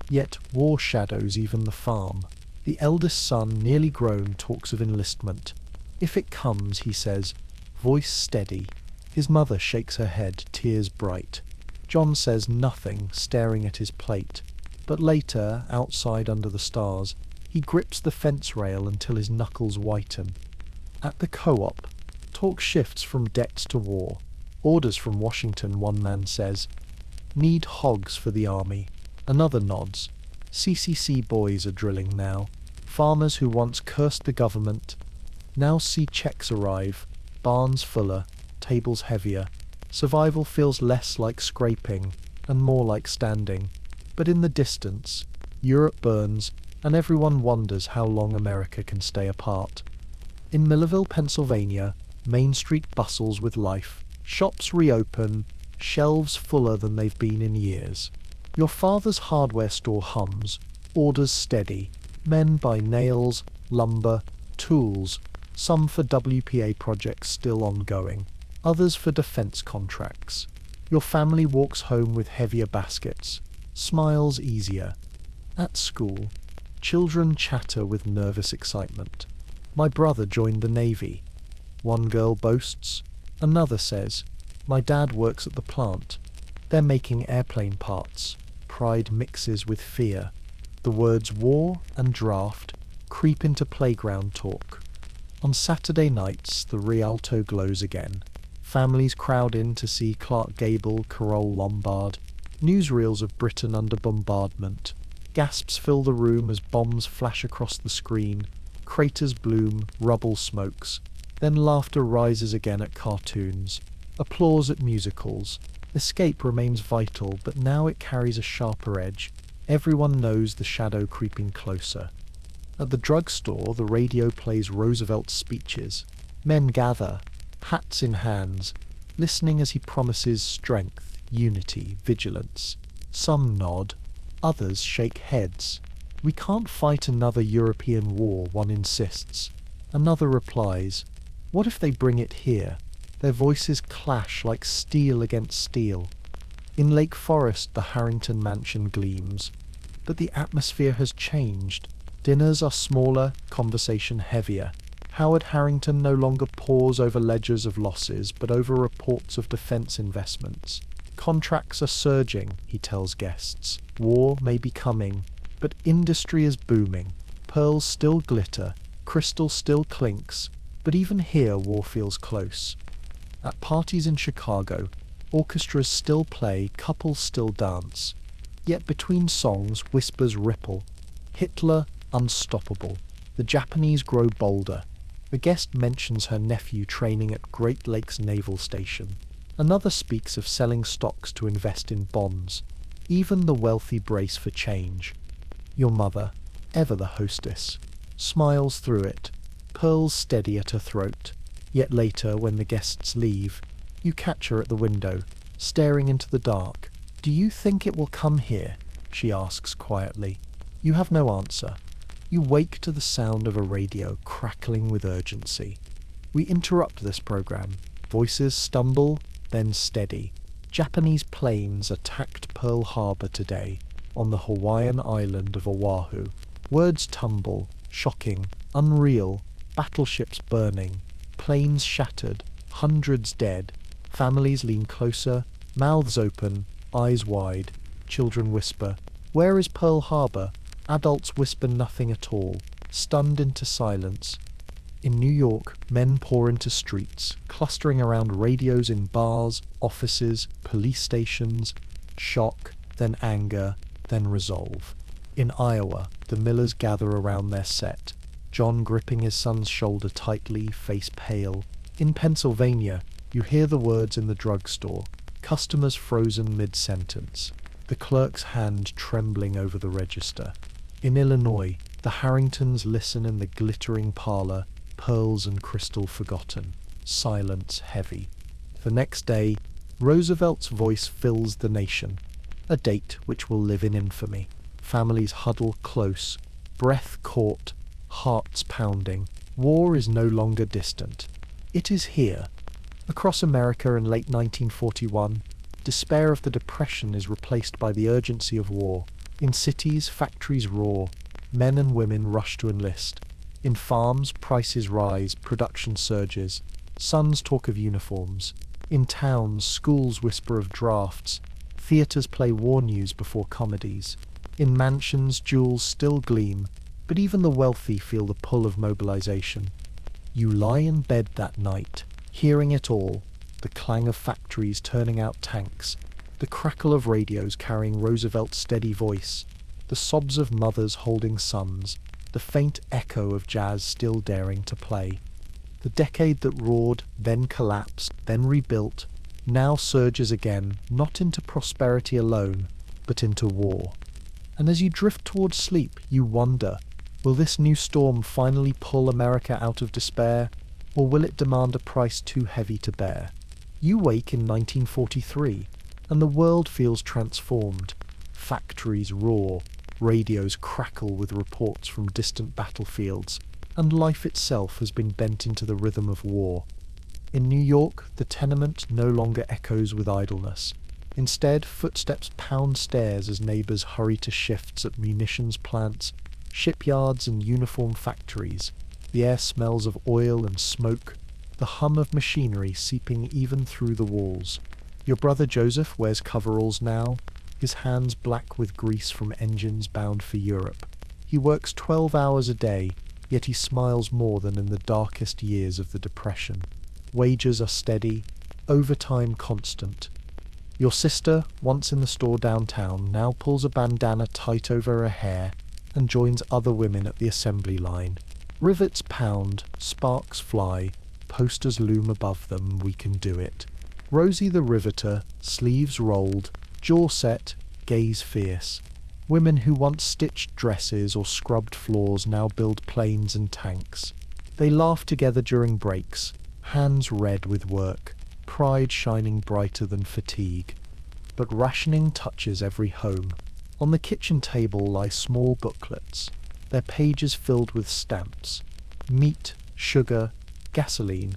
Speaker 1: Yet war shadows even the farm. The eldest son, nearly grown, talks of enlistment. If it comes, he says, voice steady. His mother shakes her head, tears bright. John says nothing, staring at his plate. But later, outside under the stars, he grips the fence rail until his knuckles whiten. At the co-op, talk shifts from debts to war. Orders from Washington, one man says. Need hogs for the army. Another nods. CCC boys are drilling now. Farmers who once cursed the government now see checks arrive, barns fuller, tables heavier. Survival feels less like scraping and more like standing. But in the distance, Europe burns, and everyone wonders how long America can stay apart. In Millerville, Pennsylvania, Main Street bustles with life. Shops reopen, shelves fuller than they've been in years. Your father's hardware store hums, orders steady. Men buy nails, lumber, tools, some for WPA projects still ongoing, others for defense contracts. Your family walks home with heavier baskets, smiles easier. At school, children chatter with nervous excitement. My brother joined the Navy. One girl boasts, another says, my dad works at the plant. They're making airplane parts. Pride mixes with fear. The words war and draft creep into playground talk. On Saturday nights, the Rialto glows again. Families crowd in to see Clark Gable, Carole Lombard. Newsreels of Britain under bombardment. Gasps fill the room as bombs flash across the screen. Craters bloom, rubble smokes. Then laughter rises again at cartoons. Applause at musicals. Escape remains vital, but now it carries a sharper edge. Everyone knows the shadow creeping closer. At the drugstore, the radio plays Roosevelt's speeches. Men gather, hats in hands, listening as he promises strength, unity, vigilance. Some nod, others shake heads. We can't fight another European war, one insists. Another replies, what if they bring it here? Their voices clash like steel against steel. In Lake Forest, the Harrington mansion gleams. But the atmosphere has changed. Dinners are smaller, conversation heavier. Howard Harrington no longer pores over ledgers of losses, but over reports of defense investments. Contracts are surging, he tells guests. War may be coming, but industry is booming. Pearls still glitter, crystal still clinks, but even here war feels close. At parties in Chicago, orchestras still play, couples still dance. Yet between songs, whispers ripple. Hitler, unstoppable. The Japanese grow bolder. The guest mentions her nephew training at Great Lakes Naval Station. Another speaks of selling stocks to invest in bonds. Even the wealthy brace for change. Your mother, ever the hostess, smiles through it, pearls steady at her throat. Yet later, when the guests leave, you catch her at the window, staring into the dark. Do you think it will come here? She asks quietly. You have no answer. You wake to the sound of a radio crackling with urgency. We interrupt this program. Voices stumble, then steady. Japanese planes attacked Pearl Harbor today, on the Hawaiian island of Oahu. Words tumble, shocking, unreal, battleships burning, planes shattered, hundreds dead. Families lean closer, mouths open, eyes wide. Children whisper, where is Pearl Harbor? Adults whisper nothing at all, stunned into silence. In New York, men pour into streets, clustering around radios in bars, offices, police stations. Shock, then anger, then resolve. In Iowa, the Millers gather around their set, John gripping his son's shoulder tightly, face pale. In Pennsylvania, you hear the words in the drugstore, customers frozen mid-sentence, the clerk's hand trembling over the register. In Illinois, the Harringtons listen in the glittering parlor, pearls and crystal forgotten, silence heavy. The next day, Roosevelt's voice fills the nation, a date which will live in infamy. Families huddle close, breath caught, hearts pounding. War is no longer distant. It is here. Across America in late 1941, despair of the Depression is replaced by the urgency of war. In cities, factories roar. Men and women rush to enlist. In farms, prices rise, production surges. Sons talk of uniforms. In towns, schools whisper of drafts. Theatres play war news before comedies. In mansions, jewels still gleam, but even the wealthy feel the pull of mobilization. You lie in bed that night, hearing it all, the clang of factories turning out tanks, the crackle of radios carrying Roosevelt's steady voice, the sobs of mothers holding sons, the faint echo of jazz still daring to play. The decade that roared, then collapsed, then rebuilt, now surges again, not into prosperity alone, but into war. And as you drift towards sleep, you wonder, will this new storm finally pull America out of despair, or will it demand a price too heavy to bear? You wake in 1943, and the world feels transformed. Factories roar, radios crackle with reports from distant battlefields, and life itself has been bent into the rhythm of war. In New York, the tenement no longer echoes with idleness. Instead, footsteps pound stairs as neighbors hurry to shifts at munitions plants, shipyards and uniform factories. The air smells of oil and smoke, the hum of machinery seeping even through the walls. Your brother Joseph wears coveralls now, his hands black with grease from engines bound for Europe. He works 12 hours a day, yet he smiles more than in the darkest years of the Depression. Wages are steady, overtime constant. Your sister, once in the store downtown, now pulls a bandana tight over her hair and joins other women at the assembly line. Rivets pound, sparks fly, posters loom above them, we can do it. Rosie the riveter, sleeves rolled, jaw set, gaze fierce. Women who once stitched dresses or scrubbed floors now build planes and tanks. They laugh together during breaks, hands red with work, pride shining brighter than fatigue. But rationing touches every home. On the kitchen table lie small booklets, their pages filled with stamps. Meat, sugar, gasoline,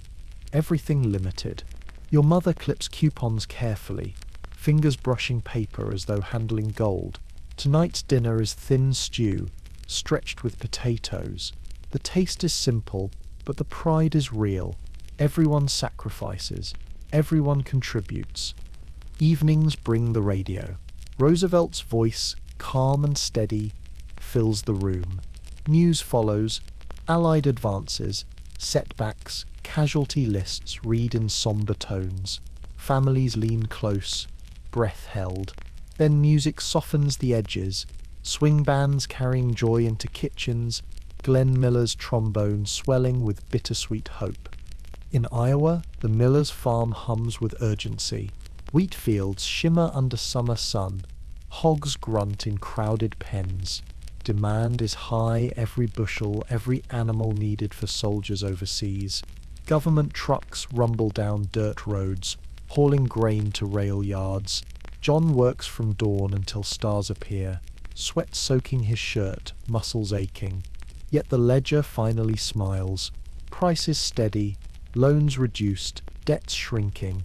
Speaker 1: everything limited. Your mother clips coupons carefully, fingers brushing paper as though handling gold. Tonight's dinner is thin stew, stretched with potatoes. The taste is simple, but the pride is real. Everyone sacrifices. Everyone contributes. Evenings bring the radio. Roosevelt's voice, calm and steady, fills the room. News follows, Allied advances, setbacks, casualty lists read in somber tones. Families lean close, breath held. Then music softens the edges, swing bands carrying joy into kitchens, Glenn Miller's trombone swelling with bittersweet hope. In Iowa, the miller's farm hums with urgency. Wheat fields shimmer under summer sun. Hogs grunt in crowded pens. Demand is high, every bushel, every animal needed for soldiers overseas. Government trucks rumble down dirt roads, hauling grain to rail yards. John works from dawn until stars appear, sweat soaking his shirt, muscles aching. Yet the ledger finally smiles. Prices steady, loans reduced, debts shrinking.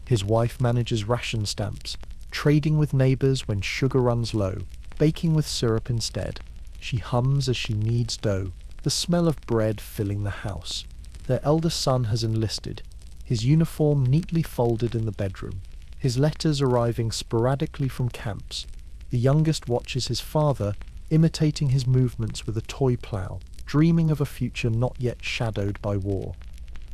Speaker 1: His wife manages ration stamps, trading with neighbors when sugar runs low, baking with syrup instead. She hums as she kneads dough, the smell of bread filling the house. Their eldest son has enlisted, his uniform neatly folded in the bedroom, his letters arriving sporadically from camps. The youngest watches his father, imitating his movements with a toy plow. dreaming of a future not yet shadowed by war.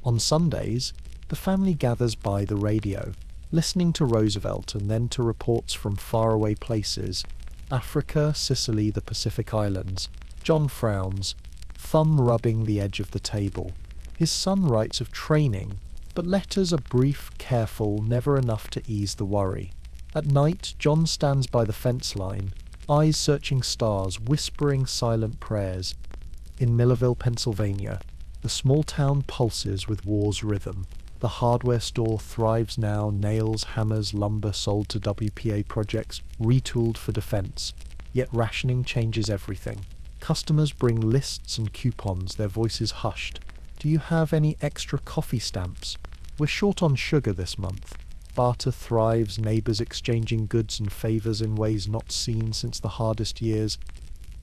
Speaker 1: On Sundays, the family gathers by the radio, listening to Roosevelt and then to reports from faraway places: Africa, Sicily, the Pacific Islands. John frowns, thumb rubbing the edge of the table. His son writes of training, but letters are brief, careful, never enough to ease the worry. At night, John stands by the fence line, eyes searching stars, whispering silent prayers. In Millerville, Pennsylvania, the small town pulses with war's rhythm. The hardware store thrives now, nails, hammers, lumber sold to WPA projects, retooled for defense. Yet rationing changes everything. Customers bring lists and coupons, their voices hushed. Do you have any extra coffee stamps? We're short on sugar this month. Barter thrives, neighbors exchanging goods and favors in ways not seen since the hardest years.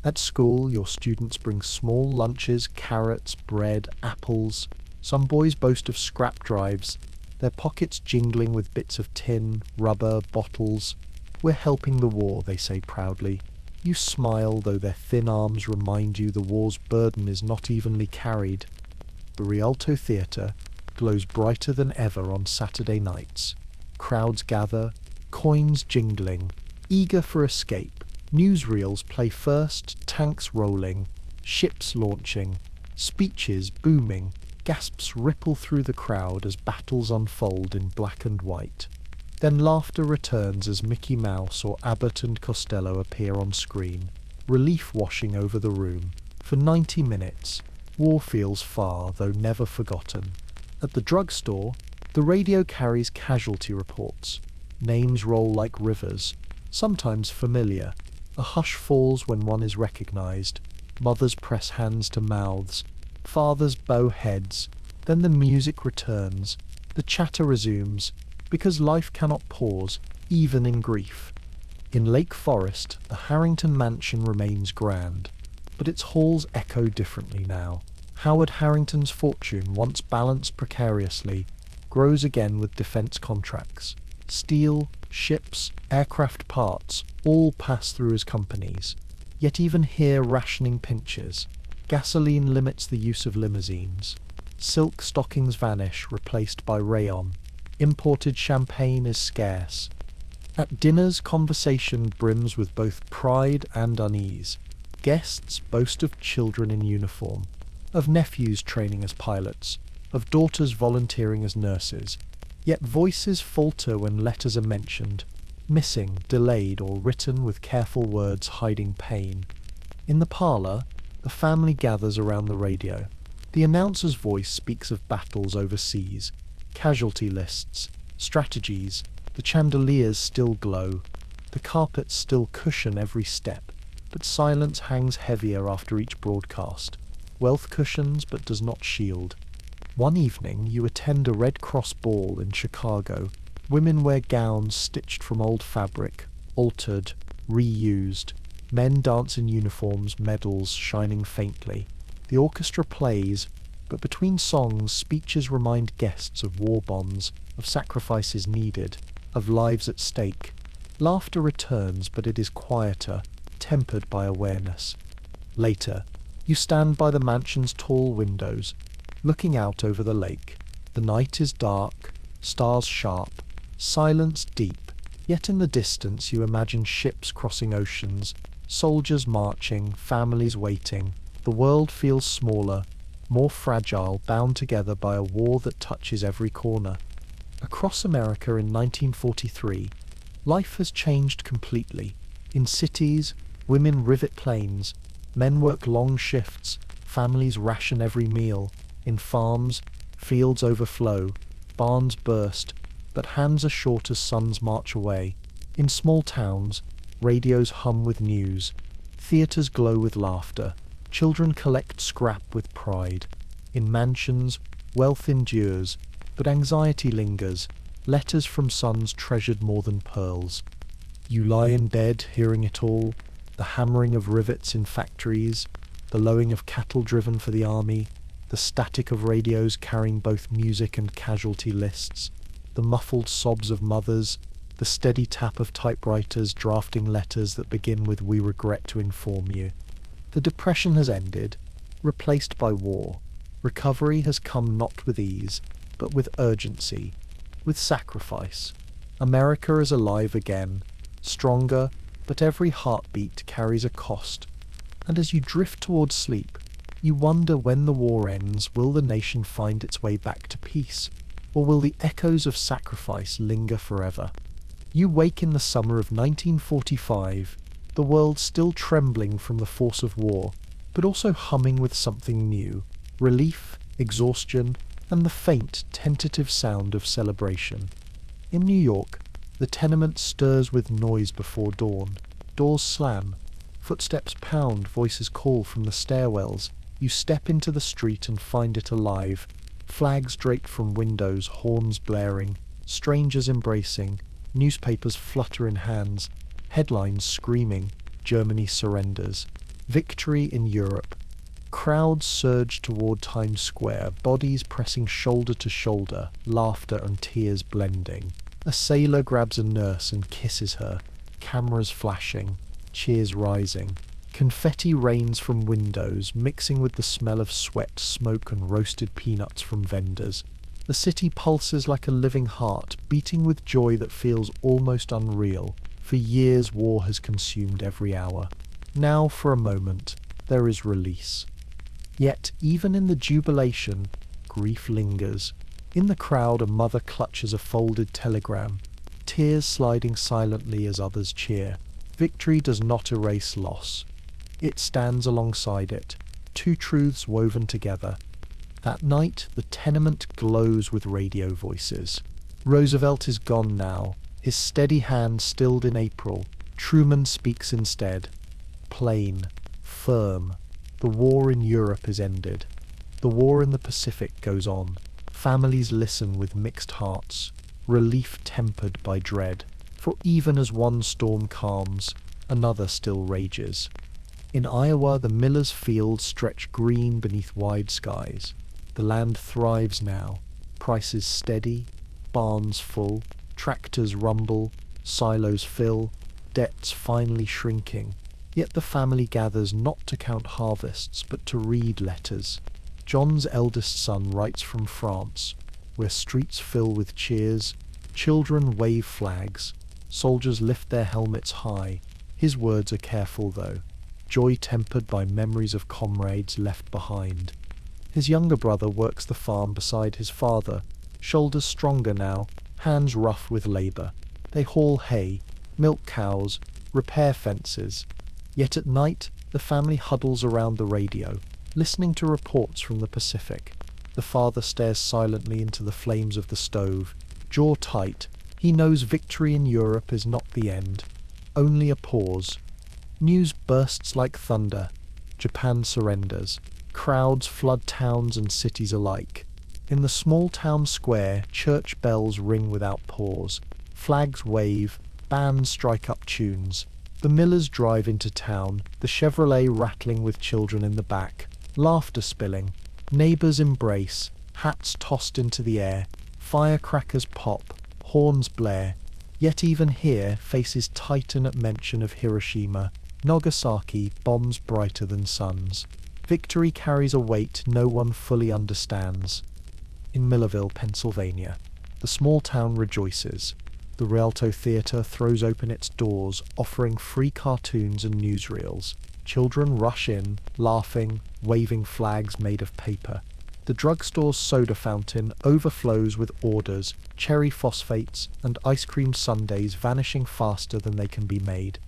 Speaker 1: At school, your students bring small lunches, carrots, bread, apples. Some boys boast of scrap drives, their pockets jingling with bits of tin, rubber, bottles. We're helping the war, they say proudly. You smile, though their thin arms remind you the war's burden is not evenly carried. The Rialto Theatre glows brighter than ever on Saturday nights. Crowds gather, coins jingling, eager for escape. Newsreels play first, tanks rolling, ships launching, speeches booming, gasps ripple through the crowd as battles unfold in black and white. Then laughter returns as Mickey Mouse or Abbott and Costello appear on screen, relief washing over the room. For 90 minutes, war feels far, though never forgotten. At the drugstore, the radio carries casualty reports. Names roll like rivers, sometimes familiar. A hush falls when one is recognized. Mothers press hands to mouths. Fathers bow heads. Then the music returns. The chatter resumes, because life cannot pause, even in grief. In Lake Forest, the Harrington mansion remains grand, but its halls echo differently now. Howard Harrington's fortune, once balanced precariously, grows again with defense contracts. Steel, ships, aircraft parts, all pass through his companies. Yet even here rationing pinches. Gasoline limits the use of limousines. Silk stockings vanish, replaced by rayon. Imported champagne is scarce. At dinners, conversation brims with both pride and unease. Guests boast of children in uniform, of nephews training as pilots, of daughters volunteering as nurses. Yet voices falter when letters are mentioned, missing, delayed, or written with careful words hiding pain. In the parlor, the family gathers around the radio. The announcer's voice speaks of battles overseas, casualty lists, strategies. The chandeliers still glow, the carpets still cushion every step, but silence hangs heavier after each broadcast. Wealth cushions but does not shield. One evening you attend a Red Cross ball in Chicago. Women wear gowns stitched from old fabric, altered, reused. Men dance in uniforms, medals shining faintly. The orchestra plays, but between songs, speeches remind guests of war bonds, of sacrifices needed, of lives at stake. Laughter returns, but it is quieter, tempered by awareness. Later, you stand by the mansion's tall windows, looking out over the lake. The night is dark, stars sharp, silence deep, yet in the distance you imagine ships crossing oceans, soldiers marching, families waiting. The world feels smaller, more fragile, bound together by a war that touches every corner. Across America in 1943, life has changed completely. In cities, women rivet planes, men work long shifts, families ration every meal. In farms, fields overflow, barns burst, but hands are short as sons march away. In small towns, radios hum with news, theatres glow with laughter, children collect scrap with pride. In mansions, wealth endures, but anxiety lingers, letters from sons treasured more than pearls. You lie in bed, hearing it all, the hammering of rivets in factories, the lowing of cattle driven for the army, the static of radios carrying both music and casualty lists, the muffled sobs of mothers, the steady tap of typewriters drafting letters that begin with "We regret to inform you." The depression has ended. replaced by war. Recovery has come not with ease, but with urgency, with sacrifice. America is alive again, stronger, but every heartbeat carries a cost. And as you drift towards sleep, you wonder when the war ends, will the nation find its way back to peace? Or will the echoes of sacrifice linger forever? You wake in the summer of 1945, the world still trembling from the force of war, but also humming with something new: relief, exhaustion, and the faint, tentative sound of celebration. In New York, the tenement stirs with noise before dawn. Doors slam, footsteps pound, voices call from the stairwells. You step into the street and find it alive. Flags draped from windows, horns blaring, strangers embracing, newspapers flutter in hands, headlines screaming, "Germany surrenders." Victory in Europe. Crowds surge toward Times Square, bodies pressing shoulder to shoulder, laughter and tears blending. A sailor grabs a nurse and kisses her, cameras flashing, cheers rising. Confetti rains from windows, mixing with the smell of sweat, smoke and roasted peanuts from vendors. The city pulses like a living heart, beating with joy that feels almost unreal. For years war has consumed every hour. Now, for a moment, there is release. Yet, even in the jubilation, grief lingers. In the crowd, a mother clutches a folded telegram, tears sliding silently as others cheer. Victory does not erase loss. It stands alongside it, two truths woven together. That night, the tenement glows with radio voices. Roosevelt is gone now, his steady hand stilled in April. Truman speaks instead. Plain, firm. The war in Europe is ended. The war in the Pacific goes on. Families listen with mixed hearts, relief tempered by dread. For even as one storm calms, another still rages. In Iowa, the millers' fields stretch green beneath wide skies. The land thrives now, prices steady, barns full, tractors rumble, silos fill, debts finally shrinking. Yet the family gathers not to count harvests, but to read letters. John's eldest son writes from France, where streets fill with cheers, children wave flags, soldiers lift their helmets high. His words are careful though, joy tempered by memories of comrades left behind. His younger brother works the farm beside his father, shoulders stronger now, hands rough with labor. They haul hay, milk cows, repair fences. Yet at night, the family huddles around the radio, listening to reports from the Pacific. The father stares silently into the flames of the stove, jaw tight. He knows victory in Europe is not the end, only a pause. News bursts like thunder. Japan surrenders. Crowds flood towns and cities alike. In the small town square, church bells ring without pause. Flags wave, bands strike up tunes. The millers drive into town, the Chevrolet rattling with children in the back. Laughter spilling. Neighbors embrace, hats tossed into the air. Firecrackers pop, horns blare. Yet even here, faces tighten at mention of Hiroshima. Nagasaki, bombs brighter than suns. Victory carries a weight no one fully understands. In Millerville, Pennsylvania, the small town rejoices. The Rialto Theatre throws open its doors, offering free cartoons and newsreels. Children rush in, laughing, waving flags made of paper. The drugstore's soda fountain overflows with orders, cherry phosphates, and ice cream sundaes vanishing faster than they can be made.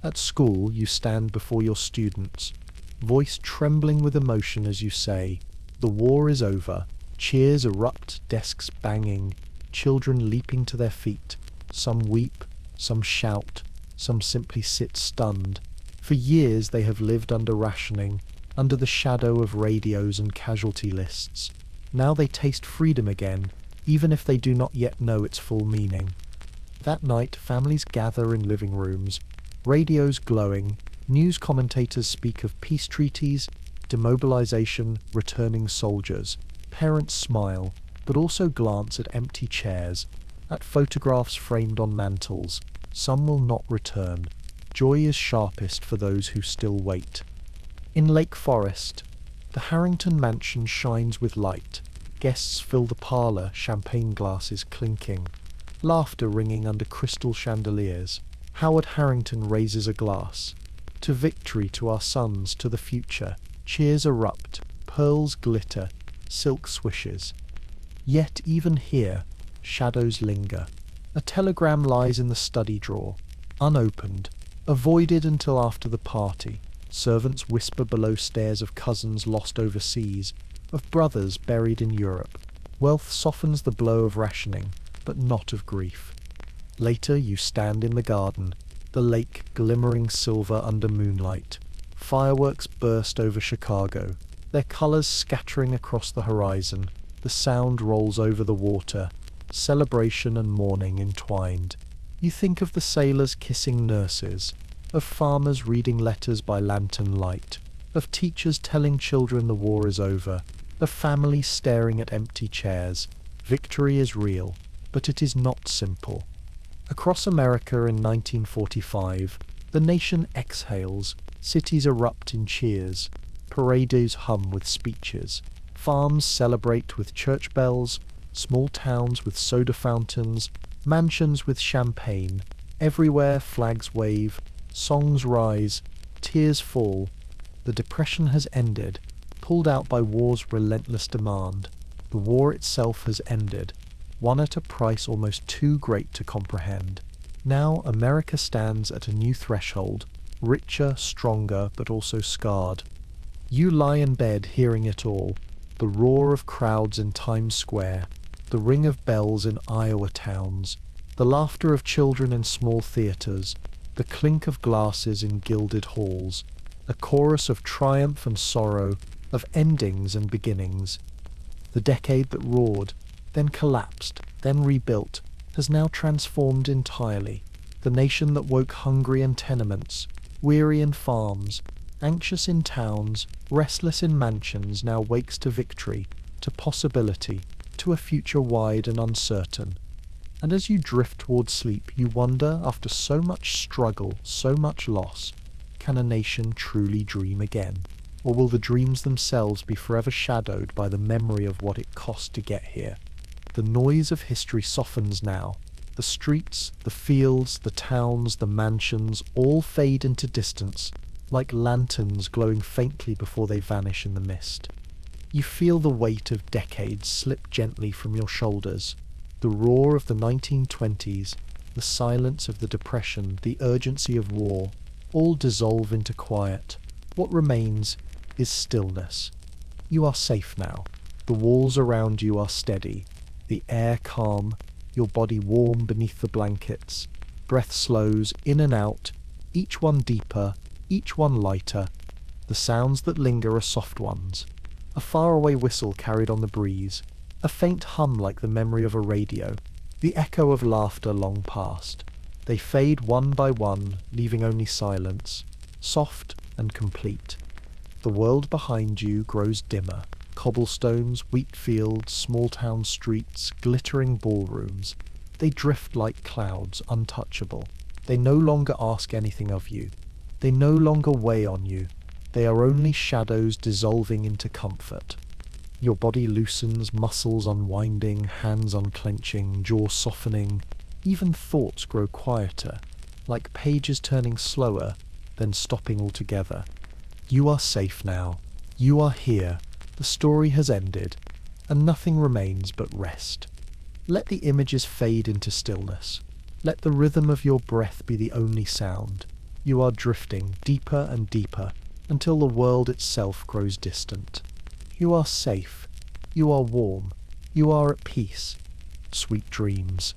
Speaker 1: At school, you stand before your students, voice trembling with emotion as you say, "The war is over." Cheers erupt, desks banging, children leaping to their feet. Some weep, some shout, some simply sit stunned. For years they have lived under rationing, under the shadow of radios and casualty lists. Now they taste freedom again, even if they do not yet know its full meaning. That night, families gather in living rooms, radios glowing, news commentators speak of peace treaties, demobilization, returning soldiers. Parents smile, but also glance at empty chairs, at photographs framed on mantels. Some will not return. Joy is sharpest for those who still wait. In Lake Forest, The Harrington mansion shines with light. Guests fill the parlor, champagne glasses clinking, laughter ringing under crystal chandeliers. Howard Harrington raises a glass. To victory, to our sons, to the future. Cheers erupt, pearls glitter, silk swishes. Yet even here, shadows linger. A telegram lies in the study drawer, unopened, avoided until after the party. Servants whisper below stairs of cousins lost overseas, of brothers buried in Europe. Wealth softens the blow of rationing, but not of grief. Later you stand in the garden, the lake glimmering silver under moonlight. Fireworks burst over Chicago, their colors scattering across the horizon. The sound rolls over the water, celebration and mourning entwined. You think of the sailors kissing nurses, of farmers reading letters by lantern light, of teachers telling children the war is over, of families staring at empty chairs. Victory is real, but it is not simple. Across America in 1945, the nation exhales, cities erupt in cheers, parades hum with speeches, farms celebrate with church bells, small towns with soda fountains, mansions with champagne. Everywhere flags wave, songs rise, tears fall. The Depression has ended, pulled out by war's relentless demand. The war itself has ended, won at a price almost too great to comprehend. Now America stands at a new threshold, richer, stronger, but also scarred. You lie in bed hearing it all, the roar of crowds in Times Square, the ring of bells in Iowa towns, the laughter of children in small theaters, the clink of glasses in gilded halls, a chorus of triumph and sorrow, of endings and beginnings. The decade that roared, then collapsed, then rebuilt, has now transformed entirely. The nation that woke hungry in tenements, weary in farms, anxious in towns, restless in mansions, now wakes to victory, to possibility, to a future wide and uncertain. And as you drift toward sleep, you wonder, after so much struggle, so much loss, can a nation truly dream again? Or will the dreams themselves be forever shadowed by the memory of what it cost to get here? The noise of history softens now. The streets, the fields, the towns, the mansions all fade into distance, like lanterns glowing faintly before they vanish in the mist. You feel the weight of decades slip gently from your shoulders. The roar of the 1920s, the silence of the Depression, the urgency of war, all dissolve into quiet. What remains is stillness. You are safe now. The walls around you are steady, the air calm, your body warm beneath the blankets. Breath slows in and out, each one deeper, each one lighter. The sounds that linger are soft ones. A faraway whistle carried on the breeze, a faint hum like the memory of a radio, the echo of laughter long past. They fade one by one, leaving only silence, soft and complete. The world behind you grows dimmer. Cobblestones, wheat fields, small-town streets, glittering ballrooms. They drift like clouds, untouchable. They no longer ask anything of you. They no longer weigh on you. They are only shadows dissolving into comfort. Your body loosens, muscles unwinding, hands unclenching, jaw softening. Even thoughts grow quieter, like pages turning slower, then stopping altogether. You are safe now. You are here. The story has ended, and nothing remains but rest. Let the images fade into stillness. Let the rhythm of your breath be the only sound. You are drifting deeper and deeper, until the world itself grows distant. You are safe. You are warm. You are at peace. Sweet dreams.